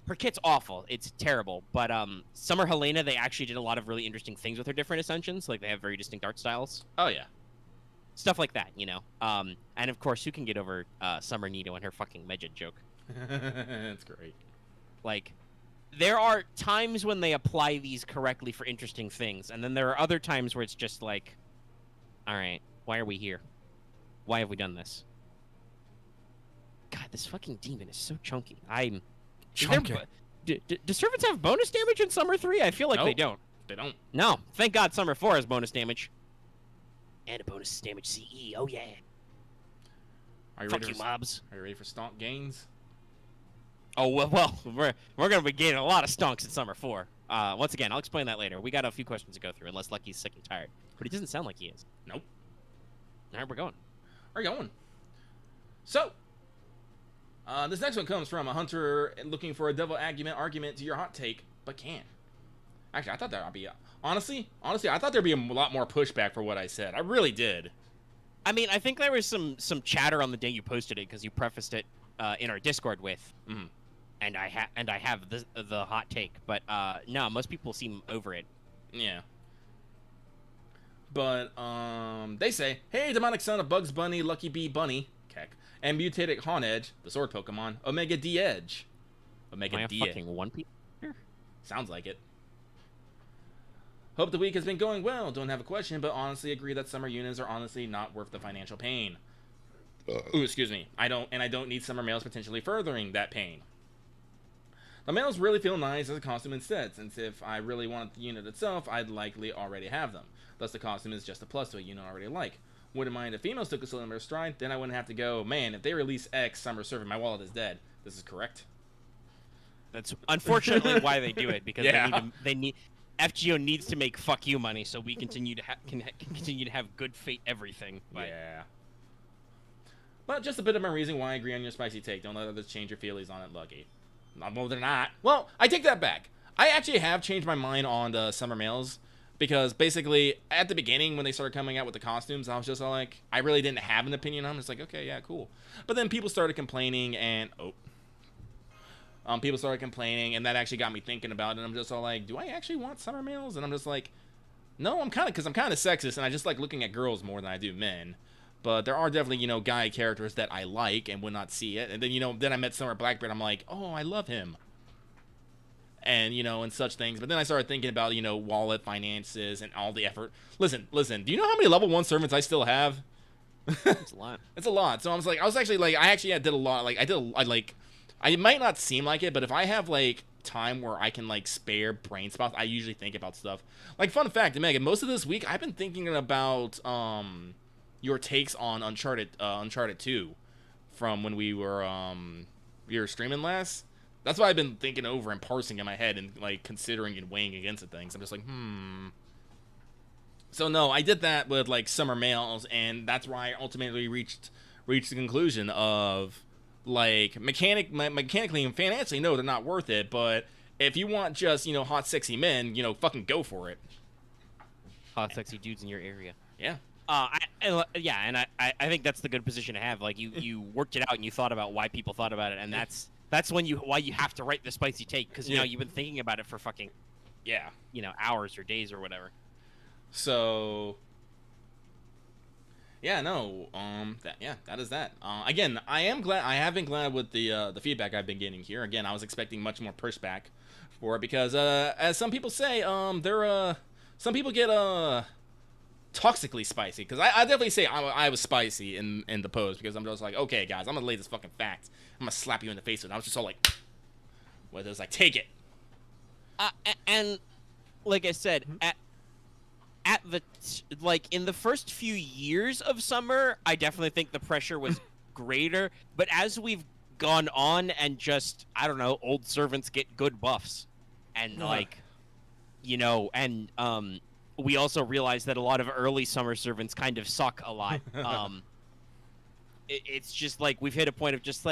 her kit's awful. It's terrible. But Summer Helena, they actually did a lot of really interesting things with her different Ascensions. Like, they have very distinct art styles. Oh, yeah. Stuff like that, you know. And, of course, who can get over Summer Nito and her fucking Medjed joke? That's great. Like, there are times when they apply these correctly for interesting things, and then there are other times where it's just like, all right, why are we here? Why have we done this? God, this fucking demon is so chunky. Chunky. Do servants have bonus damage in Summer 3? I feel like they don't. They don't. No. Thank God Summer 4 has bonus damage. And a bonus damage CE. Oh, yeah. Fuck you, mobs. Are you ready for stonk gains? Oh, well, we're going to be gaining a lot of stonks in Summer 4. Once again, I'll explain that later. We got a few questions to go through, unless Lucky's sick and tired. But it doesn't sound like he is. Nope. All right, we're going. We're going. So, This next one comes from a hunter looking for a devil argument to your hot take, but can't. Actually, I thought that would be... Honestly, I thought there'd be a lot more pushback for what I said. I really did. I mean, I think there was some chatter on the day you posted it because you prefaced it in our Discord with, and I have the hot take, but no, most people seem over it. Yeah. But they say, hey, demonic son of Bugs Bunny, Lucky Bee Bunny, Keck, and mutated Haunedge, the sword Pokemon, Omega D Edge. Omega Am I D. fucking one piece? Sounds like it. Hope the week has been going well. Don't have a question, but honestly agree that summer units are honestly not worth the financial pain. Ooh, excuse me. I don't need summer mails potentially furthering that pain. The mails really feel nice as a costume instead, since if I really wanted the unit itself, I'd likely already have them. Thus, the costume is just a plus to a unit I already like. Wouldn't mind if females took a similar stride, then I wouldn't have to go, man, if they release X summer servant, my wallet is dead. This is correct. That's unfortunately why they do it, because Yeah. they need FGO needs to make fuck you money so we continue to can continue to have good fate everything. But... Yeah. But just a bit of my reason why I agree on your spicy take. Don't let others change your feelings on it, Lucky. Well, they're not. Well, I take that back. I actually have changed my mind on the summer mails because basically at the beginning when they started coming out with the costumes, I was just all like, I really didn't have an opinion on them. It's like, okay, yeah, cool. But then people started complaining and people started complaining, and that actually got me thinking about it. And I'm just all like, do I actually want summer mails? And I'm just like, no, I'm kind of sexist, and I just like looking at girls more than I do men. But there are definitely, guy characters that I like and would not see it. And then, then I met Summer Blackbird. I'm like, oh, I love him. And, and such things. But then I started thinking about, wallet finances and all the effort. Listen. Do you know how many level 1 servants I still have? It's a lot. It's a lot. So I did a lot. I might not seem like it, but if I have, time where I can, spare brain spots, I usually think about stuff. Fun fact, Megan, most of this week, I've been thinking about, your takes on Uncharted 2 from when we were streaming last. That's what I've been thinking over and parsing in my head and considering and weighing against things. I'm just like, So no, I did that with summer mails, and that's why I ultimately reached the conclusion of mechanically and financially, no, they're not worth it. But if you want just hot sexy men, fucking go for it. Hot sexy dudes in your area. Yeah. I think that's the good position to have. You worked it out and you thought about why people thought about it, and that's why you have to write the spicy take, because you've been thinking about it for fucking hours or days or whatever. So that is that. Again, I have been glad with the feedback I've been getting here. Again, I was expecting much more pushback for it because as some people say, some people get toxically spicy, because I definitely say I was spicy in the post, because I'm just like, okay guys, I'm gonna lay this fucking fact, I'm gonna slap you in the face with it. I was just all like, whether it's take it. And like I said, at the in the first few years of summer, I definitely think the pressure was greater, but as we've gone on and just, I don't know, old servants get good buffs, and we also realized that a lot of early summer servants kind of suck a lot. It's just we've hit a point of just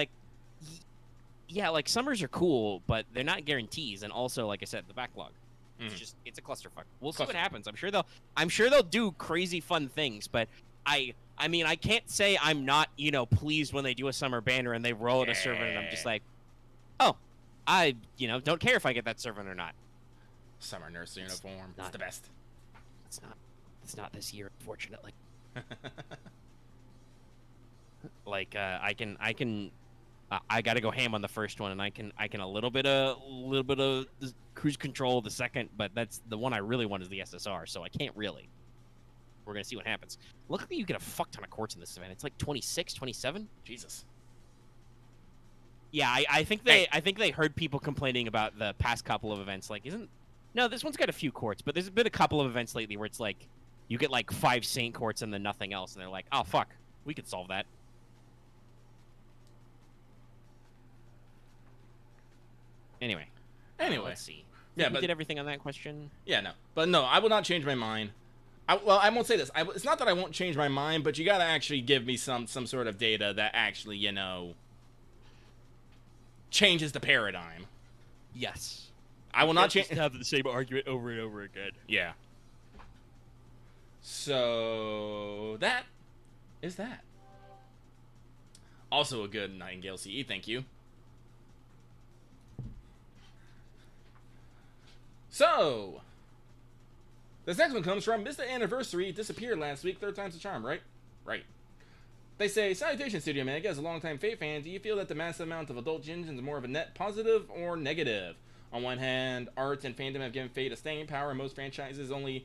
summers are cool, but they're not guarantees. And also, like I said, the backlog. It's a clusterfuck. We'll see what happens. I'm sure they'll do crazy fun things, but I mean, I can't say I'm not, pleased when they do a summer banner and they roll out a servant and I'm just like, oh, I, don't care if I get that servant or not. Summer nurse uniform. It's the best. It's not this year, unfortunately. I gotta go ham on the first one, and I can a little bit of cruise control the second, but that's the one I really want is the SSR, so I can't really. We're gonna see what happens. Luckily, you get a fuck ton of quartz in this event. It's 26, 27. Jesus. Yeah, I think they heard people complaining about the past couple of events. No, this one's got a few quartz, but there's been a couple of events lately where it's you get 5 Saint quartz and then nothing else, and they're like, oh fuck, we could solve that. Anyway, let's see. Yeah, we did everything on that question. Yeah, no, but no, I will not change my mind. I won't say this. It's not that I won't change my mind, but you gotta actually give me some sort of data that actually, changes the paradigm. Yes. I will not change. change. Have the same argument over and over again. Yeah. So that is that. Also a good Nightingale CE, thank you. So, this next one comes from Mr. Anniversary. Disappeared last week. 3rd time's the charm, right? Right. They say, salutations, StudiOmega. As a longtime Fate fan, do you feel that the massive amount of adult gingins is more of a net positive or negative? On one hand, art and fandom have given Fate a staying power, and most franchises only...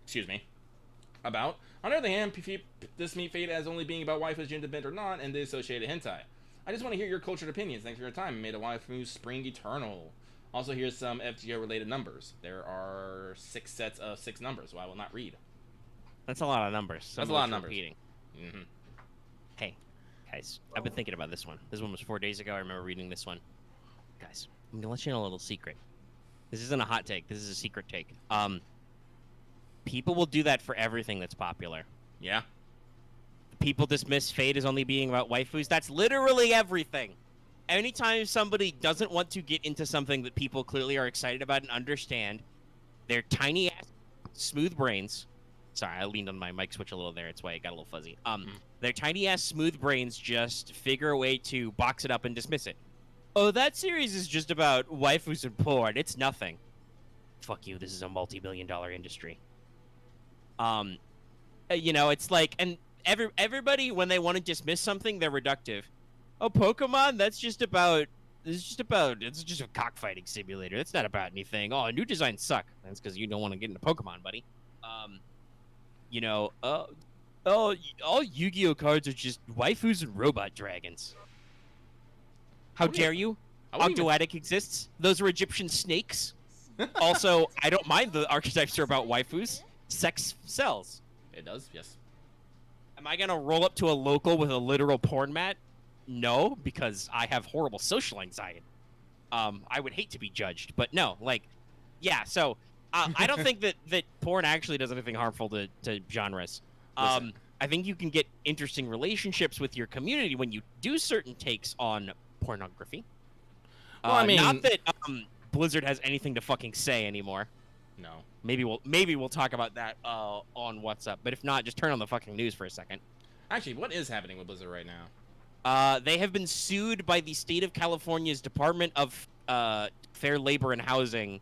excuse me. About. On the other hand, this meet Fate as only being about waifus, gender bent or not, and the associated hentai. I just want to hear your cultured opinions. Thanks for your time. Made a waifu spring eternal. Also, here's some FGO-related numbers. There are 6 sets of 6 numbers, so I will not read. That's a lot of numbers. That's a lot of numbers. Repeating. Hey, guys, I've been thinking about this one. This one was 4 days ago. I remember reading this one. Guys, I'm gonna let you know a little secret. This isn't a hot take. This is a secret take. People will do that for everything that's popular. Yeah. People dismiss Fate as only being about waifus. That's literally everything. Anytime somebody doesn't want to get into something that people clearly are excited about and understand, their tiny ass smooth brains. Sorry, I leaned on my mic switch a little there. That's why it got a little fuzzy. Their tiny ass smooth brains just figure a way to box it up and dismiss it. Oh, that series is just about waifus and porn. It's nothing. Fuck you. This is a multi-billion-dollar industry. You know, it's like, and everybody when they want to dismiss something, they're reductive. Oh, Pokemon? It's just a cockfighting simulator. It's not about anything. Oh, new designs suck. That's because you don't want to get into Pokemon, buddy. You know, all Yu-Gi-Oh cards are just waifus and robot dragons. How dare you? Octoadic exists. Those are Egyptian snakes. Also, I don't mind the archetypes are about waifus. Sex sells. It does, yes. Am I gonna roll up to a local with a literal porn mat? No, because I have horrible social anxiety. I would hate to be judged, but no, like, yeah. So I don't think that porn actually does anything harmful to genres. I think you can get interesting relationships with your community when you do certain takes on pornography. Well, I mean, not that Blizzard has anything to fucking say anymore. No. Maybe we'll talk about that on What's Up. But if not, just turn on the fucking news for a second. Actually, what is happening with Blizzard right now? They have been sued by the state of California's Department of Fair Labor and Housing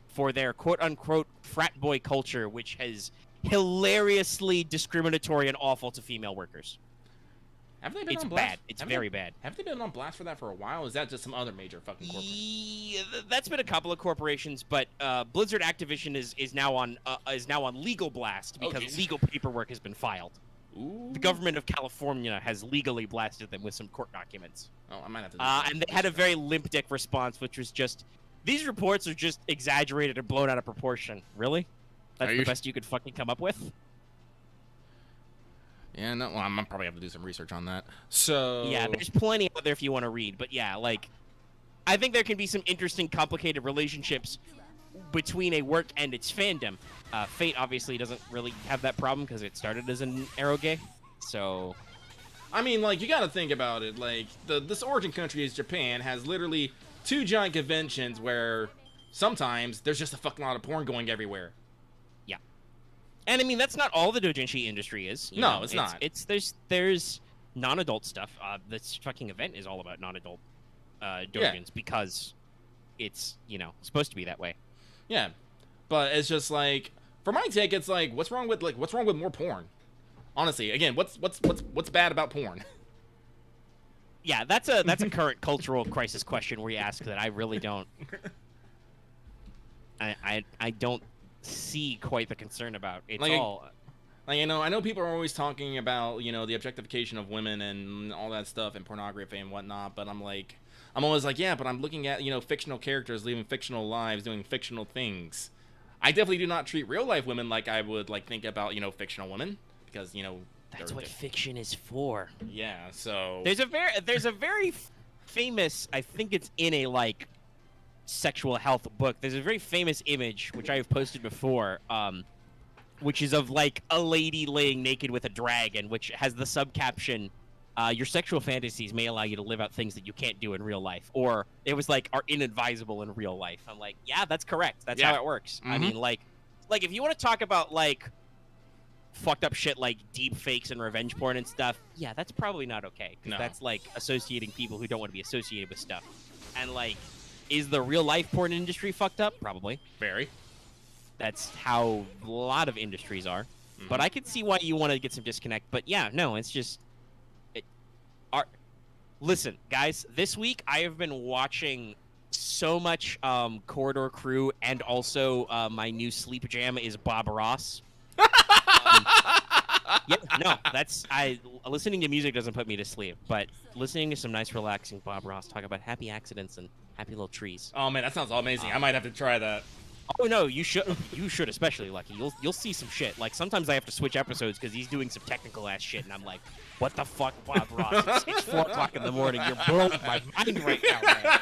for their quote-unquote frat boy culture, which is hilariously discriminatory and awful to female workers. Have they been it's on blast? Bad. It's very bad. Have they been on blast for that for a while? Or is that just some other major fucking corporation? Yeah, that's been a couple of corporations, but Blizzard Activision is now on legal blast because legal paperwork has been filed. Ooh. The government of California has legally blasted them with some court documents. Oh, I might have to. And they had a very limp dick response, which was just, these reports are just exaggerated and blown out of proportion. Really? That's the best you could fucking come up with? Yeah, no, well, I'm gonna probably have to do some research on that. So yeah, there's plenty out there if you want to read, but yeah, like, I think there can be some interesting, complicated relationships between a work and its fandom. Fate obviously doesn't really have that problem because it started as an eroge, so. I mean, like, you gotta think about it. Like, this origin country is Japan, has literally 2 giant conventions where sometimes there's just a fucking lot of porn going everywhere. And I mean, that's not all the doujinshi industry is. No, it's not. There's non-adult stuff. This fucking event is all about non-adult doujins because it's, you know, supposed to be that way. Yeah, but it's just like, for my take, it's like, what's wrong with more porn? Honestly, again, what's bad about porn? Yeah, that's a current cultural crisis question where you ask that I really don't. I don't see quite the concern about. It's like, all like, you know, I know people are always talking about, you know, the objectification of women and all that stuff and pornography and whatnot, but I'm always like, yeah, but I'm looking at, you know, fictional characters living fictional lives, doing fictional things. I definitely do not treat real life women like I would like think about, you know, fictional women, because, you know, that's what fiction is for. Yeah, so there's a very famous, I think it's in a like sexual health book. There's a very famous image which I have posted before, which is of like a lady laying naked with a dragon, which has the subcaption, your sexual fantasies may allow you to live out things that you can't do in real life, or it was like are inadvisable in real life. I'm like, yeah, that's correct. That's how it works. I mean, like if you want to talk about like fucked up shit like deep fakes and revenge porn and stuff, yeah, that's probably not okay, because that's like associating people who don't want to be associated with stuff. And like, is the real life porn industry fucked up? Probably. Very. That's how a lot of industries are. But I can see why you want to get some disconnect. But yeah, no, it's just listen, guys, this week I have been watching so much Corridor Crew, and also my new sleep jam is Bob Ross. Yeah, no, listening to music doesn't put me to sleep, but listening to some nice relaxing Bob Ross talk about happy accidents and happy little trees. Oh man, that sounds amazing. I might have to try that. Oh no, you should. You should, especially Lucky. You'll see some shit. Like sometimes I have to switch episodes because he's doing some technical ass shit, and I'm like, what the fuck, Bob Ross? It's 4 o'clock in the morning. You're blowing my mind right now, man.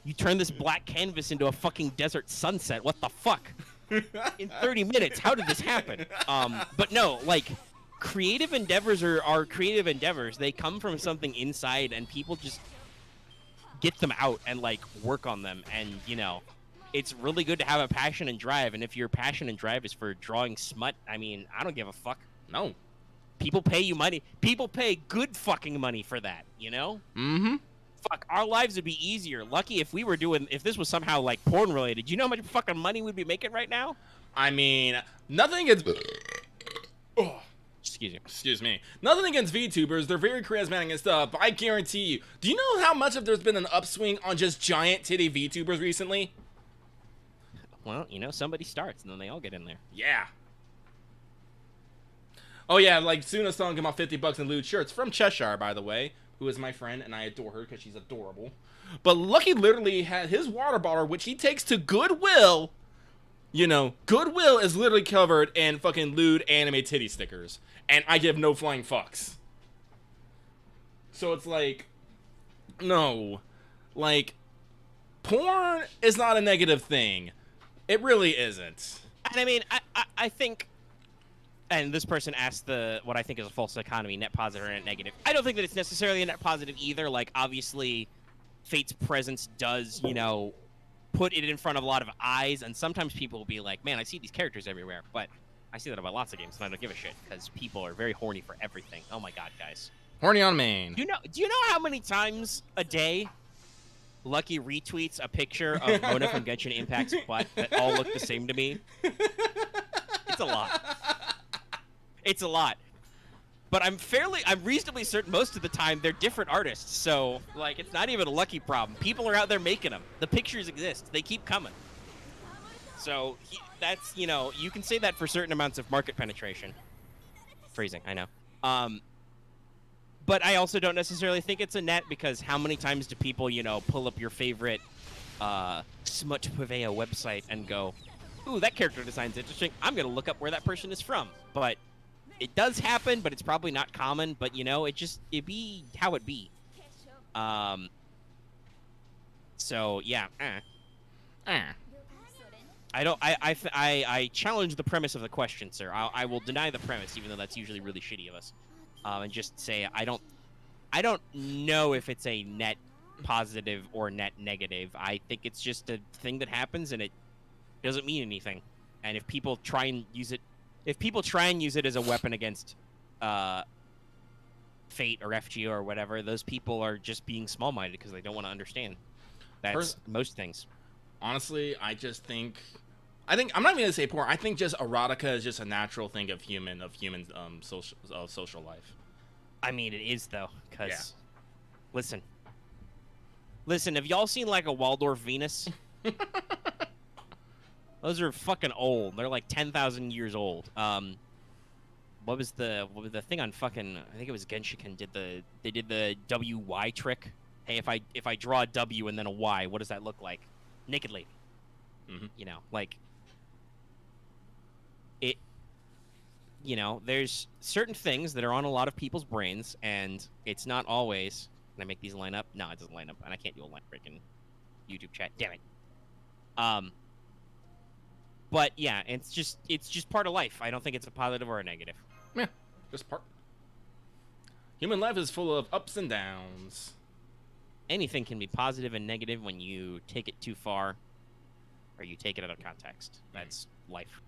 You turn this black canvas into a fucking desert sunset. What the fuck? In 30 minutes, how did this happen? But no, like, creative endeavors are creative endeavors. They come from something inside, and people just get them out and like work on them. And you know, it's really good to have a passion and drive. And if your passion and drive is for drawing smut, I mean, I don't give a fuck. No. People pay you money. People pay good fucking money for that, you know? Fuck, our lives would be easier. Lucky if this was somehow like porn related. You know how much fucking money we'd be making right now? I mean, nothing against Excuse me. Nothing against VTubers. They're very charismatic and stuff, but I guarantee you. Do you know how much of there's been an upswing on just giant titty VTubers recently? Well, you know, somebody starts and then they all get in there. Yeah. Oh yeah, like Suna's selling about $50 in lewd shirts from Cheshire, by the way, who is my friend, and I adore her because she's adorable. But Lucky literally had his water bottle, which he takes to Goodwill. You know, Goodwill is literally covered in fucking lewd anime titty stickers, and I give no flying fucks. So it's like, no, like, porn is not a negative thing. It really isn't. And I mean, I think, and this person asked what I think is a false economy, net positive or net negative. I don't think that it's necessarily a net positive either. Like, obviously, Fate's presence does, you know, put it in front of a lot of eyes, and sometimes people will be like, man, I see these characters everywhere, but I see that about lots of games, and I don't give a shit, because people are very horny for everything. Oh my god, guys. Horny on main. Do you know how many times a day Lucky retweets a picture of Mona from Genshin Impact's butt that all look the same to me? It's a lot. It's a lot. But I'm reasonably certain most of the time they're different artists, so, like, it's not even a Lucky problem. People are out there making them. The pictures exist. They keep coming. So, that's, you know, you can say that for certain amounts of market penetration. Phrasing, I know. But I also don't necessarily think it's a net, because how many times do people, you know, pull up your favorite Smut Purveyor website and go, ooh, that character design's interesting. I'm going to look up where that person is from. But it does happen, but it's probably not common. But, you know, it be how it be. So, yeah. I challenge the premise of the question, sir. I will deny the premise, even though that's usually really shitty of us. And just say I don't know if it's a net positive or net negative. I think it's just a thing that happens, and it doesn't mean anything. And if people try and use it as a weapon against Fate or FGO or whatever, those people are just being small-minded because they don't want to understand. That's most things. Honestly, I think I'm not even gonna say porn. I think just erotica is just a natural thing of human social life. I mean, it is though, because listen, have y'all seen like a Waldorf Venus? Those are fucking old. They're like 10,000 years old. What was the thing on fucking? I think it was Genshiken. They did the WY trick. Hey, if I draw a W and then a Y, what does that look like? Naked lady. You know, like it. You know, there's certain things that are on a lot of people's brains, and it's not always. Can I make these line up? No, it doesn't line up, and I can't do a line break in YouTube chat. Damn it. But yeah, it's just part of life. I don't think it's a positive or a negative. Yeah, just part. Human life is full of ups and downs. Anything can be positive and negative when you take it too far, or you take it out of context. That's life.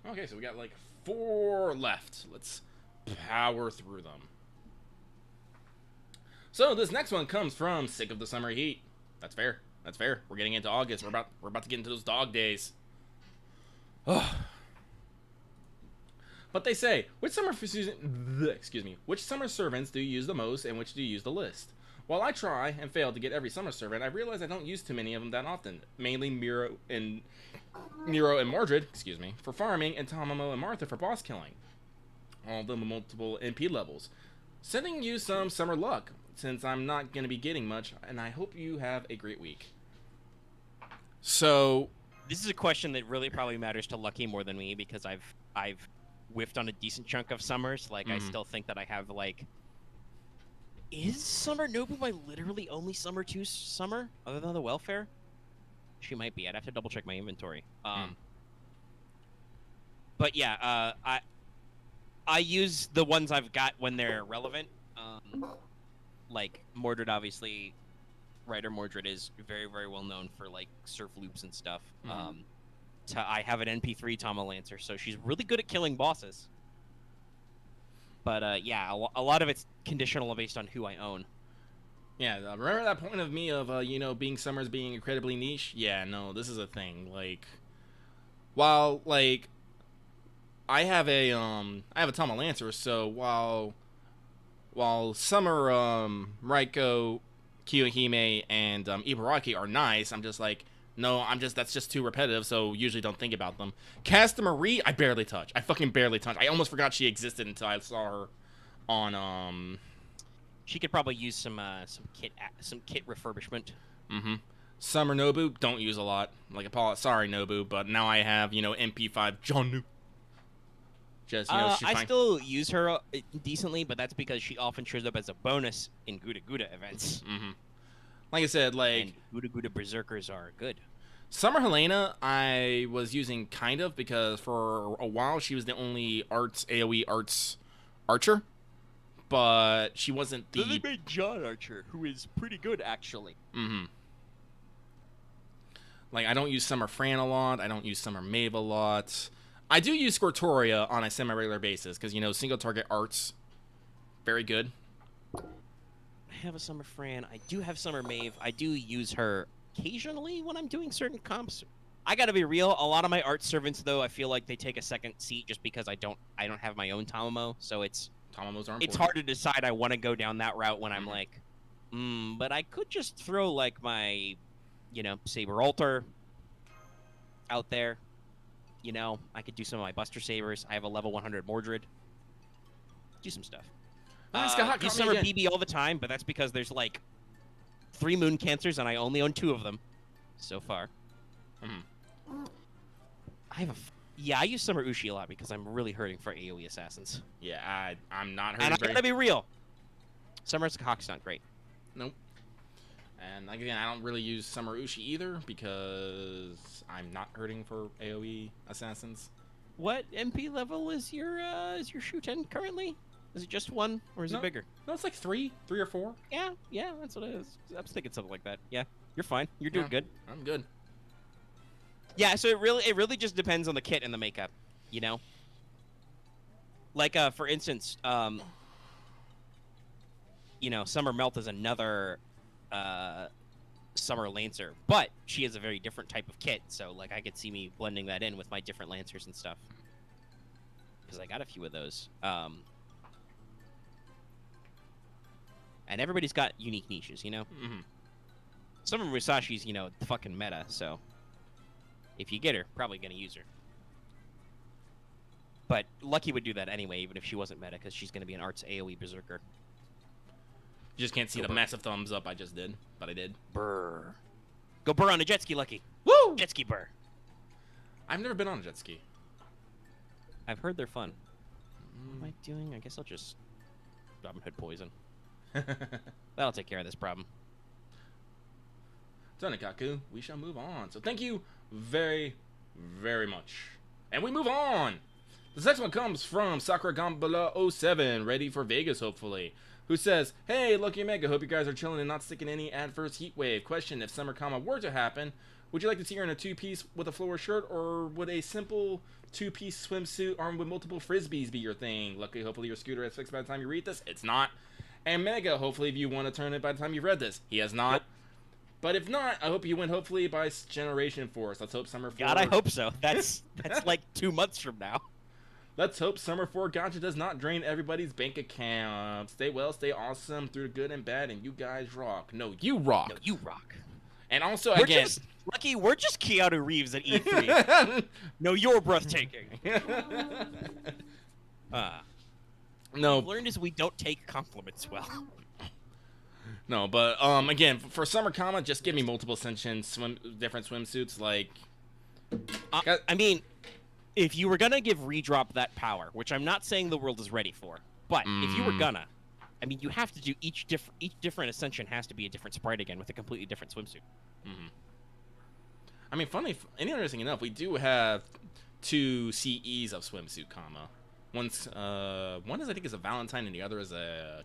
Okay, so we got like 4 left. Let's power through them. So this next one comes from Sick of the Summer Heat. That's fair. That's fair. We're getting into August. We're about to get into those dog days. Ugh. But they say, which summer servants do you use the most, and which do you use the least? While I try and fail to get every summer servant, I realize I don't use too many of them that often. Mainly Miro and Mordred, for farming, and Tomomo and Martha for boss killing. All of them with multiple MP levels. Sending you some summer luck, since I'm not going to be getting much, and I hope you have a great week. So, this is a question that really probably matters to Lucky more than me, because I've whiffed on a decent chunk of summers. Like, I still think that I have, like... Is Summer Nobu my literally only Summer 2 summer, other than the welfare? She might be. I'd have to double check my inventory. But yeah, I use the ones I've got when they're relevant. Like, Mordred, obviously, Writer Mordred is very, very well known for, like, surf loops and stuff. I have an NP3 Tama Lancer, so she's really good at killing bosses. But, yeah, a lot of it's conditional based on who I own. Yeah, remember that point of me of, you know, being Summers being incredibly niche? Yeah, no, this is a thing. Like, while, like, I have a Tama Lancer, so while Summer, Raiko, Kiyohime, and Ibaraki are nice, I'm just like, no, that's just too repetitive, so usually don't think about them. Casta Marie, I barely touch. I fucking barely touch. I almost forgot she existed until I saw her on, She could probably use some kit refurbishment. Summer Nobu, don't use a lot. Like, sorry, Nobu, but now I have, you know, MP5 Jonu. Just, you know, I still use her decently, but that's because she often shows up as a bonus in Gouda Gouda events. Like I said, like... And Gouda Gouda Berserkers are good. Summer Helena, I was using kind of, because for a while she was the only AoE arts archer. But she wasn't the... They made John Archer, who is pretty good, actually. Like, I don't use Summer Fran a lot. I don't use Summer Maeve a lot. I do use Scortoria on a semi-regular basis, because, you know, single-target arts, very good. I have a Summer Fran. I do have Summer Maeve. I do use her occasionally when I'm doing certain comps. I gotta be real, a lot of my art servants, though, I feel like they take a second seat just because I don't have my own Tomomo, so it's... Tomomos are important. It's hard to decide I want to go down that route when I'm like, but I could just throw, like, my, you know, Saber Altar out there. You know, I could do some of my Buster Sabers. I have a level 100 Mordred. Do some stuff. Use Summer BB all the time, but that's because there's, like, 3 Moon Cancers, and I only own 2 of them so far. I use Summer Ushi a lot because I'm really hurting for AoE assassins. Yeah, I'm not hurting. And I gotta be real. Summer's Hawk's not great. Nope. And again, I don't really use Summer Ushi either because I'm not hurting for AoE assassins. What MP level is your Shuten currently? Is it just 1 or is it bigger? No, it's like 3 or 4. Yeah, that's what it is. I was thinking something like that. Yeah, you're fine. You're doing good. I'm good. Yeah, so it really just depends on the kit and the makeup, you know? Like, for instance, you know, Summer Melt is another Summer Lancer, but she is a very different type of kit, so, like, I could see me blending that in with my different Lancers and stuff. Because I got a few of those. And everybody's got unique niches, you know? Summer Musashi's, you know, fucking meta, so... If you get her, probably gonna use her. But Lucky would do that anyway, even if she wasn't meta, because she's gonna be an arts AoE berserker. You just can't see the massive thumbs up I just did, but I did. Brr. Go burr on a jet ski, Lucky. Woo! Jet ski burr. I've never been on a jet ski. I've heard they're fun. What am I doing? I guess I'll just Robin Hood poison. That'll take care of this problem. Tonikaku, we shall move on. So thank you very, very much. And we move on This next one comes from Sakura Gambala 07, ready for Vegas hopefully, who says, "Hey, Lucky Omega, hope you guys are chilling and not sticking any adverse heat wave. Question, if summer comma were to happen, would you like to see her in a two-piece with a floor shirt, or would a simple two-piece swimsuit armed with multiple frisbees be your thing? Luckily, hopefully your scooter is fixed by the time you read this. It's not. And Mega, hopefully if you want to turn it by the time you've read this. He has not. Nope. But if not, I hope you win hopefully by Generation Force. Let's hope Summer 4... God, I hope so. That's like 2 months from now. Let's hope Summer 4 Gotcha does not drain everybody's bank account. Stay well, stay awesome through good and bad, and you guys rock. No, you rock. No, you rock. And also, again... Lucky, we're just Keanu Reeves at E3. No, you're breathtaking. No. What I've learned is we don't take compliments well. No, but again, for summer comma, just give me multiple ascensions, different swimsuits. Like, I mean, if you were gonna give redrop that power, which I'm not saying the world is ready for, but if you were gonna, I mean, you have to do each different ascension has to be a different sprite again with a completely different swimsuit. I mean, interesting enough, we do have 2 CEs of swimsuit comma. One is I think is a Valentine, and the other is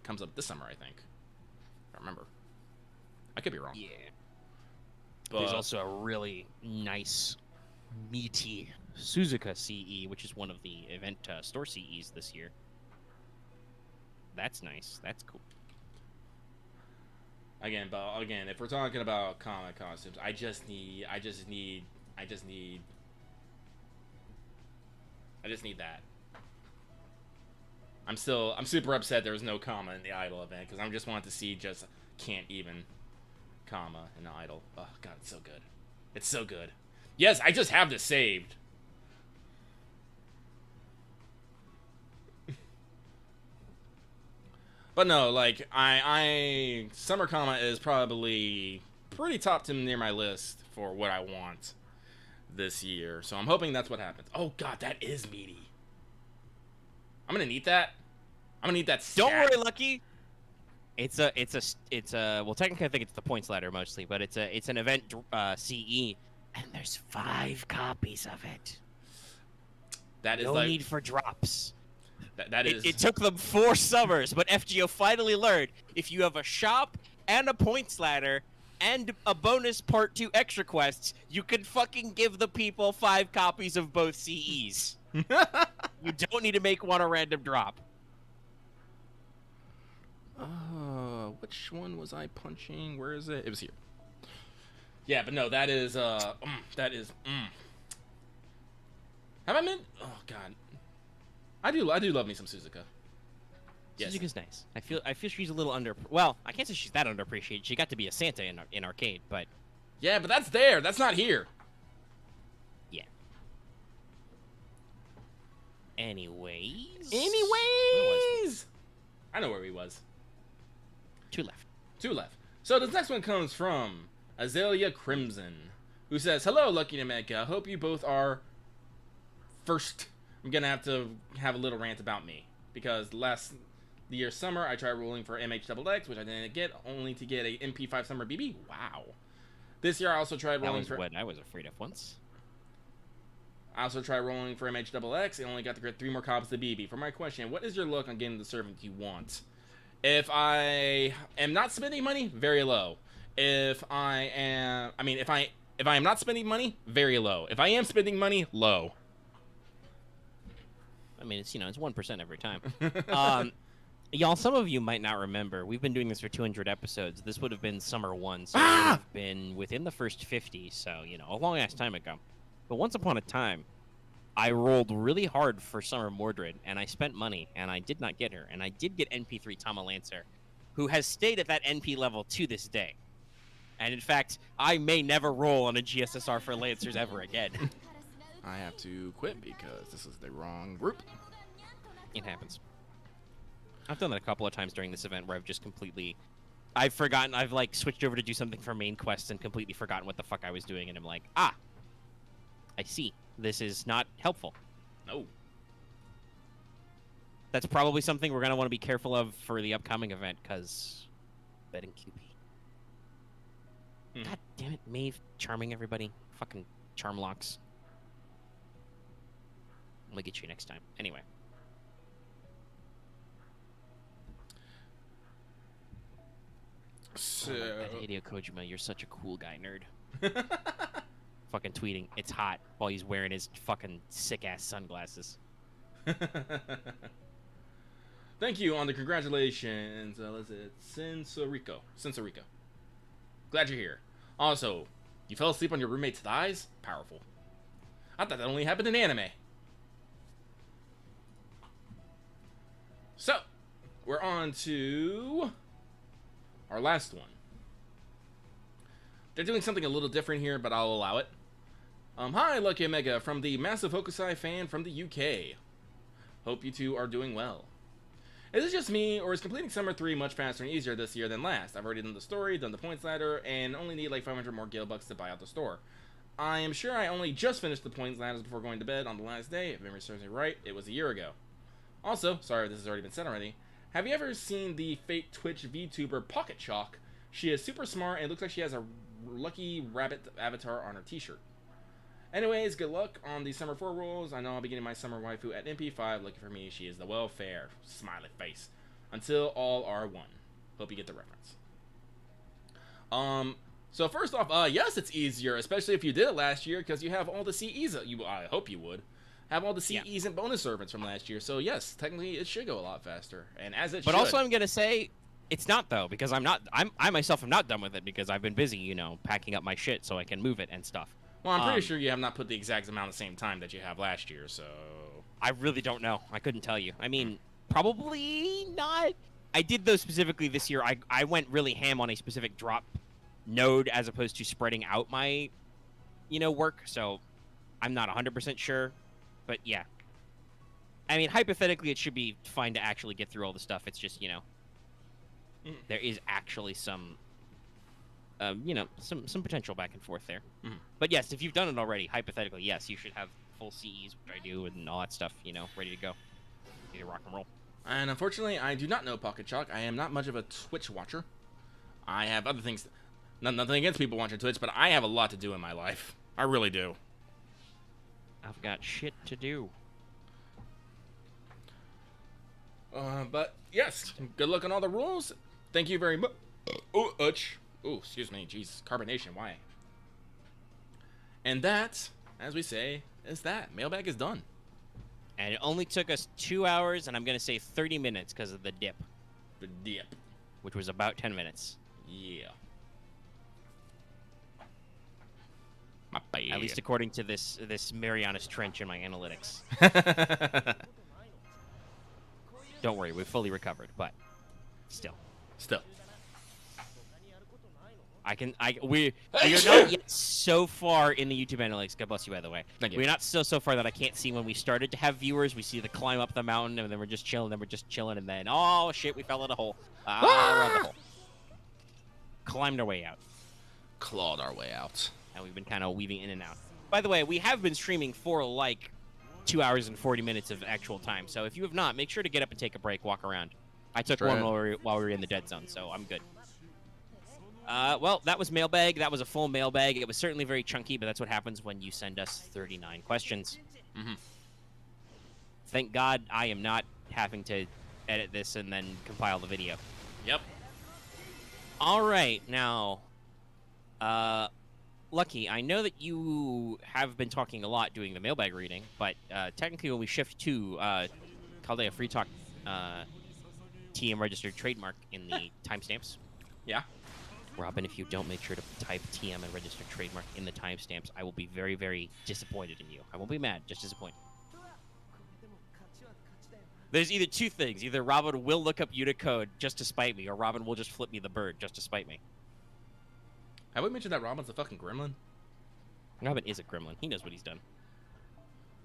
comes up this summer, I think. I remember. I could be wrong. Yeah. But there's also a really nice, meaty Suzuka CE, which is one of the event store CEs this year. That's nice. That's cool. Again, if we're talking about comic costumes, I just need that. I'm super upset there was no comma in the Idol event, because I just wanted to see just can't even comma in the Idol. Oh god, it's so good. It's so good. Yes, I just have this saved. But no, like I summer comma is probably pretty top to near my list for what I want this year. So I'm hoping that's what happens. Oh god, that is meaty. I'm gonna need that. I'm gonna need that stat. Don't worry, Lucky. It's a well, technically I think it's the points ladder mostly, but it's an event CE, and there's 5 copies of it. That is no like, need for drops. That is. It took them 4 summers, but FGO finally learned if you have a shop and a points ladder and a bonus part 2 extra quests, you can fucking give the people 5 copies of both CEs. You don't need to make one a random drop. Which one was I punching? Where is it? It was here. Yeah, but no, that is Have I meant? Oh god, I do love me some Suzuka. Yes. Suzuka's nice. I feel she's a little under. Well, I can't say she's that underappreciated. She got to be a Santa in arcade, but yeah, but that's there. That's not here. Yeah. Anyways. I know where he was. 2 left. 2 left. So this next one comes from Azalea Crimson, who says, "Hello, Lucky and Omega. I hope you both are." First, I'm gonna have to have a little rant about me, because the year summer I tried rolling for MHXX, which I didn't get, only to get a MP5 Summer BB. Wow. This year I also tried rolling for. What I was afraid of once. I also tried rolling for MHXX and only got to get 3 more copies of BB. For my question, what is your look on getting the servant you want? If I am not spending money, very low. If I am not spending money, very low. If I am spending money, low. I mean, it's 1% every time. Y'all, some of you might not remember. We've been doing this for 200 episodes. This would have been summer 1, so it would have been within the first 50. So a long ass time ago. But once upon a time, I rolled really hard for Summer Mordred, and I spent money, and I did not get her. And I did get NP3 Tama Lancer, who has stayed at that NP level to this day. And in fact, I may never roll on a GSSR for Lancers ever again. I have to quit because this is the wrong group. It happens. I've done that a couple of times during this event where I've forgotten, I've switched over to do something for main quests and completely forgotten what the fuck I was doing, and I'm like, I see. This is not helpful. No. That's probably something we're going to want to be careful of for the upcoming event, because betting QP. God damn it, Maeve charming everybody. Fucking charm locks. gonna get you next time. Anyway. So... Hideo Kojima, you're such a cool guy, nerd. Fucking tweeting, it's hot, while he's wearing his fucking sick-ass sunglasses. Thank you on the congratulations. Let's see, Sensorico. Glad you're here. Also, you fell asleep on your roommate's thighs? Powerful. I thought that only happened in anime. So, we're on to our last one. They're doing something a little different here, but I'll allow it. Hi, Lucky Omega, from the massive Hokusai fan from the UK. Hope you two are doing well. Is it just me, or is completing Summer 3 much faster and easier this year than last? I've already done the story, done the points ladder, and only need like 500 more gil bucks to buy out the store. I am sure I only just finished the points ladders before going to bed on the last day. If memory serves me right, it was a year ago. Also, sorry if this has already been said already, have you ever seen the fake Twitch VTuber Pocket Chalk? She is super smart and looks like she has a lucky rabbit avatar on her t-shirt. Anyways, good luck on the Summer 4 rules. I know I'll be getting my summer waifu at MP5. Lucky for me, she is the welfare. Smiley face. Until all are one. Hope you get the reference. So first off, yes, it's easier, especially if you did it last year, because you have all the CEs. I hope you would have all the CEs and bonus servants from last year. So yes, technically it should go a lot faster, and as it should. But also, I'm gonna say it's not though, because I myself am not done with it because I've been busy, packing up my shit so I can move it and stuff. Well, I'm pretty sure you have not put the exact amount of same time that you have last year, so... I really don't know. I couldn't tell you. I mean, probably not. I did, though, specifically this year. I went really ham on a specific drop node as opposed to spreading out my, work, so I'm not 100% sure. But, yeah. I mean, hypothetically, it should be fine to actually get through all the stuff. It's just, there is actually some... some potential back and forth there. But yes, if you've done it already, hypothetically, yes, you should have full CEs, which I do, and all that stuff, ready to go. Ready to rock and roll. And unfortunately, I do not know Pocket Chalk. I am not much of a Twitch watcher. I have other things. Nothing against people watching Twitch, but I have a lot to do in my life. I really do. I've got shit to do. But yes, good luck on all the rules. Thank you very much. Oh, excuse me. Jeez, carbonation. Why? And that, as we say, is that. Mailbag is done. And it only took us 2 hours, and I'm going to say 30 minutes because of the dip. The dip. Which was about 10 minutes. Yeah. My bad. At least according to this Marianas Trench in my analytics. Don't worry, we've fully recovered, but still. We are not yet so far in the YouTube analytics. God bless you, by the way. Thank you. We're not so far that I can't see when we started to have viewers. We see the climb up the mountain, and then we're just chilling, and then, oh, shit, we fell in a hole. Around the hole. Climbed our way out. Clawed our way out. And we've been kind of weaving in and out. By the way, we have been streaming for, 2 hours and 40 minutes of actual time. So if you have not, make sure to get up and take a break, walk around. I took one while we were in the dead zone, so I'm good. Well, that was Mailbag. That was a full Mailbag. It was certainly very chunky, but that's what happens when you send us 39 questions. Thank God I am not having to edit this and then compile the video. Yep. All right, now, Lucky, I know that you have been talking a lot doing the Mailbag reading, but technically when we shift to Corday Free Talk TM registered trademark in the timestamps. Yeah. Robin, if you don't make sure to type TM and register trademark in the timestamps, I will be very, very disappointed in you. I won't be mad, just disappointed. There's either two things. Either Robin will look up Unicode just to spite me, or Robin will just flip me the bird just to spite me. Have we mentioned that Robin's a fucking gremlin? Robin is a gremlin. He knows what he's done.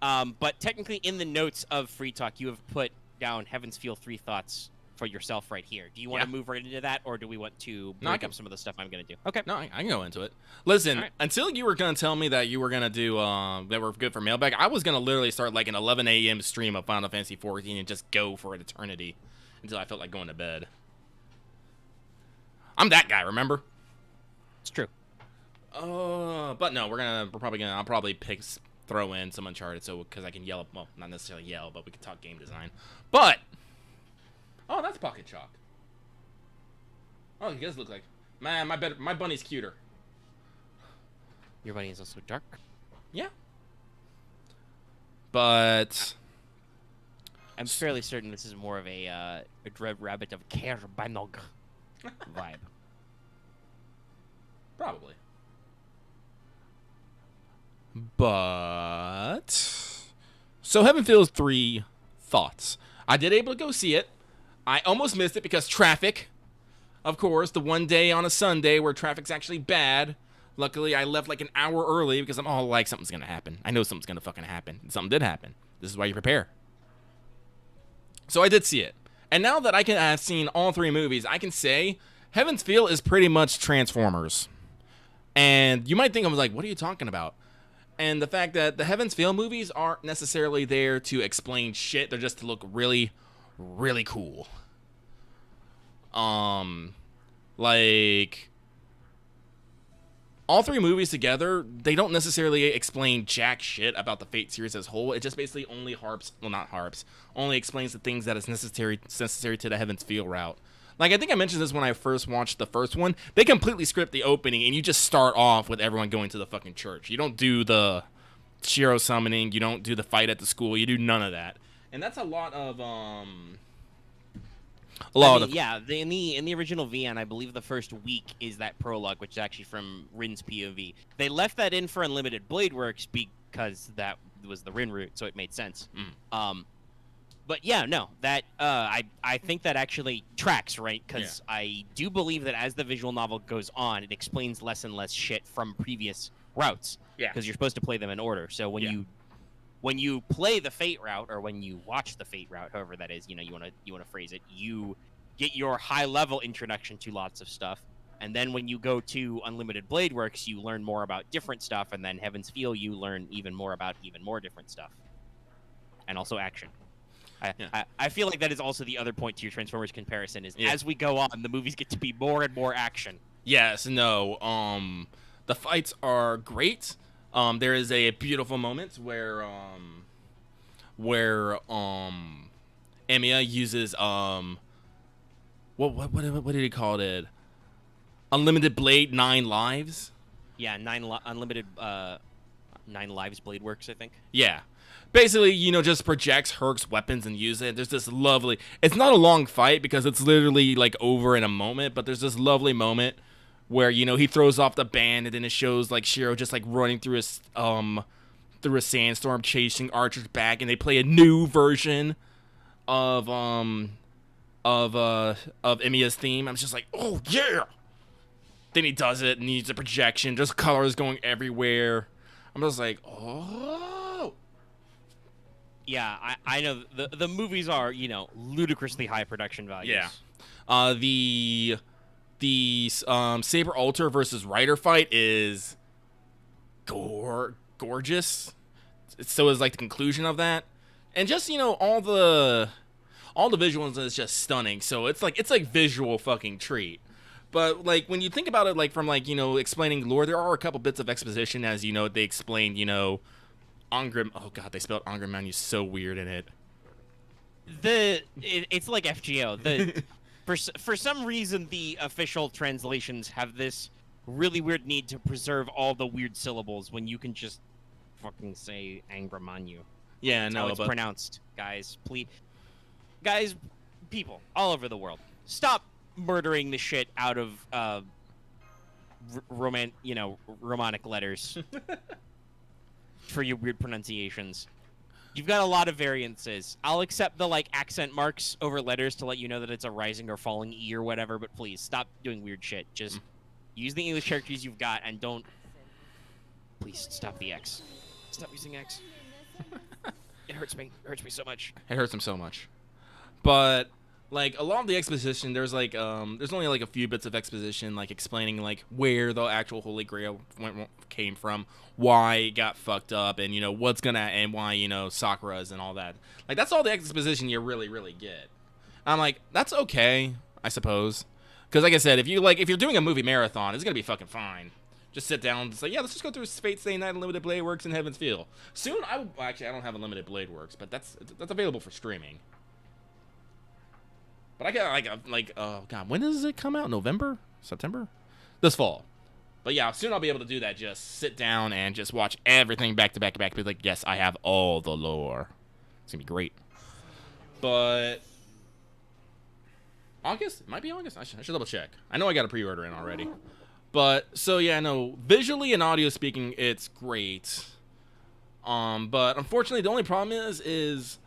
But technically in the notes of Free Talk, you have put down Heaven's Feel 3 thoughts for yourself right here. Do you want to move right into that, or do we want to break up some of the stuff I'm going to do? Okay. No, I can go into it. Listen, until you were going to tell me that you were going to do, that were good for Mailbag, I was going to literally start like an 11 a.m. stream of Final Fantasy XIV and just go for an eternity until I felt like going to bed. I'm that guy, remember? It's true. But no, I'll probably pick throw in some Uncharted, so because I can yell, well, not necessarily yell, but we can talk game design. But oh, that's pocket chalk. Oh, he does look like, man, my bunny's cuter. Your bunny is also dark. Yeah. But I'm fairly certain this is more of a Dread Rabbit of Kerbanog vibe. Probably. But so Heaven Feels 3 thoughts. I did able to go see it. I almost missed it because traffic. Of course, the one day on a Sunday where traffic's actually bad. Luckily, I left like an hour early because I'm all like, something's gonna happen. I know something's gonna fucking happen. And something did happen. This is why you prepare. So I did see it. And now that I have seen all 3 movies, I can say Heaven's Feel is pretty much Transformers. And you might think I was like, what are you talking about? And the fact that the Heaven's Feel movies aren't necessarily there to explain shit. They're just to look really, really cool. Like, all 3 movies together, they don't necessarily explain jack shit about the Fate series as a whole. It just basically only only explains the things that is necessary to the Heaven's Feel route. Like, I think I mentioned this when I first watched the first one. They completely script the opening, and you just start off with everyone going to the fucking church. You don't do the Shiro summoning. You don't do the fight at the school. You do none of that. And that's a lot of, in the original VN, I believe the first week is that prologue, which is actually from Rin's POV. They left that in for Unlimited Blade Works because that was the Rin route, so it made sense. But yeah, no, that I think that actually tracks, right? Because I do believe that as the visual novel goes on, it explains less and less shit from previous routes. Yeah. Because you're supposed to play them in order. So when you play the Fate route, or when you watch the Fate route, however that is, you want to phrase it, you get your high level introduction to lots of stuff, and then when you go to Unlimited Blade Works, you learn more about different stuff, and then Heaven's Feel, you learn even more about even more different stuff, and also action. I feel like that is also the other point to your Transformers comparison is as we go on, the movies get to be more and more action. Yes, no. The fights are great. There is a beautiful moment where Emiya uses what did he call it? Unlimited Blade 9 lives. Yeah, unlimited 9 lives Blade Works, I think. Yeah. Basically, just projects Herc's weapons and use it. There's this lovely... It's not a long fight because it's literally, like, over in a moment, but there's this lovely moment where, he throws off the band, and then it shows, like, Shiro just, like, running through a sandstorm, chasing archers back, and they play a new version of Emiya's theme. I'm just like, oh, yeah! Then he does it, and he uses a projection, just colors going everywhere. I'm just like, oh... Yeah, I know the movies are, ludicrously high production values. Yeah. The Saber Alter versus Rider fight is gorgeous. So is like the conclusion of that. And just, all the visuals is just stunning. So it's like visual fucking treat. But like when you think about it like from like, explaining lore, there are a couple bits of exposition as they explain, Angrim. Oh god, they spelled Angrim so weird in it. It's like FGO. For some reason, the official translations have this really weird need to preserve all the weird syllables when you can just fucking say Angrimanyu. Yeah, That's no, how it's but pronounced, guys. Please, guys, people all over the world, stop murdering the shit out of Romanic letters. For your weird pronunciations. You've got a lot of variances. I'll accept the accent marks over letters to let you know that it's a rising or falling E or whatever, but please stop doing weird shit. Just use the English characters you've got and don't... Please stop the X. Stop using X. It hurts me. It hurts me so much. It hurts him so much. But a lot of the exposition, there's there's only a few bits of exposition explaining where the actual Holy Grail came from, why it got fucked up, and what's gonna and why Sakura's and all that. That's all the exposition you really get. I'm like, that's okay, I suppose, because like I said, if you're doing a movie marathon, it's gonna be fucking fine. Just sit down and say, yeah, let's just go through Fate Stay Night, Unlimited Blade Works, and Heaven's Feel. Soon, actually, I don't have Unlimited Blade Works, but that's available for streaming. But I got oh god, when does it come out? November? September? This fall. But yeah, soon I'll be able to do that. Just sit down and just watch everything back to back to back. Be like, yes, I have all the lore. It's gonna be great. But August? It might be August. I should double check. I know I got a pre-order in already. But so yeah, no, visually and audio speaking, it's great. But unfortunately, the only problem is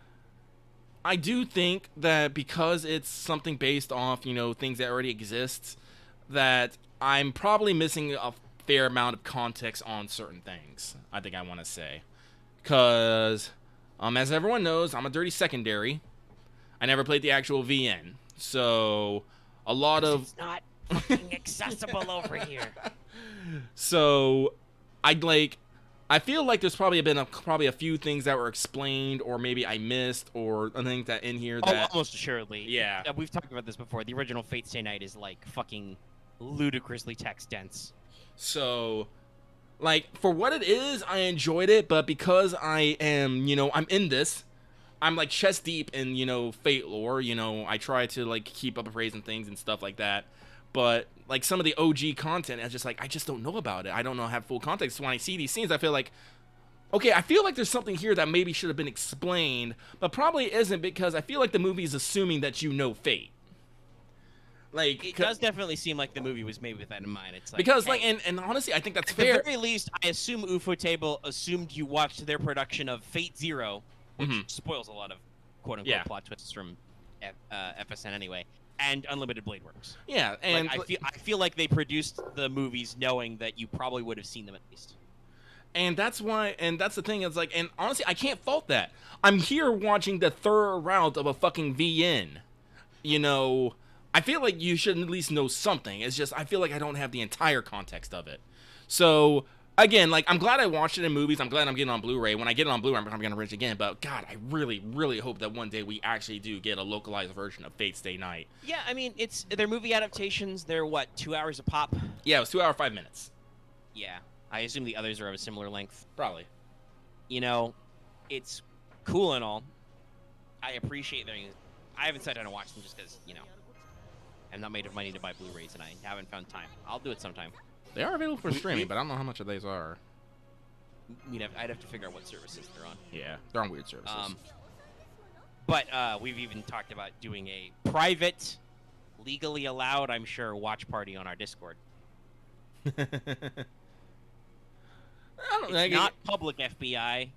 I do think that because it's something based off, you know, things that already exist, that I'm probably missing a fair amount of context on certain things. I think I want to say, because as everyone knows, I'm a dirty secondary. I never played the actual VN, so a lot of it's not fucking accessible over here. So I feel like there's probably been a few things that were explained, or maybe I missed, or I think that in here that almost assuredly. Yeah. We've talked about this before. The original Fate Stay Night is like fucking ludicrously text dense. So, like, for what it is, I enjoyed it, but because I am, you know, I'm in this, I'm like chest deep in, you know, Fate lore. You know, I try to like keep up appraising things and stuff like that. But like some of the OG content, it's just like I just don't know about it. I don't know have full context. So when I see these scenes, I feel like, okay, I feel like there's something here that maybe should have been explained, but probably isn't, because I feel like the movie is assuming that you know Fate. Like, it does definitely seem like the movie was made with that in mind. It's like, because hey, like, and honestly, I think that's at fair. the very least, I assume UFO Table assumed you watched their production of Fate Zero, which spoils a lot of quote-unquote plot twists from FSN anyway, and Unlimited Blade Works. Yeah, and like, I feel like they produced the movies knowing that you probably would have seen them at least. And that's why, and that's the thing, is like, and honestly, I can't fault that. I'm here watching the third round of a fucking VN. You know, I feel like you should at least know something. It's just, I feel like I don't have the entire context of it. So, again, like, I'm glad I watched it in movies. I'm glad I'm getting it on Blu-ray. When I get it on Blu-ray, I'm going to rent it again. But, God, I really, really hope that one day we actually do get a localized version of Fate Stay Night. Yeah, I mean, they're movie adaptations. They're, what, 2 hours a pop? Yeah, it was 2 hours, 5 minutes. Yeah. I assume the others are of a similar length. Probably. You know, it's cool and all. I appreciate them. I haven't sat down and watched them just because, you know, I'm not made of money to buy Blu-rays and I haven't found time. I'll do it sometime. They are available for streaming, but I don't know how much of these are. I'd have to figure out what services they're on. Yeah, they're on weird services. But we've even talked about doing a private, legally allowed, I'm sure, watch party on our Discord. It's not public FBI.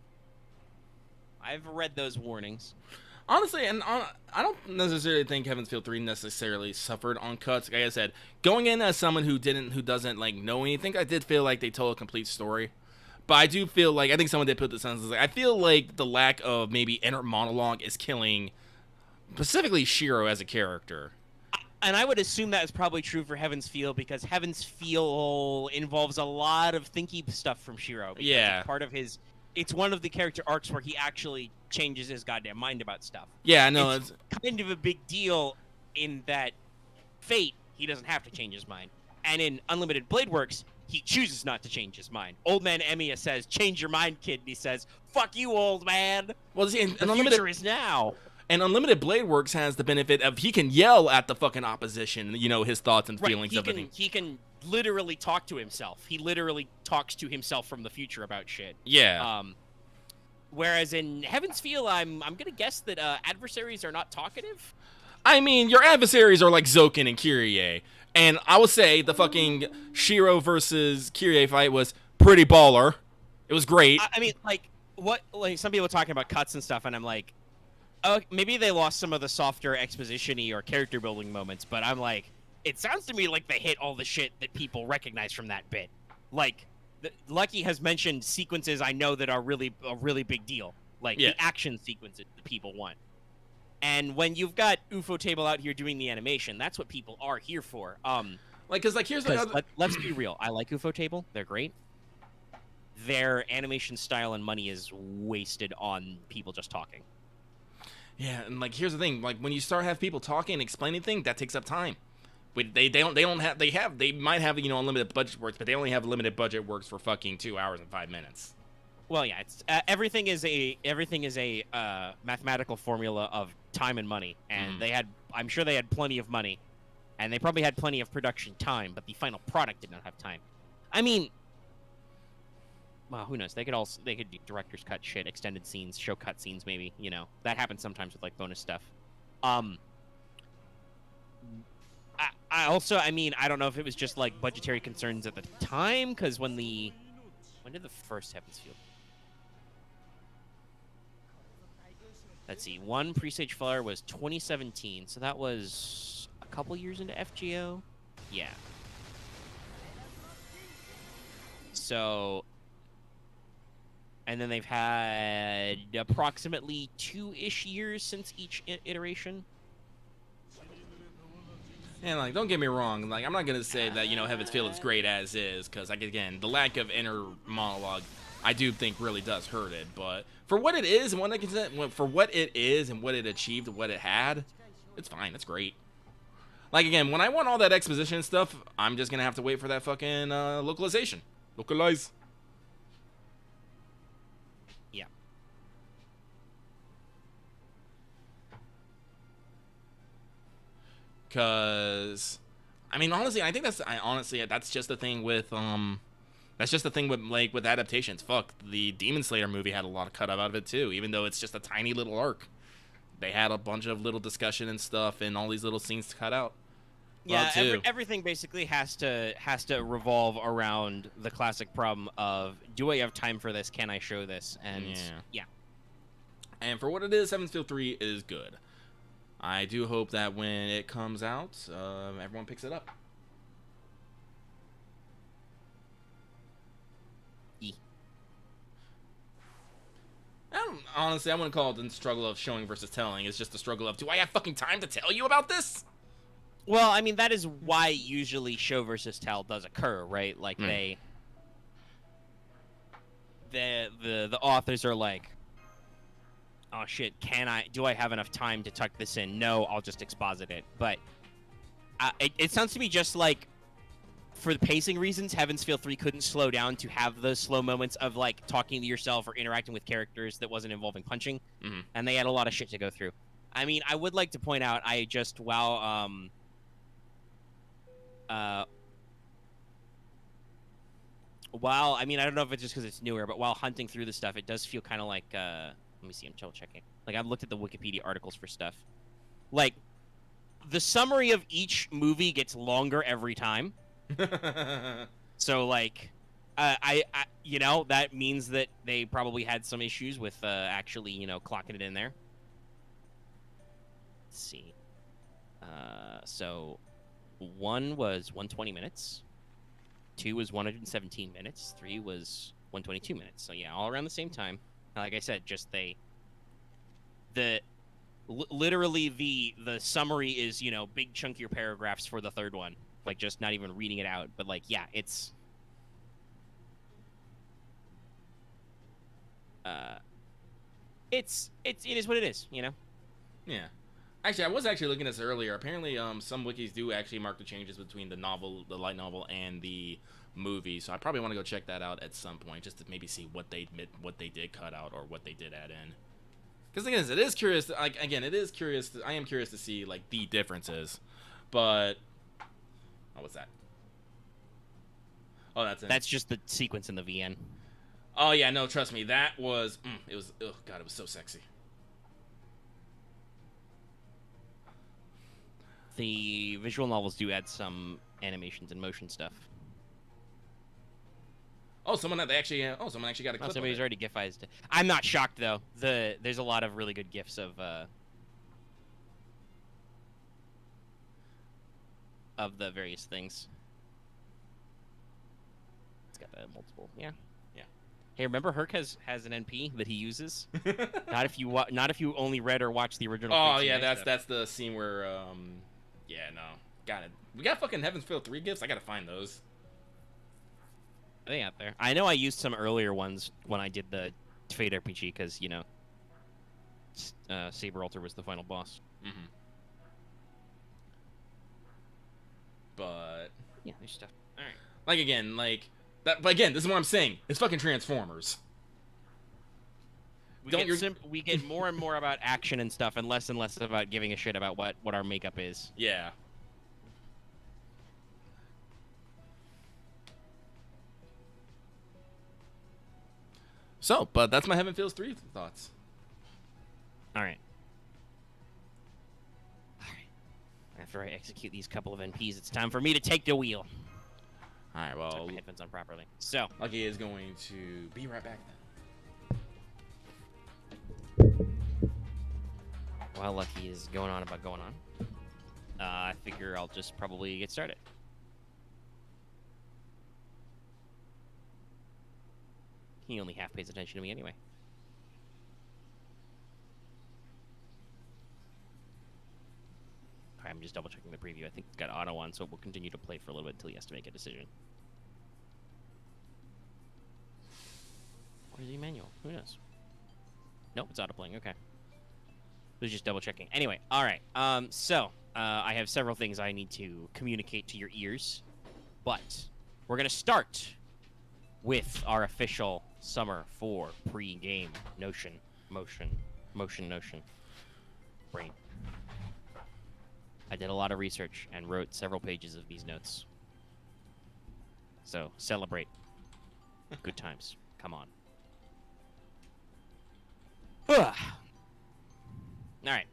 I've read those warnings. Honestly, and I don't necessarily think Heaven's Feel 3 necessarily suffered on cuts. Like I said, going in as someone who doesn't like know anything, I did feel like they told a complete story. But I do feel like, I think someone did put the sentences, like, I feel like the lack of maybe inner monologue is killing specifically Shiro as a character. And I would assume that is probably true for Heaven's Feel, because Heaven's Feel involves a lot of thinky stuff from Shiro. Yeah. It's one of the character arcs where he actually changes his goddamn mind about stuff. Yeah, no, it's kind of a big deal in that Fate, he doesn't have to change his mind. And in Unlimited Blade Works, he chooses not to change his mind. Old man Emiya says, change your mind, kid. And he says, fuck you, old man. Well, see, the future is now. And Unlimited Blade Works has the benefit of he can yell at the fucking opposition, you know, his thoughts and feelings of it. He can literally talk to himself. He literally talks to himself from the future about shit. Yeah. Whereas in Heaven's Feel, I'm gonna guess that adversaries are not talkative. I mean, your adversaries are like Zoken and Kyrie. And I will say the fucking Shiro versus Kyrie fight was pretty baller. It was great. I mean, like some people are talking about cuts and stuff, and I'm like, oh, maybe they lost some of the softer exposition-y or character building moments, but I'm like, it sounds to me like they hit all the shit that people recognize from that bit. Like, Lucky has mentioned sequences I know that are a really big deal. Like, the action sequences that people want. And when you've got UFO Table out here doing the animation, that's what people are here for. Here's the let's be real. I like UFO Table. They're great. Their animation style and money is wasted on people just talking. Yeah, and like here's the thing, like when you start have people talking and explaining things, that takes up time. They might have unlimited budget works, but they only have limited budget works for fucking 2 hours and 5 minutes. Well, yeah, it's everything is a mathematical formula of time and money, and I'm sure they had plenty of money, and they probably had plenty of production time, but the final product did not have time. I mean, well, who knows? They could do director's cut shit, extended scenes, show cut scenes, maybe. That happens sometimes with like bonus stuff. I also, I don't know if it was just like budgetary concerns at the time, because when did the first Heavens Feel? Let's see, one pre-stage flyer was 2017, so that was a couple years into FGO. Yeah. So, and then they've had approximately 2-ish years since each iteration. And like, don't get me wrong, like I'm not gonna say that Heaven's Feel is great as is, because like again, the lack of inner monologue, I do think really does hurt it. But for what it is and what it achieved, what it had, it's fine. It's great. Like again, when I want all that exposition stuff, I'm just gonna have to wait for that fucking localization. Localize. Yeah. Cause, I mean, honestly, I think that's just the thing with with adaptations. Fuck, the Demon Slayer movie had a lot of cut out of it too, even though it's just a tiny little arc. They had a bunch of little discussion and stuff, and all these little scenes to cut out. Yeah, everything basically has to revolve around the classic problem of, do I have time for this? Can I show this? And yeah. And for what it is, Heaven's Feel 3 is good. I do hope that when it comes out, everyone picks it up. Honestly, I wouldn't call it the struggle of showing versus telling. It's just the struggle of, do I have fucking time to tell you about this? Well, I mean, that is why usually show versus tell does occur, right? Like the authors are like, oh shit, do I have enough time to tuck this in? No, I'll just exposit it. But it sounds to me just like, for the pacing reasons, Heaven's Feel 3 couldn't slow down to have those slow moments of like talking to yourself or interacting with characters that wasn't involving punching. And they had a lot of shit to go through. I mean, I would like to point out, I don't know if it's just because it's newer, but while hunting through the stuff, it does feel kind of like, let me see, I'm double checking. Like, I've looked at the Wikipedia articles for stuff. Like, the summary of each movie gets longer every time. So, like, that means that they probably had some issues with actually, clocking it in there. Let's see. So, 1 was 120 minutes. 2 was 117 minutes. 3 was 122 minutes. So, yeah, all around the same time. Like I said, just literally the summary is, big chunkier paragraphs for the third one. Like, just not even reading it out. But, like, yeah, it is what it is, Yeah. Actually, I was looking at this earlier. Apparently, some wikis do actually mark the changes between the light novel, and the movie. So I probably want to go check that out at some point, just to maybe see what they did cut out or what they did add in. Because the thing is, it is curious. Like again, it is curious. I am curious to see like the differences. But what's that? Oh, that's just the sequence in the VN. Oh yeah, no, trust me, that was it was. Oh god, it was so sexy. The visual novels do add some animations and motion stuff. Oh, someone actually got a clip. Somebody's already gifized it. I'm not shocked though. There's a lot of really good gifs of the various things. It's got multiple. Yeah. Hey, remember Herc has an NP that he uses? Not if you only read or watched the original. Oh yeah, that's the scene where yeah, no. Got it. We got fucking Heaven's Feel 3 gifts. I gotta find those. Are they out there? I know I used some earlier ones when I did the Fate RPG because, Saber Altar was the final boss. but Yeah, there's stuff. All right. like again, like that. But again, this is what I'm saying. It's fucking Transformers. We get more and more about action and stuff, and less about giving a shit about what our makeup is. Yeah. So, but that's my Heaven Feels 3 thoughts. All right. After I execute these couple of NPs, it's time for me to take the wheel. All right, well, Turn my headphones on properly. So, Lucky is going to be right back then. while Lucky is going on, I figure I'll just probably get started. He only half pays attention to me anyway. I'm just double checking the preview. I think it's got auto on, so it will continue to play for a little bit until he has to make a decision. Or is he manual? Who knows? Nope, it's auto playing. Okay. Was just double checking. Anyway, all right. I have several things I need to communicate to your ears, but we're gonna start with our official Summer 4 pre-game notion, motion, brain. I did a lot of research and wrote several pages of these notes. So, celebrate. Good times. Come on. All right.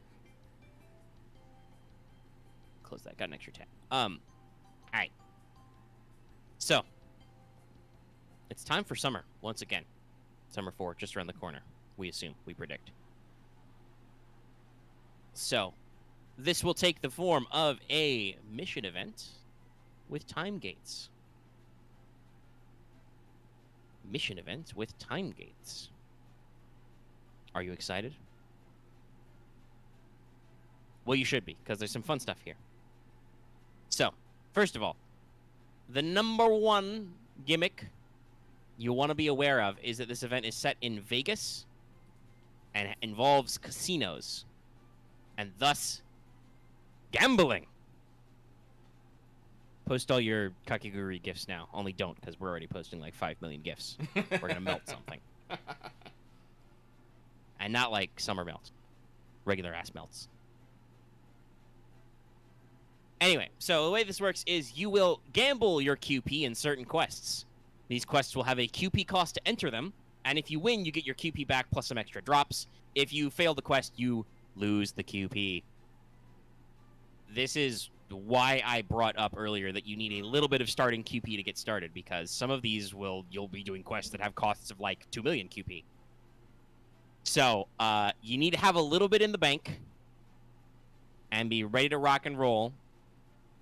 Close that. Got an extra tab. All right. So, it's time for summer once again. Summer 4 just around the corner. We assume. We predict. So, this will take the form of a mission event with time gates. Mission event with time gates. Are you excited? Well, you should be, because there's some fun stuff here. So, first of all, the number one gimmick you want to be aware of is that this event is set in Vegas and involves casinos, and thus gambling. Post all your Kakiguri gifts now. Only don't, because we're already posting like 5 million gifts. We're going to melt something. And not like summer melt. Regular ass melts. Anyway, so the way this works is you will gamble your QP in certain quests. These quests will have a QP cost to enter them, and if you win, you get your QP back plus some extra drops. If you fail the quest, you lose the QP. This is why I brought up earlier that you need a little bit of starting QP to get started, because some of these you'll be doing quests that have costs of like 2 million QP. So, you need to have a little bit in the bank and be ready to rock and roll.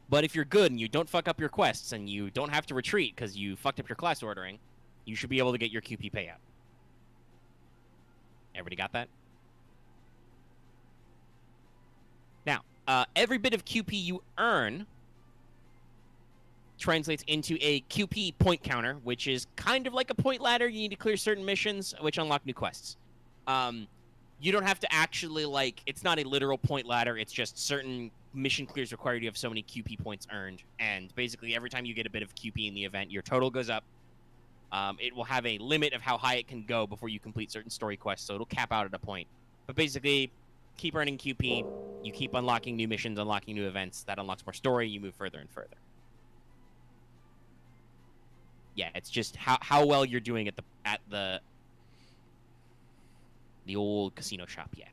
But if you're good and you don't fuck up your quests and you don't have to retreat because you fucked up your class ordering, you should be able to get your QP payout. Everybody got that? Now, every bit of QP you earn translates into a QP point counter, which is kind of like a point ladder. You need to clear certain missions, which unlock new quests. You don't have to actually, like, it's not a literal point ladder. It's just certain mission clears require you to have so many QP points earned. And basically, every time you get a bit of QP in the event, your total goes up. It will have a limit of how high it can go before you complete certain story quests, so it'll cap out at a point. But basically, keep earning QP. You keep unlocking new missions, unlocking new events. That unlocks more story. You move further and further. Yeah, it's just how well you're doing at the old casino shop, yeah.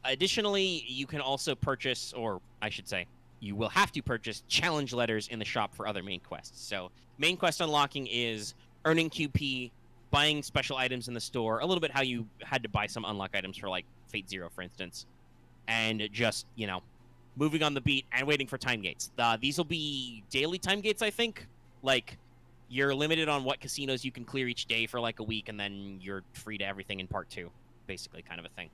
Additionally, you can also purchase, or I should say, you will have to purchase challenge letters in the shop for other main quests. So, main quest unlocking is earning QP, buying special items in the store, a little bit how you had to buy some unlock items for, like, Fate Zero, for instance, and just, you know, moving on the beat and waiting for time gates. These will be daily time gates, I think. Like, you're limited on what casinos you can clear each day for, like, a week, and then you're free to everything in part 2, basically, kind of a thing.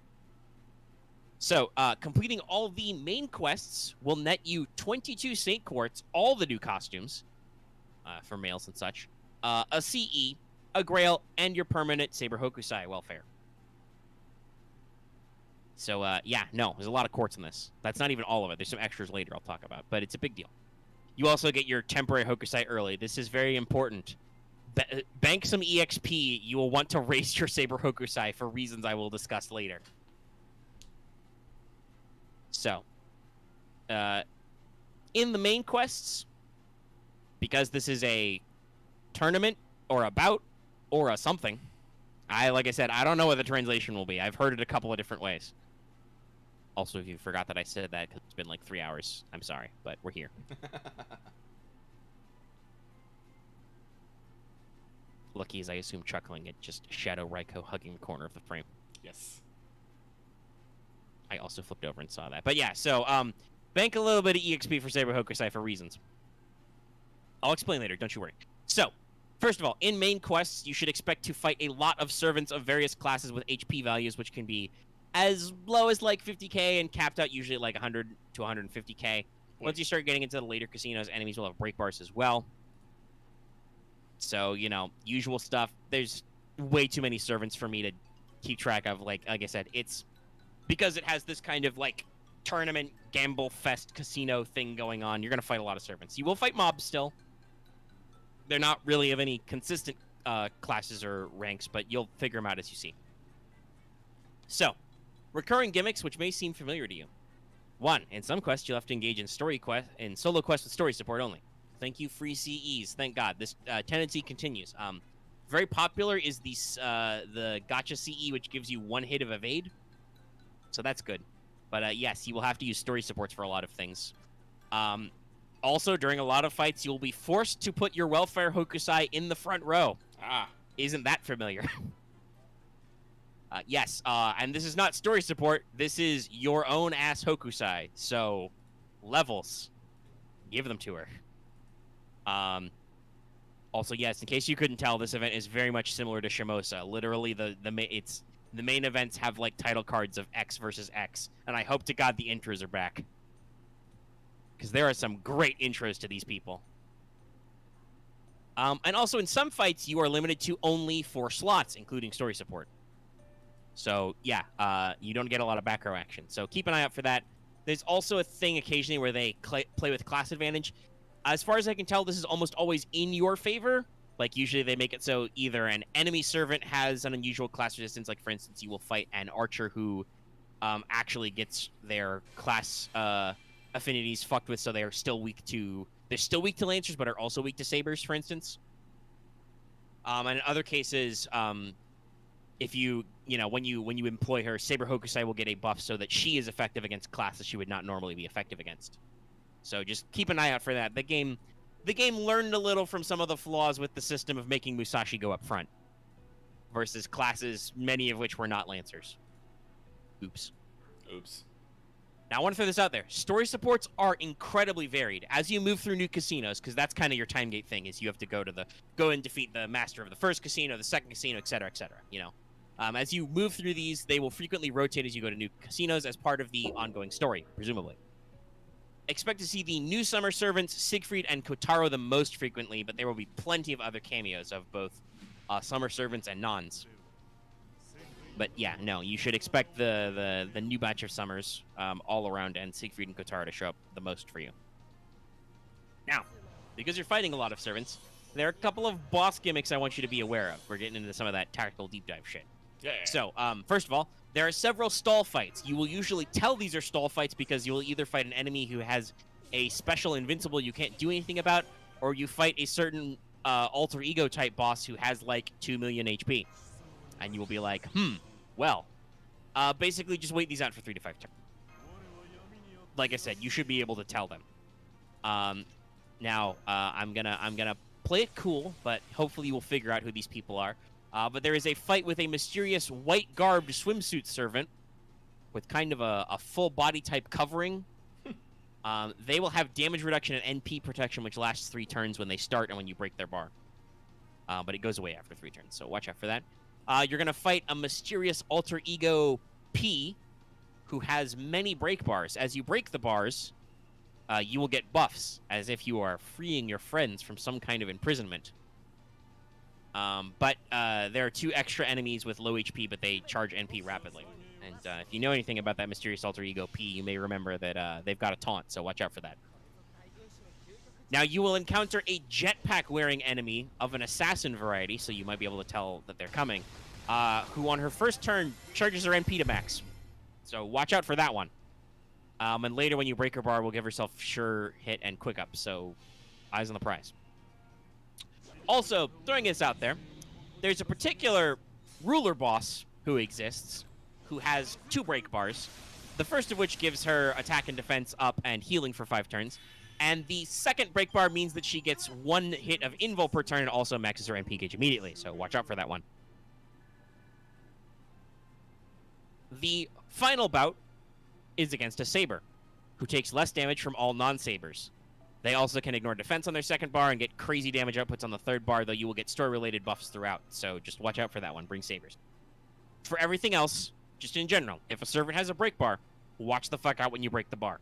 So, completing all the main quests will net you 22 Saint Quartz, all the new costumes for males and such, a CE, a Grail, and your permanent Saber Hokusai welfare. So, yeah, no, there's a lot of quartz in this. That's not even all of it. There's some extras later I'll talk about, but it's a big deal. You also get your temporary Hokusai early. This is very important. Bank some EXP. You will want to raise your Saber Hokusai for reasons I will discuss later. So, in the main quests, because this is a tournament or a bout or a something, like I said, I don't know what the translation will be. I've heard it a couple of different ways. Also, if you forgot that I said that because it's been like 3 hours, I'm sorry, but we're here. Lucky as I assume chuckling at just Shadow Raikou hugging the corner of the frame. Yes. I also flipped over and saw that. But yeah, so bank a little bit of EXP for Saber Hokusai for reasons. I'll explain later, don't you worry. So, first of all, in main quests, you should expect to fight a lot of servants of various classes with HP values, which can be as low as like 50k and capped out usually at like 100 to 150k. Once you start getting into the later casinos, enemies will have break bars as well. So, you know, usual stuff. There's way too many servants for me to keep track of. Like I said, it's because it has this kind of like tournament gamble fest casino thing going on. You're going to fight a lot of servants. You will fight mobs still. They're not really of any consistent classes or ranks, but you'll figure them out as you see. So, recurring gimmicks which may seem familiar to you. 1. In some quests, you'll have to engage in solo quests with story support only. Thank you, free CEs. Thank God. This tendency continues. Very popular is the Gotcha CE, which gives you 1 hit of evade. So that's good. But yes, you will have to use story supports for a lot of things. Also, during a lot of fights, you'll be forced to put your welfare Hokusai in the front row. Isn't that familiar? Yes, and this is not story support. This is your own ass Hokusai. So, levels. Give them to her. Also, yes, in case you couldn't tell, this event is very much similar to Shimosa. Literally, the main events have like title cards of X versus X, and I hope to God the intros are back, because there are some great intros to these people. And also, in some fights, you are limited to only 4 slots, including story support. So, yeah, you don't get a lot of back row action. So keep an eye out for that. There's also a thing occasionally where they play with class advantage. As far as I can tell, this is almost always in your favor. Like, usually they make it so either an enemy servant has an unusual class resistance. Like, for instance, you will fight an archer who actually gets their class affinities fucked with, so they're still weak to... They're still weak to lancers, but are also weak to sabers, for instance. And in other cases, if you know, when you employ her, Saber Hokusai will get a buff so that she is effective against classes she would not normally be effective against. So just keep an eye out for that. The game learned a little from some of the flaws with the system of making Musashi go up front versus classes, many of which were not lancers. Oops. Now, I want to throw this out there. Story supports are incredibly varied. As you move through new casinos, because that's kind of your time gate thing, is you have to go and defeat the master of the first casino, the second casino, etc., you know. As you move through these, they will frequently rotate as you go to new casinos as part of the ongoing story, presumably. Expect to see the new summer servants, Siegfried and Kotaro, the most frequently, but there will be plenty of other cameos of both summer servants and nons. But yeah, no, you should expect the new batch of summers all around, and Siegfried and Kotaro to show up the most for you. Now, because you're fighting a lot of servants, there are a couple of boss gimmicks I want you to be aware of. We're getting into some of that tactical deep dive shit. Yeah. So, first of all, there are several stall fights. You will usually tell these are stall fights because you will either fight an enemy who has a special invincible you can't do anything about, or you fight a certain alter ego type boss who has like 2 million HP. And you will be like, well, basically just wait these out for 3 to 5 turns. Like I said, you should be able to tell them. Now, I'm gonna play it cool, but hopefully you will figure out who these people are. But there is a fight with a mysterious white-garbed swimsuit servant with kind of a full body type covering. They will have damage reduction and NP protection, which lasts 3 turns when they start and when you break their bar. But it goes away after 3 turns, so watch out for that. You're going to fight a mysterious alter ego P who has many break bars. As you break the bars, you will get buffs, as if you are freeing your friends from some kind of imprisonment. But there are 2 extra enemies with low HP, but they charge NP rapidly. And if you know anything about that mysterious alter ego P, you may remember that they've got a taunt, so watch out for that. Now, you will encounter a jetpack-wearing enemy of an assassin variety, so you might be able to tell that they're coming, who on her first turn charges her NP to max. So watch out for that one. And later when you break her bar, will give herself sure hit and quick up, so eyes on the prize. Also, throwing this out there, there's a particular ruler boss who exists, who has 2 break bars, the first of which gives her attack and defense up and healing for 5 turns, and the second break bar means that she gets 1 hit of invul per turn and also maxes her MP gauge immediately, so watch out for that one. The final bout is against a saber, who takes less damage from all non-sabers. They also can ignore defense on their second bar and get crazy damage outputs on the third bar, though you will get story-related buffs throughout, so just watch out for that one. Bring sabers. For everything else, just in general, if a servant has a break bar, watch the fuck out when you break the bar.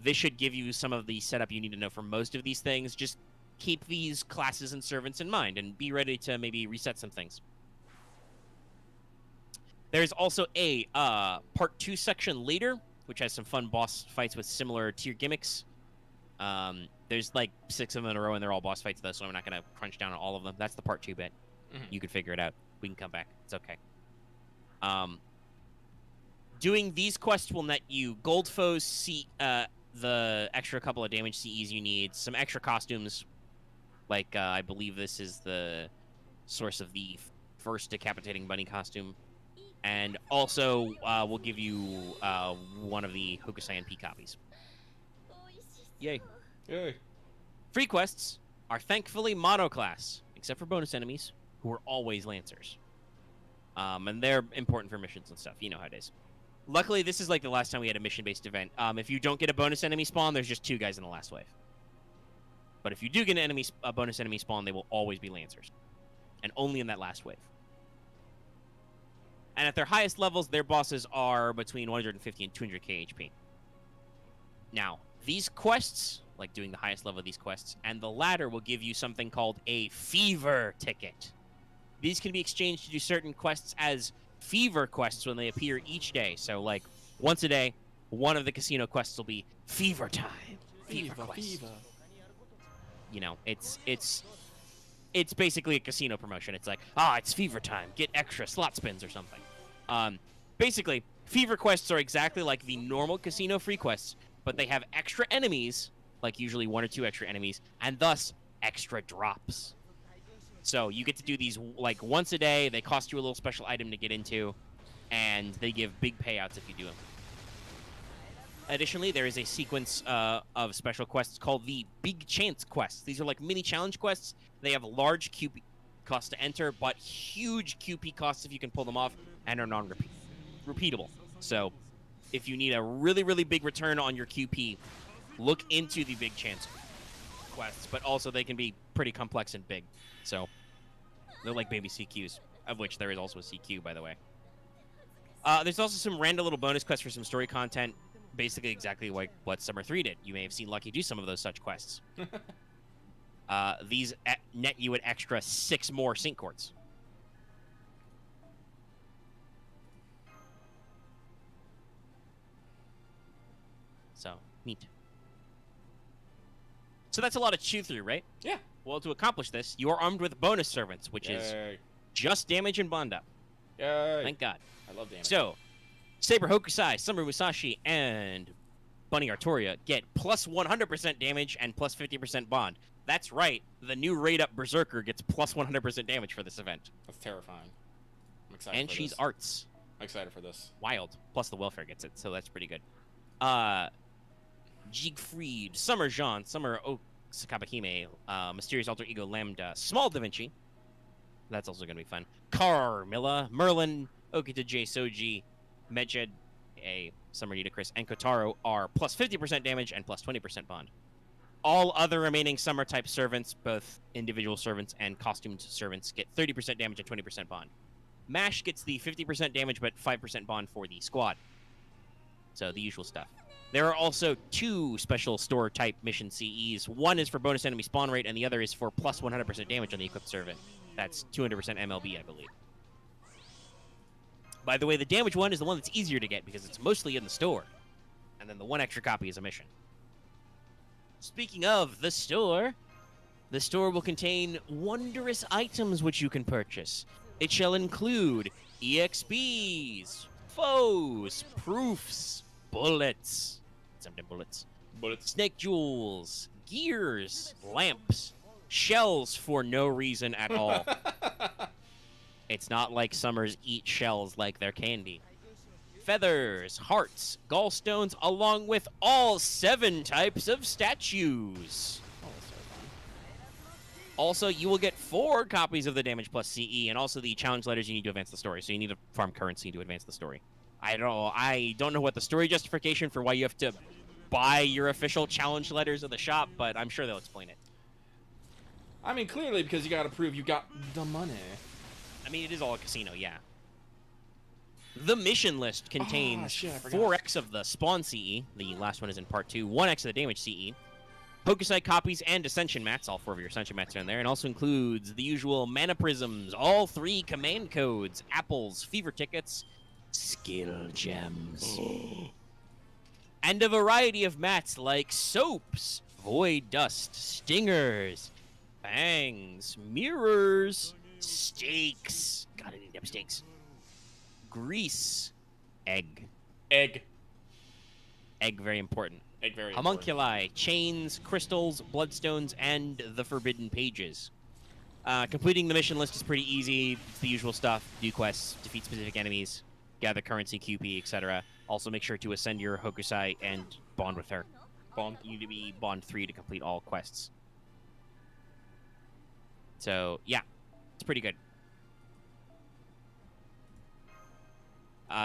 This should give you some of the setup you need to know for most of these things. Just keep these classes and servants in mind and be ready to maybe reset some things. There's also a Part 2 section later, which has some fun boss fights with similar tier gimmicks. There's like 6 of them in a row, and they're all boss fights, though, so I'm not going to crunch down on all of them. That's the Part 2 bit. You can figure it out. We can come back. It's okay. Doing these quests will net you gold foes, the extra couple of damage CEs you need, some extra costumes, like I believe this is the source of the first decapitating bunny costume, and also we'll give you one of the Hokusai NP copies. Yay. Yay. Free quests are thankfully monoclass, except for bonus enemies, who are always Lancers. And they're important for missions and stuff. You know how it is. Luckily, this is like the last time we had a mission-based event. If you don't get a bonus enemy spawn, there's just 2 guys in the last wave. But if you do get a bonus enemy spawn, they will always be Lancers. And only in that last wave. And at their highest levels, their bosses are between 150 and 200k HP. Now, these quests, like doing the highest level of these quests, and the ladder will give you something called a fever ticket. These can be exchanged to do certain quests as fever quests when they appear each day. So, like, once a day, one of the casino quests will be fever time. Fever quest. You know, it's basically a casino promotion. It's like, it's fever time. Get extra slot spins or something. Basically, fever quests are exactly like the normal casino free quests, but they have extra enemies, like usually 1 or 2 extra enemies, and thus extra drops. So you get to do these like once a day. They cost you a little special item to get into, and they give big payouts if you do them. Additionally, there is a sequence of special quests called the Big Chance quests. These are like mini challenge quests. They have large QP costs to enter, but huge QP costs if you can pull them off, and are non-repeatable. So if you need a really, really big return on your QP, look into the Big Chance quests, but also they can be pretty complex and big. So they're like baby CQs, of which there is also a CQ, by the way. There's also some random little bonus quests for some story content, basically exactly like what Summer 3 did. You may have seen Lucky do some of those such quests. These net you an extra 6 more sync cords. So, neat. So that's a lot of chew through, right? Yeah. Well, to accomplish this, you are armed with bonus servants, which is just damage and bond up. Yay. Thank God. I love damage. So, Saber Hokusai, Summer Musashi, and Bunny Artoria get plus 100% damage and plus 50% bond. That's right. The new raid-up Berserker gets plus 100% damage for this event. That's terrifying. I'm excited and for she's this. arts. I'm excited for this. Wild. Plus the welfare gets it, so that's pretty good. Siegfried, Summer Jean, Summer Sakabahime, Mysterious Alter Ego Lambda, Small Da Vinci. That's also going to be fun. Carmilla, Merlin, Okita J Soji, Medjed, Summer Nita and Kotaro are plus 50% damage and plus 20% bond. All other remaining Summer-type servants, both individual servants and costumed servants, get 30% damage and 20% bond. MASH gets the 50% damage but 5% bond for the squad. So, the usual stuff. There are also 2 special store-type mission CEs. One is for bonus enemy spawn rate, and the other is for plus 100% damage on the equipped servant. That's 200% MLB, I believe. By the way, the damage one is the one that's easier to get because it's mostly in the store. And then the one extra copy is a mission. Speaking of the store will contain wondrous items which you can purchase. It shall include EXPs, foes, proofs, bullets, something bullets, snake jewels, gears, lamps, shells for no reason at all. It's not like Summers eat shells like they're candy. Feathers, hearts, gallstones, along with all 7 types of statues. Oh, that's so fun. Also, you will get 4 copies of the Damage Plus CE, and also the challenge letters you need to advance the story. So you need to farm currency to advance the story. I don't know what the story justification for why you have to buy your official challenge letters at the shop, but I'm sure they'll explain it. I mean, clearly because you gotta prove you got the money. I mean, it is all a casino, yeah. The mission list contains 4x of the Spawn CE. The last one is in part 2. 1x of the Damage CE. Hokusai copies and Ascension mats. All 4 of your Ascension mats are in there. And also includes the usual Mana Prisms, all 3 command codes, apples, fever tickets, skill gems. And a variety of mats like soaps, void dust, stingers, fangs, mirrors, steaks. Gotta need them steaks. Grease. Egg, very important. Egg, very important. Homunculi, chains, crystals, bloodstones, and the forbidden pages. Completing the mission list is pretty easy. It's the usual stuff. Do quests, defeat specific enemies, gather currency, QP, etc. Also make sure to ascend your Hokusai and bond with her. You need to be bond 3 to complete all quests. So, yeah. It's pretty good.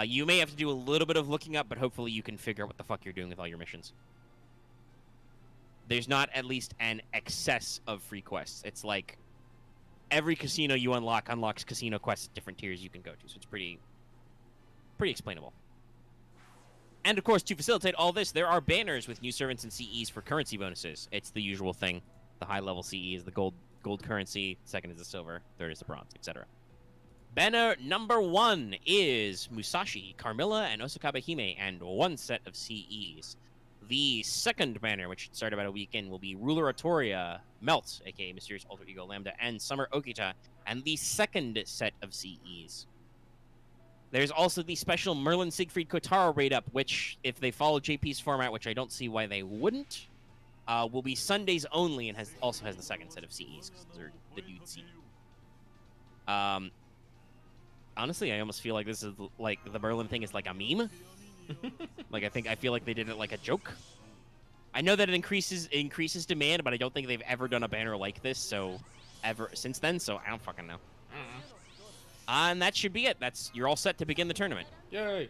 You may have to do a little bit of looking up, but hopefully you can figure out what the fuck you're doing with all your missions. There's not at least an excess of free quests. It's like every casino you unlocks casino quests at different tiers you can go to, so it's pretty explainable. And of course, to facilitate all this, there are banners with new servants and CEs for currency bonuses. It's the usual thing. The high level CE is the gold currency, second is the silver, third is the bronze, etc. Banner number 1 is Musashi, Carmilla, and Osakabe Hime, and 1 set of CEs. The second banner, which should start about a week in, will be Ruler Atoria, Melt, aka Mysterious Alter Ego Lambda, and Summer Okita, and the second set of CEs. There's also the special Merlin Siegfried Kotaro raid up, which, if they follow JP's format, which I don't see why they wouldn't, will be Sundays only, and also has the second set of CEs, because they're the dude CE. Honestly, I almost feel like this is like the Merlin thing is like a meme. Like I feel like they did it like a joke. I know that it increases demand, but I don't think they've ever done a banner like this since then. So I don't fucking know. And that should be it. You're all set to begin the tournament. Yay!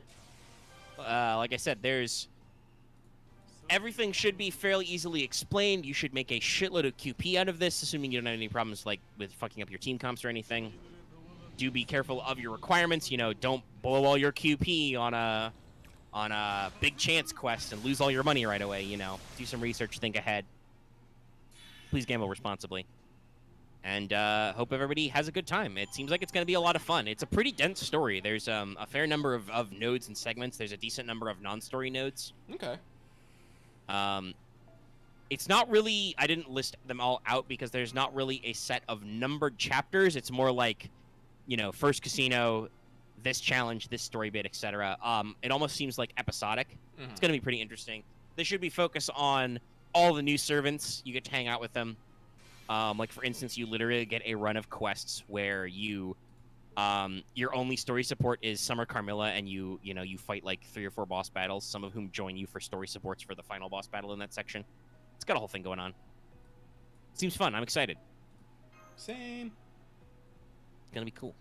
Like I said, everything should be fairly easily explained. You should make a shitload of QP out of this, assuming you don't have any problems like with fucking up your team comps or anything. Do be careful of your requirements. You know, don't blow all your QP on a big chance quest and lose all your money right away. You know, do some research, think ahead. Please gamble responsibly. And hope everybody has a good time. It seems like it's going to be a lot of fun. It's a pretty dense story. There's a fair number of nodes and segments. There's a decent number of non-story nodes. Okay. It's not really... I didn't list them all out because there's not really a set of numbered chapters. It's more like, you know, first casino, this challenge, this story bit, etc. It almost seems like episodic. It's going to be pretty interesting. This should be focused on all the new servants. You get to hang out with them. Like, for instance, you literally get a run of quests where you, your only story support is Summer Carmilla, and you fight, like, 3 or 4 boss battles, some of whom join you for story supports for the final boss battle in that section. It's got a whole thing going on. Seems fun. I'm excited. Same. It's gonna be cool.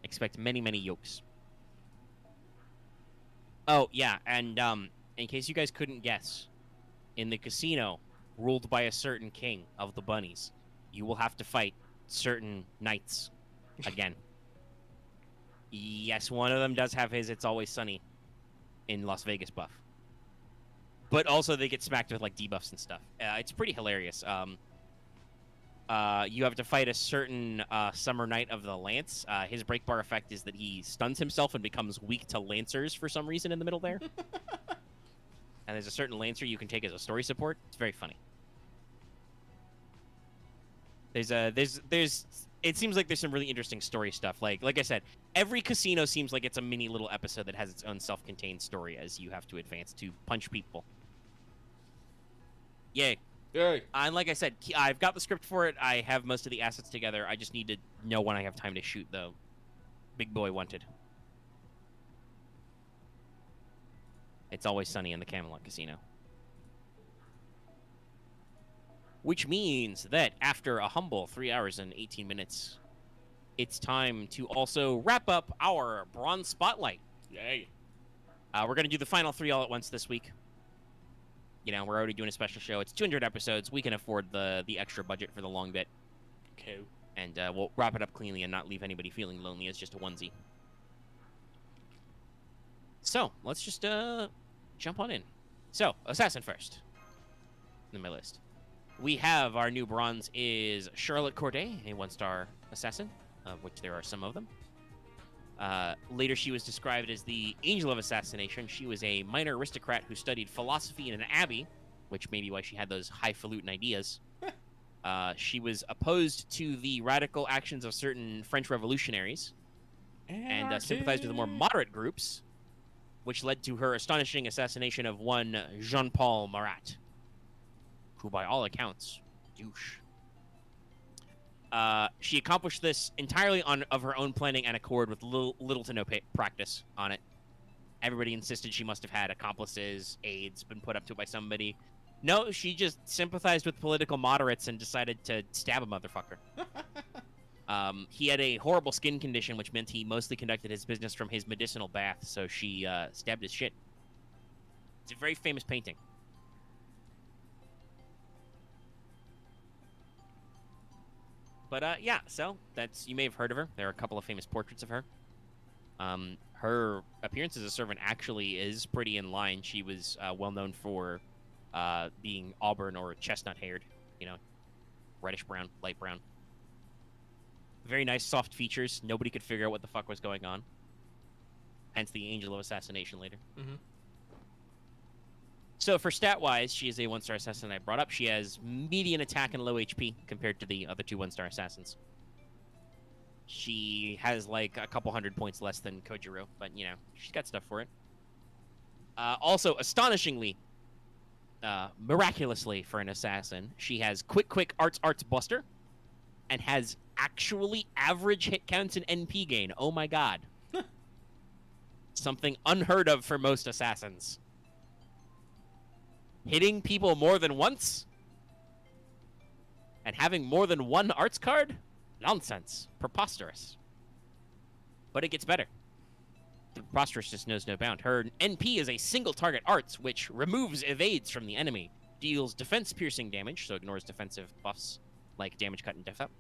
Expect many, many yokes. Oh, yeah, and, in case you guys couldn't guess, in the casino, ruled by a certain king of the bunnies, you will have to fight certain knights again. Yes, one of them does have his It's Always Sunny in Las Vegas buff. But also they get smacked with, like, debuffs and stuff. It's pretty hilarious. you have to fight a certain Summer Knight of the Lance. His break bar effect is that he stuns himself and becomes weak to Lancers for some reason in the middle there. And there's a certain Lancer you can take as a story support. It's very funny. It seems like there's some really interesting story stuff. Like I said, every casino seems like it's a mini little episode that has its own self-contained story as you have to advance to punch people. Yay. Yay. And like I said, I've got the script for it. I have most of the assets together. I just need to know when I have time to shoot the big boy wanted. It's always sunny in the Camelot Casino. Which means that after a humble 3 hours and 18 minutes, it's time to also wrap up our Bronze Spotlight. Yay. We're going to do the final 3 all at once this week. You know, we're already doing a special show. It's 200 episodes. We can afford the extra budget for the long bit. Okay. And we'll wrap it up cleanly and not leave anybody feeling lonely as just a onesie. So, let's just jump on in. So, Assassin first. In my list. We have our new bronze is Charlotte Corday, a 1-star assassin, of which there are some of them. Later, she was described as the Angel of Assassination. She was a minor aristocrat who studied philosophy in an abbey, which may be why she had those highfalutin ideas. She was opposed to the radical actions of certain French revolutionaries and sympathized with the more moderate groups, which led to her astonishing assassination of one Jean-Paul Marat, who by all accounts, douche. She accomplished this entirely of her own planning and accord with little to no practice on it. Everybody insisted she must have had accomplices, aides, been put up to by somebody. No, she just sympathized with political moderates and decided to stab a motherfucker. He had a horrible skin condition, which meant he mostly conducted his business from his medicinal bath, so she stabbed his shit. It's a very famous painting. But, yeah, so you may have heard of her. There are a couple of famous portraits of her. Her appearance as a servant actually is pretty in line. She was well known for being auburn or chestnut-haired, you know, reddish brown, light brown. Very nice, soft features. Nobody could figure out what the fuck was going on. Hence the Angel of Assassination later. Mm-hmm. So for stat-wise, she is a 1-star assassin I brought up. She has median attack and low HP compared to the other 2 1-star assassins. She has like a couple hundred points less than Kojiro, but you know, she's got stuff for it. Also, astonishingly, miraculously for an assassin, she has quick arts buster, and has actually average hit counts and NP gain. Oh my god. Something unheard of for most assassins. Hitting people more than once? And having more than one arts card? Nonsense. Preposterous. But it gets better. The preposterous just knows no bound. Her NP is a single target arts, which removes evades from the enemy. Deals defense piercing damage, so ignores defensive buffs like damage cut and death up.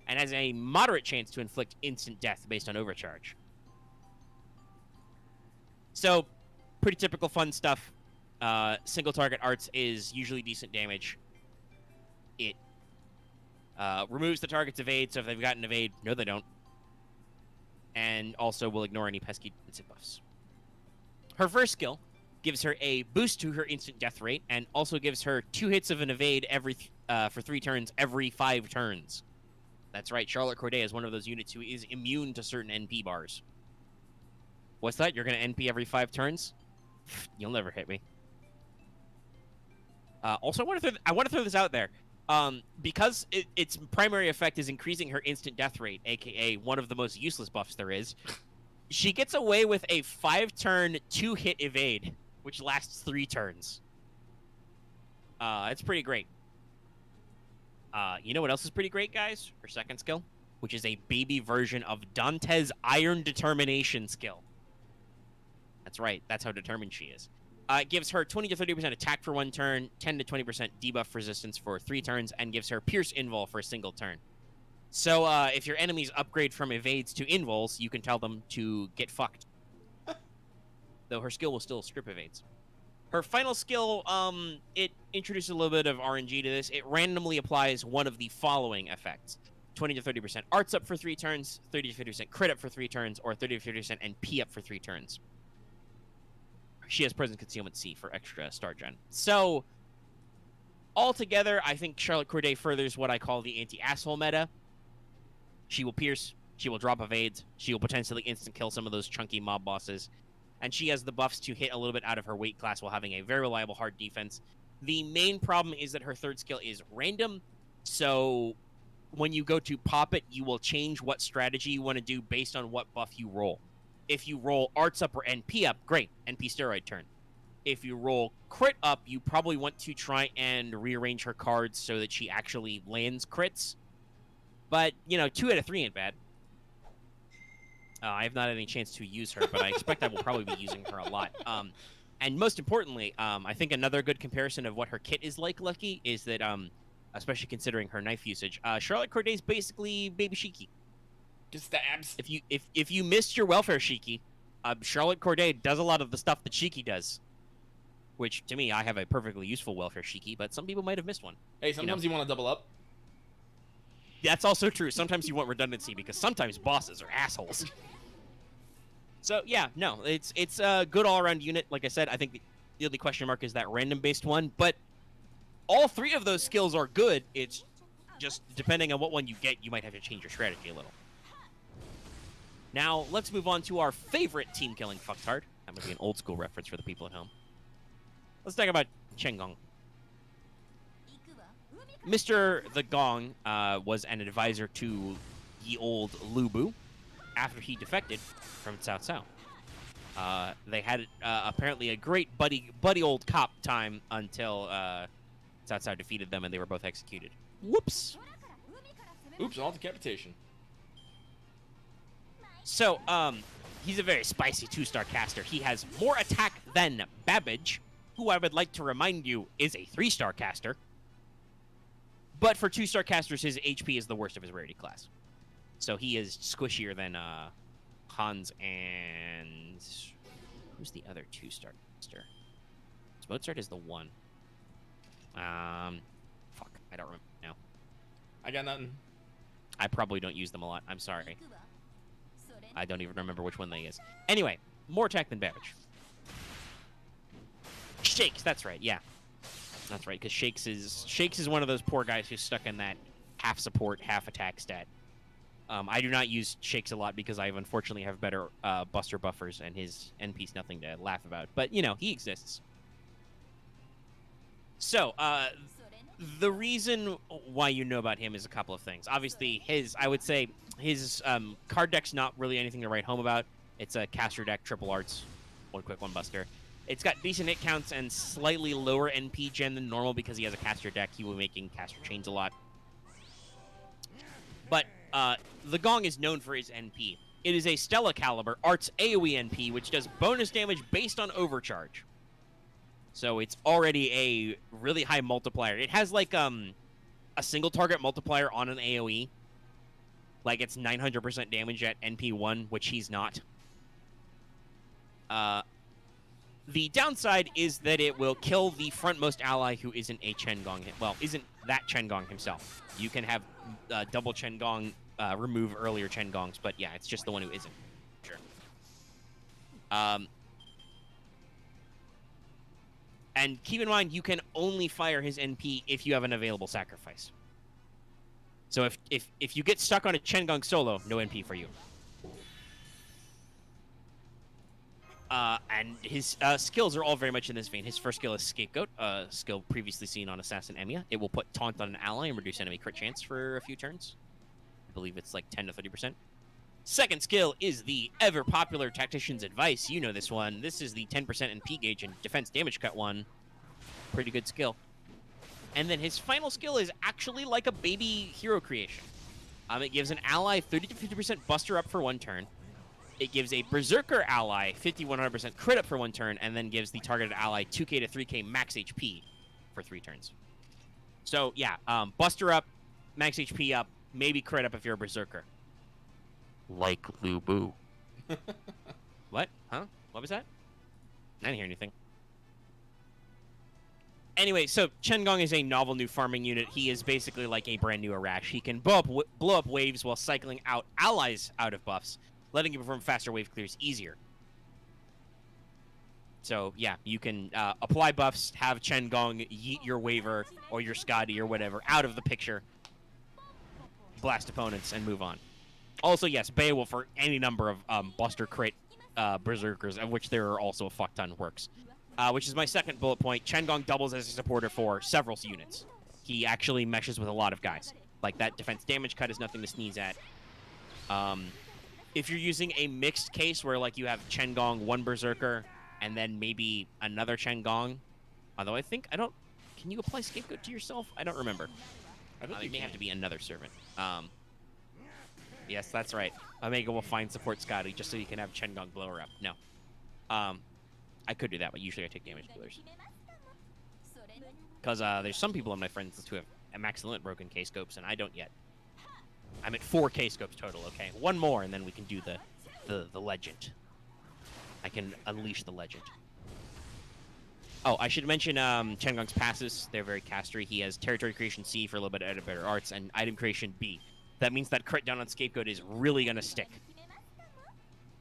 And has a moderate chance to inflict instant death based on overcharge. So, pretty typical fun stuff. Single target arts is usually decent damage. It removes the target's evade, so if they've got an evade, no they don't. And also will ignore any pesky defensive buffs. Her first skill gives her a boost to her instant death rate, and also gives her 2 hits of an evade for 3 turns every 5 turns. That's right, Charlotte Corday is one of those units who is immune to certain NP bars. What's that? You're going to NP every 5 turns? You'll never hit me. Also, I want to throw this out there. Because its primary effect is increasing her instant death rate, aka one of the most useless buffs there is, she gets away with a 5-turn, 2-hit evade, which lasts 3 turns. It's pretty great. You know what else is pretty great, guys? Her second skill, which is a baby version of Dante's Iron Determination skill. That's right. That's how determined she is. It gives her 20 to 30% attack for 1 turn, 10 to 20% debuff resistance for 3 turns, and gives her Pierce Invul for a single turn. So if your enemies upgrade from evades to invuls, you can tell them to get fucked. Though her skill will still strip evades. Her final skill, it introduces a little bit of RNG to this. It randomly applies one of the following effects. 20 to 30% arts up for 3 turns, 30 to 50% crit up for 3 turns, or 30 to 50% NP up for 3 turns. She has Present Concealment C for extra star gen. So, altogether, I think Charlotte Corday furthers what I call the anti-asshole meta. She will pierce, she will drop evades, she will potentially instant kill some of those chunky mob bosses, and she has the buffs to hit a little bit out of her weight class while having a very reliable hard defense. The main problem is that her third skill is random, so when you go to pop it, you will change what strategy you want to do based on what buff you roll. If you roll arts up or NP up, great, NP steroid turn. If you roll crit up, you probably want to try and rearrange her cards so that she actually lands crits. But, 2 out of 3 ain't bad. I have not had any chance to use her, but I expect I will probably be using her a lot. And most importantly, I think another good comparison of what her kit is like, Lucky, is that, especially considering her knife usage, Charlotte Corday's basically Baby Shiki. Just stabs. If you missed your welfare Shiki, Charlotte Corday does a lot of the stuff that Shiki does. Which, to me, I have a perfectly useful welfare Shiki, but some people might have missed one. Hey, sometimes you want to double up. That's also true. Sometimes you want redundancy, because sometimes bosses are assholes. So, yeah, no, it's a good all-around unit. Like I said, I think the only question mark is that random-based one, but all 3 of those skills are good. It's just, depending on what one you get, you might have to change your strategy a little. Now, let's move on to our favorite team-killing fucktard. That might be an old-school reference for the people at home. Let's talk about Chen Gong. Mr. The Gong was an advisor to the old Lubu after he defected from Cao Cao. They had apparently a great buddy old cop time until Cao Cao defeated them and they were both executed. Whoops. Oops, all decapitation. So, he's a very spicy 2-star caster. He has more attack than Babbage, who I would like to remind you is a 3-star caster. But for 2-star casters, his HP is the worst of his rarity class. So he is squishier than Hans and... Who's the other 2-star caster? Mozart is the one. Fuck, I don't remember now. I got nothing. I probably don't use them a lot. I'm sorry. I don't even remember which one they is. Anyway, more attack than Babbage. Shakes, that's right, yeah. That's right, because Shakes is one of those poor guys who's stuck in that half support, half attack stat. I do not use Shakes a lot because I unfortunately have better Buster buffers, and his NP's nothing to laugh about. But, he exists. So, the reason why you know about him is a couple of things. Obviously, I would say his card deck's not really anything to write home about. It's a caster deck, triple arts, 1 quick, 1 buster. It's got decent hit counts and slightly lower NP gen than normal because he has a caster deck. He will be making caster chains a lot. But the Gong is known for his NP. It is a Stella Caliber Arts AoE NP, which does bonus damage based on overcharge. So it's already a really high multiplier. It has like a single target multiplier on an AoE. Like it's 900% damage at NP1, which he's not. The downside is that it will kill the frontmost ally who isn't a Chen Gong. Well, isn't that Chen Gong himself. You can have double Chen Gong remove earlier Chen Gongs, but yeah, it's just the one who isn't. Sure. And keep in mind, you can only fire his NP if you have an available sacrifice. So if you get stuck on a Chen Gong solo, no NP for you. And his skills are all very much in this vein. His first skill is Scapegoat, a skill previously seen on Assassin Emiya. It will put Taunt on an ally and reduce enemy crit chance for a few turns. I believe it's like 10 to 30%. Second skill is the ever-popular Tactician's Advice. You know this one. This is the 10% NP gauge and defense damage cut one. Pretty good skill. And then his final skill is actually like a baby hero creation. It gives an ally 30 to 50% buster up for 1 turn. It gives a Berserker ally 50-100% crit up for 1 turn, and then gives the targeted ally 2k to 3k max HP for 3 turns. So, yeah, Buster up, max HP up, maybe crit up if you're a Berserker. Like Lubu. What? Huh? What was that? I didn't hear anything. Anyway, so Chen Gong is a novel new farming unit. He is basically like a brand new Arash. He can blow up waves while cycling out allies out of buffs, letting you perform faster wave clears easier. So, yeah, you can apply buffs, have Chen Gong yeet your Waver or your Scotty or whatever out of the picture, blast opponents, and move on. Also, yes, Beowulf for any number of Buster Crit Berserkers, of which there are also a fuck ton works. Which is my second bullet point. Chen Gong doubles as a supporter for several units. He actually meshes with a lot of guys. Like, that defense damage cut is nothing to sneeze at. If you're using a mixed case where, like, you have Chen Gong, one Berserker, and then maybe another Chen Gong. Although can you apply Scapegoat to yourself? I don't remember. It may have to be another servant. Yes, that's right. Omega will find support Scotty just so you can have Chen Gong blow her up. No. I could do that, but usually I take damage killers. Because there's some people on my friends list who have a max limit broken K-scopes, and I don't yet. I'm at 4 K-scopes total, okay? One more, and then we can do the legend. I can unleash the legend. Oh, I should mention Chen Gong's passes. They're very castery. He has Territory Creation C for a little bit of better arts, and Item Creation B. That means that crit down on Scapegoat is really going to stick.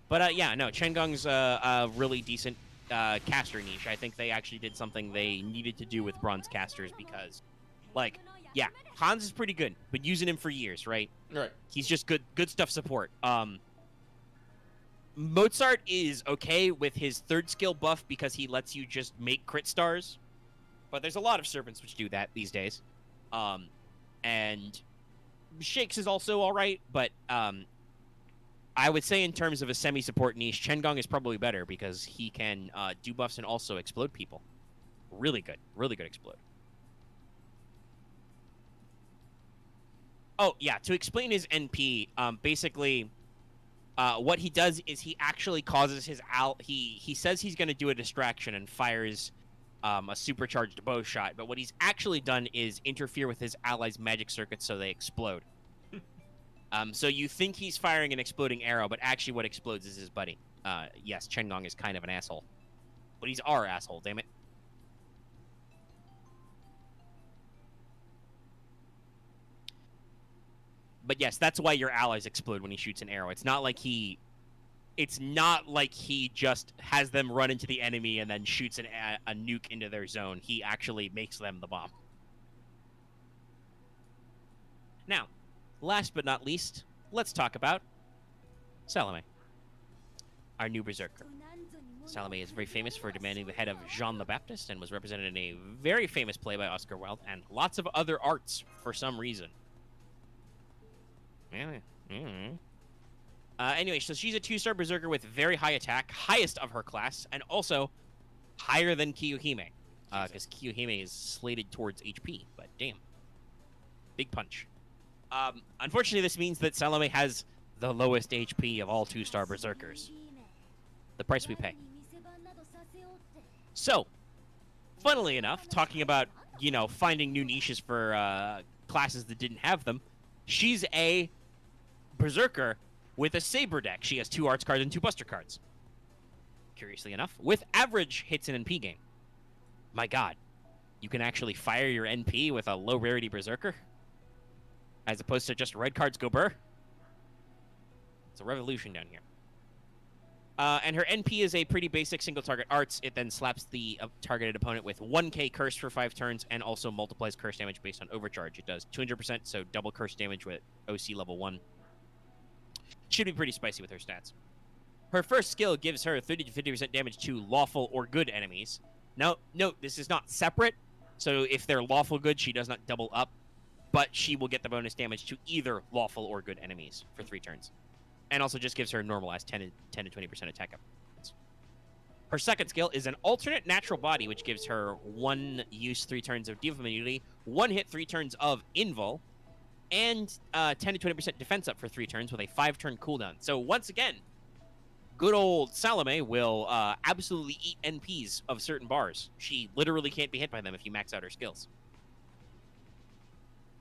But yeah, no, Chen Gong's a really decent caster niche. I think they actually did something they needed to do with bronze casters because, like, yeah, Hans is pretty good, but using him for years, right? Right. He's just good stuff support. Mozart is okay with his third skill buff because he lets you just make crit stars, but there's a lot of servants which do that these days. And Shakes is also all right, but I would say in terms of a semi-support niche, Chen Gong is probably better because he can do buffs and also explode people. Really good explode. Oh, yeah, to explain his NP, basically, what he does is he actually causes his he says he's going to do a distraction and fires a supercharged bow shot, but what he's actually done is interfere with his allies' magic circuits so they explode. So you think he's firing an exploding arrow, but actually what explodes is his buddy. Yes, Chen Gong is kind of an asshole. But he's our asshole, damn it. But yes, that's why your allies explode when he shoots an arrow. It's not like he just has them run into the enemy and then shoots a nuke into their zone. He actually makes them the bomb. Now, last but not least, let's talk about Salome, our new berserker. Salome is very famous for demanding the head of Jean the Baptist and was represented in a very famous play by Oscar Wilde and lots of other arts for some reason. Anyway, so she's a 2-star berserker with very high attack, highest of her class, and also higher than Kiyohime. Because Kiyohime is slated towards HP, but damn. Big punch. Unfortunately, this means that Salome has the lowest HP of all 2-star berserkers. The price we pay. So, funnily enough, talking about, finding new niches for classes that didn't have them, she's a berserker with a saber deck. She has 2 arts cards and 2 buster cards. Curiously enough, with average hits in NP game. My god, you can actually fire your NP with a low rarity berserker? As opposed to just red cards go burr? It's a revolution down here. And her NP is a pretty basic single target arts. It then slaps the targeted opponent with 1k curse for 5 turns and also multiplies curse damage based on overcharge. It does 200%, so double curse damage with OC level 1. Should be pretty spicy with her stats. Her first skill gives her 30 to 50% damage to lawful or good enemies. Now, note, this is not separate, so if they're lawful good, she does not double up, but she will get the bonus damage to either lawful or good enemies for 3 turns. And also just gives her normalized 10 to 20% attack up. Her second skill is an alternate natural body, which gives her 1 use 3 turns of debuff immunity, 1 hit 3 turns of invul, and 10 to 20% defense up for 3 turns with a 5-turn cooldown. So once again, good old Salome will absolutely eat NPs of certain bars. She literally can't be hit by them if you max out her skills.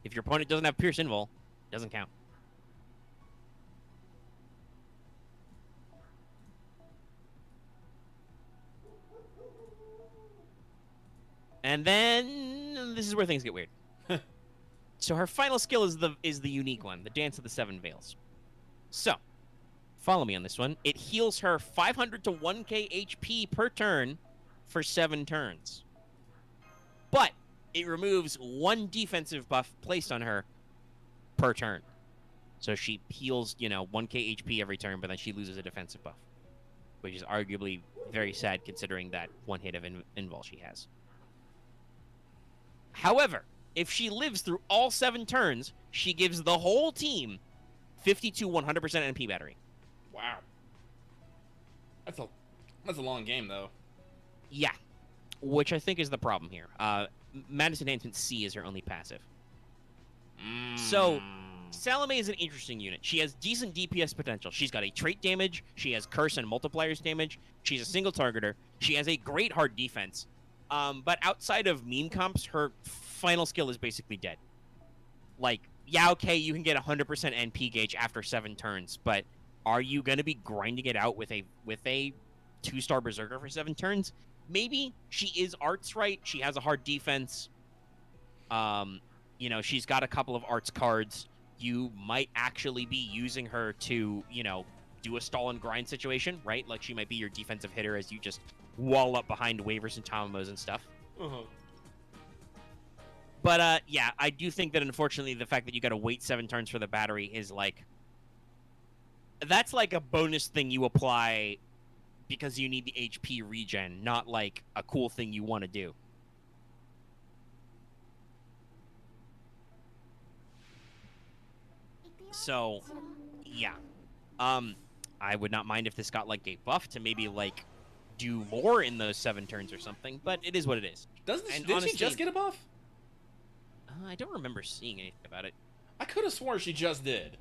If your opponent doesn't have Pierce Invul, it doesn't count. And then this is where things get weird. So her final skill is the unique one, the Dance of the Seven Veils. So, follow me on this one. It heals her 500 to 1k HP per turn for 7 turns. But it removes 1 defensive buff placed on her per turn. So she heals, 1k HP every turn, but then she loses a defensive buff, which is arguably very sad considering that 1 hit of invul she has. However, if she lives through all 7 turns, she gives the whole team 52 100% NP battery. Wow. That's a long game, though. Yeah, which I think is the problem here. Madness Enhancement C is her only passive. So, Salome is an interesting unit. She has decent DPS potential. She's got a trait damage. She has curse and multipliers damage. She's a single targeter. She has a great hard defense. But outside of meme comps, her final skill is basically dead. Like, yeah, okay, you can get 100% NP gauge after 7 turns, but are you going to be grinding it out with a 2-star Berserker for 7 turns? Maybe. She is arts right. She has a hard defense. She's got a couple of arts cards. You might actually be using her to, do a stall and grind situation, right? Like, she might be your defensive hitter as you just wall up behind waivers and Tamamos and stuff. Uh-huh. But, yeah, I do think that, unfortunately, the fact that you got to wait 7 turns for the battery is, like... That's, like, a bonus thing you apply because you need the HP regen, not, like, a cool thing you want to do. So, yeah. I would not mind if this got, like, a buff to maybe, like, do more in those 7 turns or something, but it is what it is. Didn't she just get a buff? I don't remember seeing anything about it. I could have sworn she just did.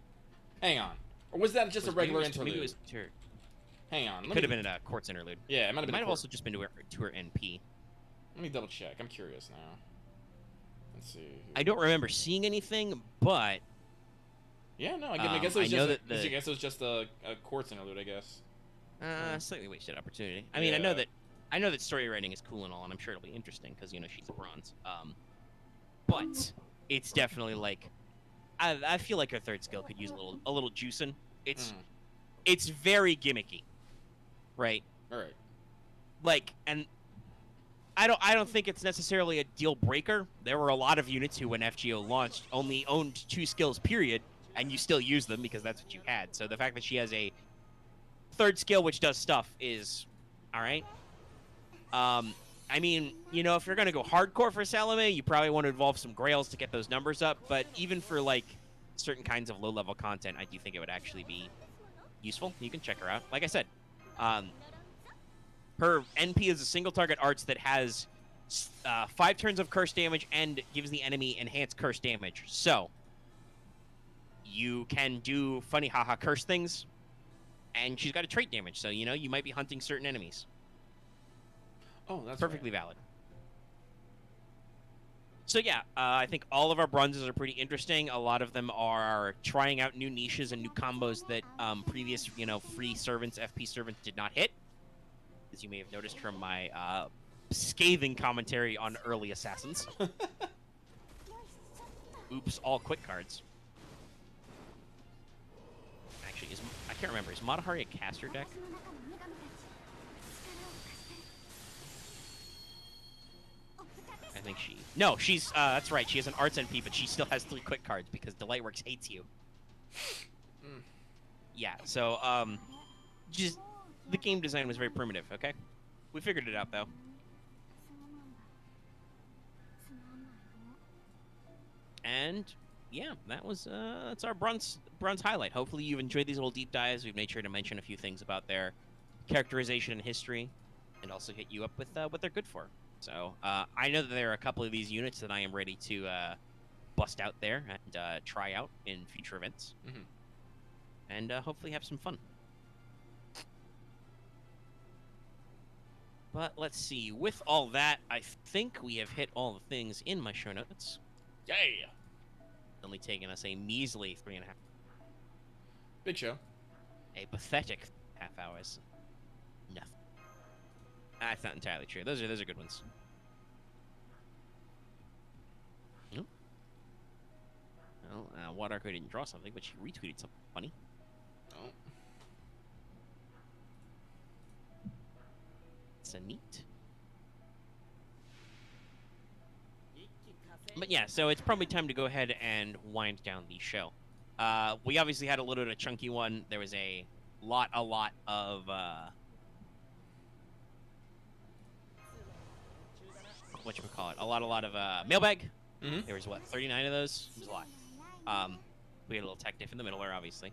Hang on. Or was that just a regular interlude? Maybe it was to her. Hang on. It could have been a quartz interlude. Yeah, it might have been. It might have also just been to her NP. Let me double check. I'm curious now. Let's see. I don't remember seeing anything, but yeah, no. I guess it was just a quartz interlude. I guess. Slightly wasted opportunity. I mean, yeah. I know that story writing is cool and all, and I'm sure it'll be interesting because she's a bronze. But it's definitely like I feel like her third skill could use a little juicing. It's very gimmicky, right? All right. Like, and I don't think it's necessarily a deal breaker. There were a lot of units who, when FGO launched, only owned 2 skills, period, and you still use them because that's what you had. So the fact that she has a third skill which does stuff is all right. I mean, if you're going to go hardcore for Salome, you probably want to involve some grails to get those numbers up. But even for, like, certain kinds of low-level content, I do think it would actually be useful. You can check her out. Like I said, her NP is a single-target arts that has 5 turns of curse damage and gives the enemy enhanced curse damage. So, you can do funny haha curse things, and she's got a trait damage. So, you might be hunting certain enemies. Oh, that's perfectly right. valid. So yeah, I think all of our bronzes are pretty interesting. A lot of them are trying out new niches and new combos that previous, free servants, FP servants did not hit. As you may have noticed from my scathing commentary on early Assassins. Oops, all quick cards. Actually, I can't remember. Is Matahari a caster deck? I think she's, that's right, she has an arts NP, but she still has 3 quick cards because Delightworks hates you. Yeah, so, just, the game design was very primitive, okay? We figured it out, though. And, yeah, that's our bronze highlight. Hopefully you've enjoyed these little deep dives. We've made sure to mention a few things about their characterization and history, and also hit you up with what they're good for. So, I know that there are a couple of these units that I am ready to bust out there and try out in future events. Mm-hmm. And hopefully have some fun. But let's see. With all that, I think we have hit all the things in my show notes. Yeah! Only taking us a measly 3.5. Big show. A pathetic half hours. Nothing. That's not entirely true. Those are good ones. Waterco didn't draw something, but she retweeted something funny. Oh. It's a neat. But yeah, so it's probably time to go ahead and wind down the show. We obviously had a little bit of a chunky one. There was a lot of whatchamacallit, a lot of mailbag. Mm-hmm. There was what, 39 of those? It was a lot. We had a little tech diff in the middle there, obviously.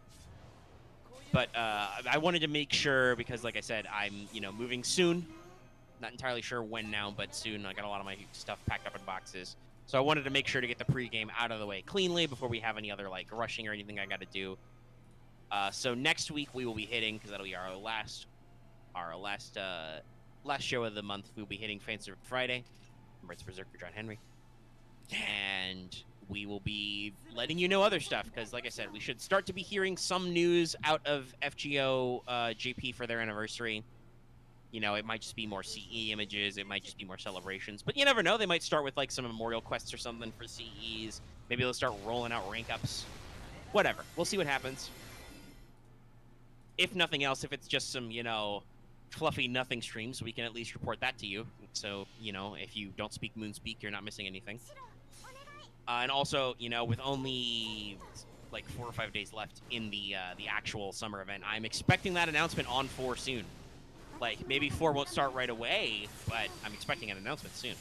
But I wanted to make sure, because like I said, I'm moving soon. Not entirely sure when now, but soon. I got a lot of my stuff packed up in boxes. So I wanted to make sure to get the pregame out of the way cleanly before we have any other like rushing or anything I got to do. So next week we will be hitting, because that'll be our last show of the month. We'll be hitting Fancy Friday. Remember, it's Berserker John Henry. And we will be letting you know other stuff, because like I said, we should start to be hearing some news out of FGO JP for their anniversary. It might just be more CE images, it might just be more celebrations, but you never know. They might start with like some memorial quests or something for CEs. Maybe they'll start rolling out rank ups. Whatever. We'll see what happens. If nothing else, if it's just some, fluffy nothing streams, we can at least report that to you. So, if you don't speak Moonspeak, you're not missing anything. And also, with only like 4 or 5 days left in the actual summer event, I'm expecting that announcement on 4 soon. Like, maybe 4 won't start right away, but I'm expecting an announcement soon.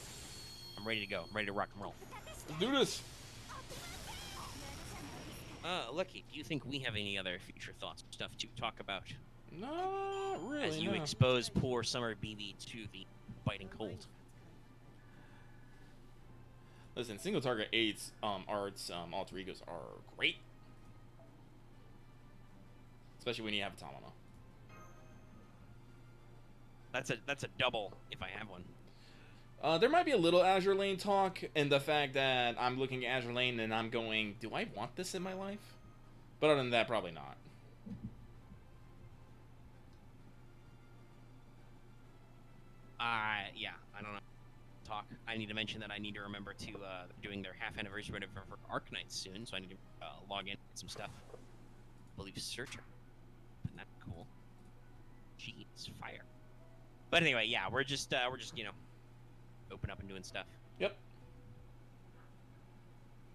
I'm ready to go. I'm ready to rock and roll. Let's do this. Lucky, do you think we have any other future thoughts or stuff to talk about? Not really. As you expose poor summer BB to the biting cold. Listen, single target 8's arts, alter egos are great. Especially when you have a Tamama. That's a double if I have one. There might be a little Azure Lane talk, and the fact that I'm looking at Azure Lane and I'm going, do I want this in my life? But other than that, probably not. Yeah, I don't know. Talk. I need to mention that I need to remember to doing their half anniversary for Arknights soon, so I need to log in and get some stuff. I believe Searcher. Isn't that cool? Jeez, fire. But anyway, yeah, we're just open up and doing stuff. Yep.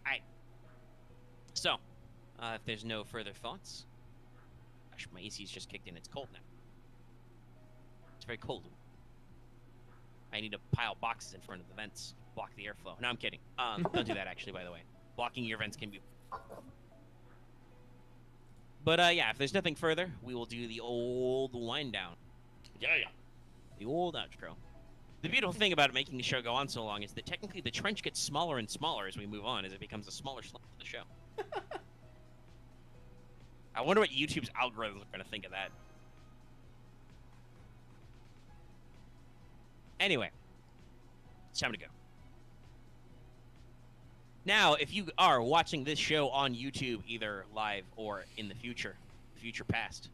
Alright. So, if there's no further thoughts, gosh, my AC's just kicked in. It's cold now. It's very cold. I need to pile boxes in front of the vents, block the airflow. No, I'm kidding. Don't do that, actually, by the way. Blocking your vents can be... But, yeah, if there's nothing further, we will do the old wind down. Yeah. The old outro. The beautiful thing about making the show go on so long is that technically the trench gets smaller and smaller as we move on, as it becomes a smaller slot of the show. I wonder what YouTube's algorithms are going to think of that. Anyway, it's time to go. Now, if you are watching this show on YouTube, either live or in the future past,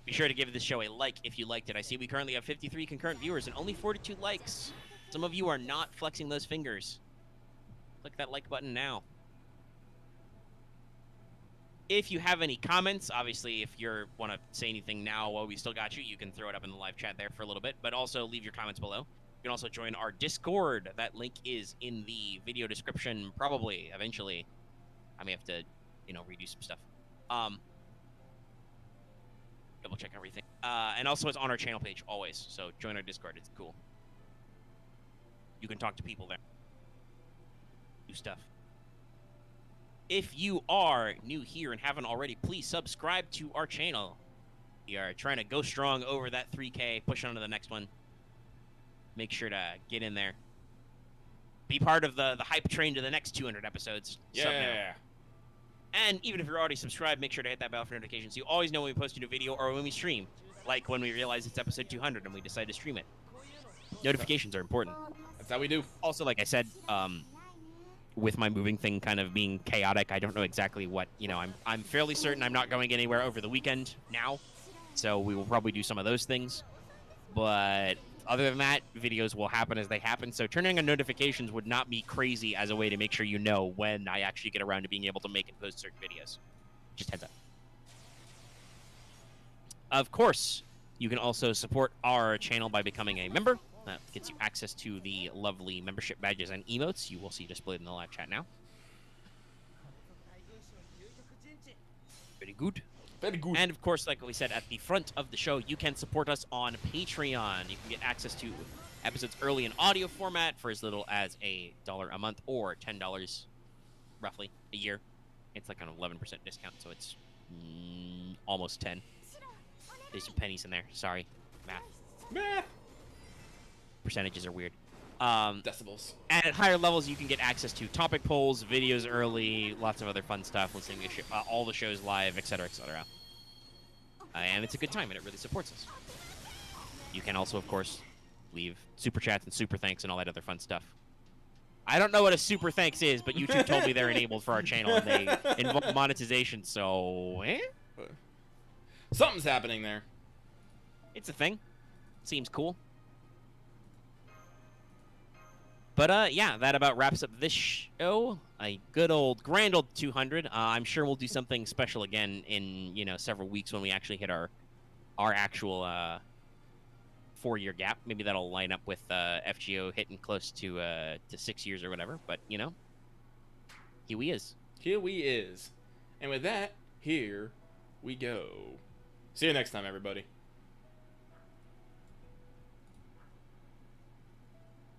be sure to give this show a like if you liked it. I see we currently have 53 concurrent viewers and only 42 likes. Some of you are not flexing those fingers. Click that like button now. If you have any comments, obviously, if you want to say anything now while we still got you, you can throw it up in the live chat there for a little bit, but also leave your comments below. You can also join our Discord. That link is in the video description, probably, eventually. I may have to, redo some stuff. Double check everything. And also it's on our channel page, always, so join our Discord. It's cool. You can talk to people there. Do stuff. If you are new here and haven't already, please subscribe to our channel. We are trying to go strong over that 3K, push on to the next one. Make sure to get in there. Be part of the hype train to the next 200 episodes. Yeah. And even if you're already subscribed, make sure to hit that bell for notifications so you always know when we post a new video or when we stream. Like when we realize it's episode 200 and we decide to stream it. Notifications are important. That's how we do. Also, like I said, with my moving thing kind of being chaotic, I don't know exactly what, I'm fairly certain I'm not going anywhere over the weekend now. So we will probably do some of those things. But Other than that, videos will happen as they happen. So turning on notifications would not be crazy as a way to make sure you know when I actually get around to being able to make and post certain videos. Just heads up. Of course, you can also support our channel by becoming a member. That gets you access to the lovely membership badges and emotes you will see displayed in the live chat now. Very good. Very good. And of course, like we said at the front of the show, you can support us on Patreon. You can get access to episodes early in audio format for as little as $1 a month or $10 roughly a year. It's like an 11% discount, so it's almost 10. There's some pennies in there. Sorry. Math. Percentages are weird. Decibels. And at higher levels, you can get access to topic polls, videos early, lots of other fun stuff, listening to all the shows live, etc., etc. And it's a good time, and it really supports us. You can also, of course, leave super chats and super thanks and all that other fun stuff. I don't know what a super thanks is, but YouTube told me they're enabled for our channel, and they involve monetization, so... Something's happening there. It's a thing. Seems cool. But, yeah, that about wraps up this show. A good old, grand old 200. I'm sure we'll do something special again in, several weeks when we actually hit our actual 4-year gap. Maybe that'll line up with FGO hitting close to 6 years or whatever. But, here we is. Here we is. And with that, here we go. See you next time, everybody.